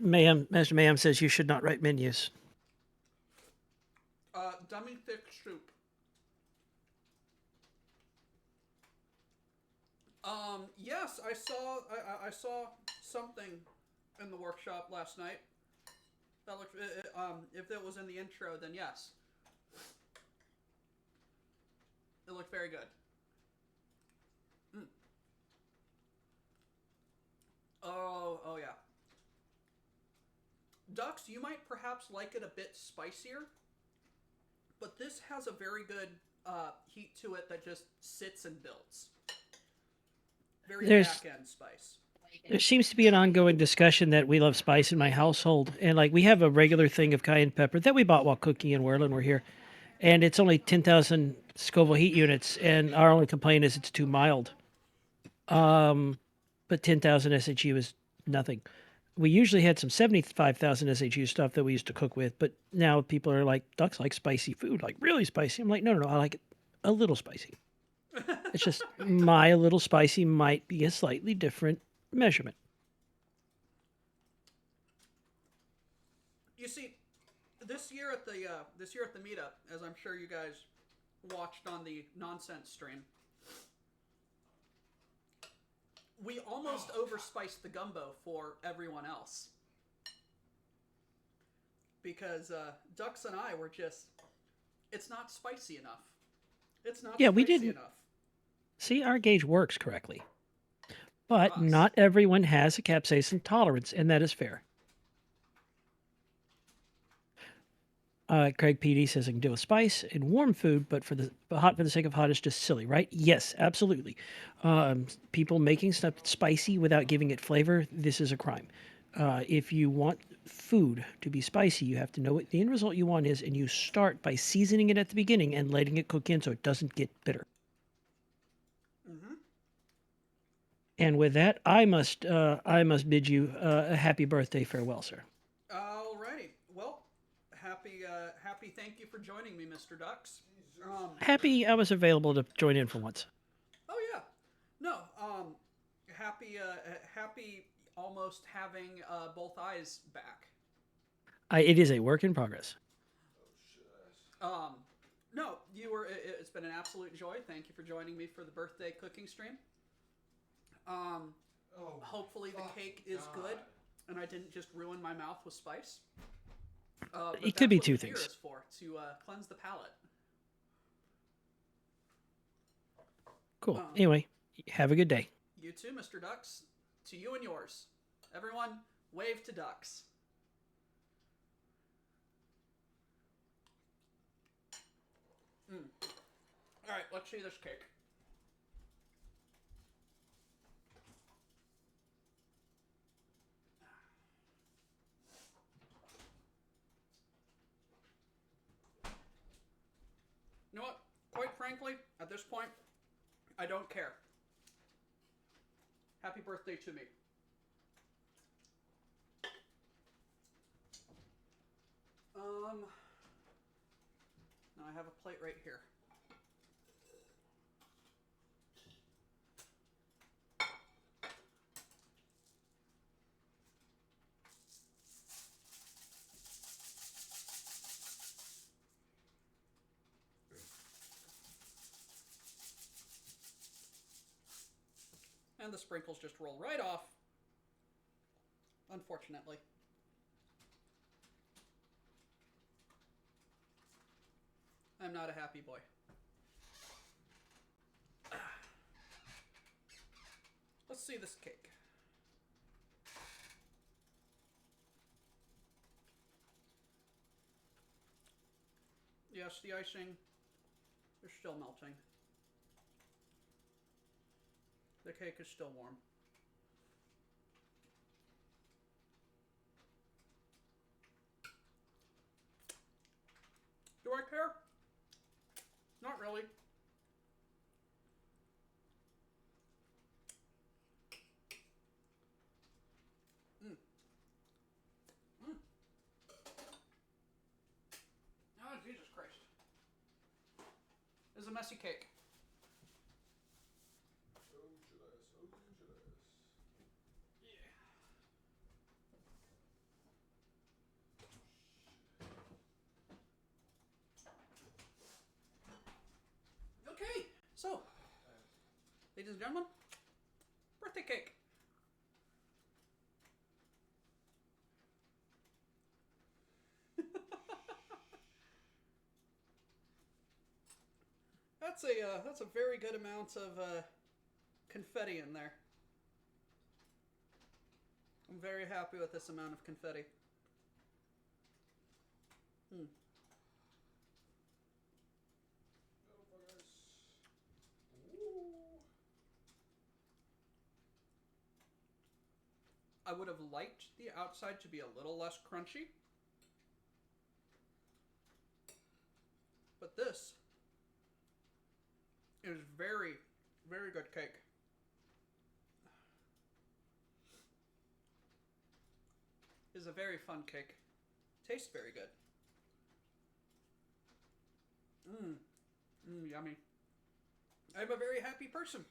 Master Mayhem says you should not write menus. Dummy thick soup. Yes, I saw something in the workshop last night. That looked, if it was in the intro, then yes. It looked very good. Oh yeah. Ducks, you might perhaps like it a bit spicier, but this has a very good heat to it that just sits and builds. Very back end spice. There seems to be an ongoing discussion that we love spice in my household, and like we have a regular thing of cayenne pepper that we bought while cooking in Whirlin. We're here, and it's only 10,000 Scoville heat units, and our only complaint is it's too mild. But 10,000 SHU is nothing. We usually had some 75,000 SHU stuff that we used to cook with, but now people are like, Ducks like spicy food, like really spicy. I'm like, no, I like it a little spicy. It's just my a little spicy might be a slightly different measurement. You see, this year at the meetup, as I'm sure you guys watched on the nonsense stream, we almost overspiced the gumbo for everyone else because Ducks and I were just, it's not spicy enough. It's not we spicy didn't enough. see our gauge works correctly, but Us. not everyone has a capsaicin tolerance, and that is fair. Craig PD says I can deal with spice in warm food, but hot for the sake of hot is just silly, right? Yes, absolutely. People making stuff spicy without giving it flavor, this is a crime. If you want food to be spicy, you have to know what the end result you want is, and you start by seasoning it at the beginning and letting it cook in so it doesn't get bitter. And with that, I must bid you a happy birthday farewell, sir. Alrighty. Well, happy thank you for joining me, Mr. Ducks. Happy I was available to join in for once. Oh yeah. No, happy almost having both eyes back. It is a work in progress. No, it's been an absolute joy. Thank you for joining me for the birthday cooking stream. Hopefully the cake is good, and I didn't just ruin my mouth with spice. It could be that's what two the beer things. is for, to cleanse the palate. Cool. Anyway, have a good day. You too, Mr. Ducks. To you and yours. Everyone, wave to Ducks. All right, let's see this cake. You know what? Quite frankly, at this point, I don't care. Happy birthday to me. Now I have a plate right here. And the sprinkles just roll right off. Unfortunately. I'm not a happy boy. Let's see this cake. Yes, the icing is still melting. The cake is still warm. Do I care? Not really. Oh, Jesus Christ. messy cake. Oh, chillax. Oh, chillax. Okay, so, ladies and gentlemen, birthday cake. That's a very good amount of confetti in there. I'm very happy with this amount of confetti. Oh, fuckers. Ooh. I would have liked the outside to be a little less crunchy. But this is very, very good cake. It is a very fun cake. Tastes very good. Yummy. I'm a very happy person.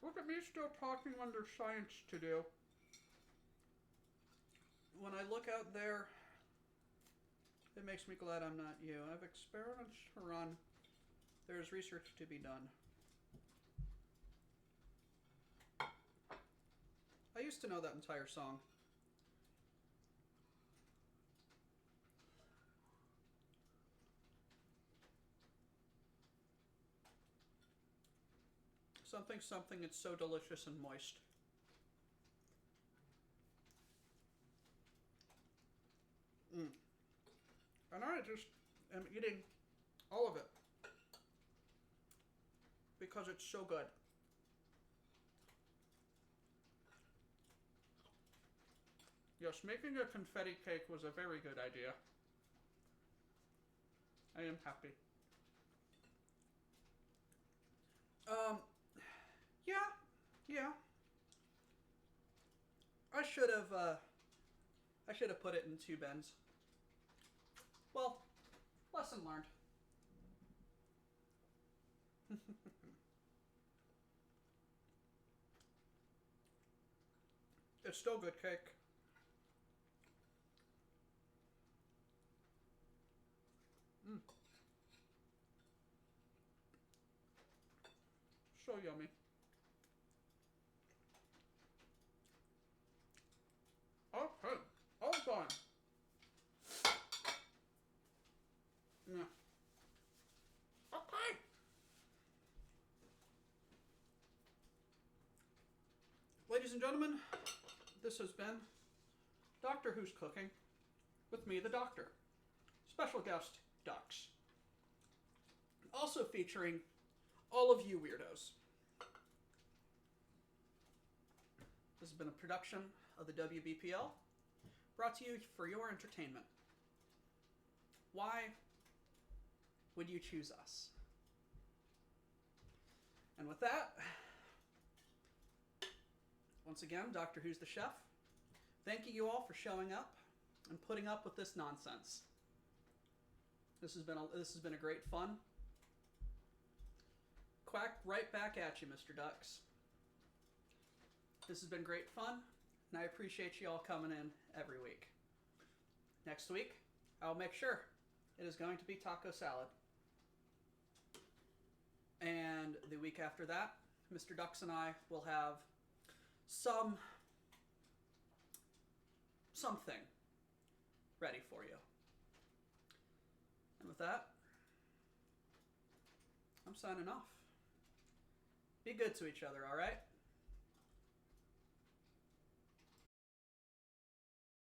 Look at me still talking when there's science to do. When I look out there, it makes me glad I'm not you. I have experiments to run. There's research to be done. I used to know that entire song. Something, something, it's so delicious and moist. And I just am eating all of it because it's so good. Yes, making a confetti cake was a very good idea. I am happy. Yeah. I should have put it in 2 bins. Well, lesson learned. It's still good cake. So yummy. Okay, all done. Yeah. Okay. Ladies and gentlemen, this has been Doctor Who's Cooking with me, the Doctor. Special guest, Ducks. Also featuring all of you weirdos. This has been a production of the WBPL, brought to you for your entertainment. Why would you choose us? And with that, once again, Doctor Who's the Chef, thanking you all for showing up and putting up with this nonsense. This has been a great fun. Quack right back at you, Mr. Ducks. This has been great fun, and I appreciate you all coming in every week. Next week, I'll make sure it is going to be taco salad. And the week after that, Mr. Ducks and I will have something ready for you. And with that, I'm signing off. Be good to each other, all right?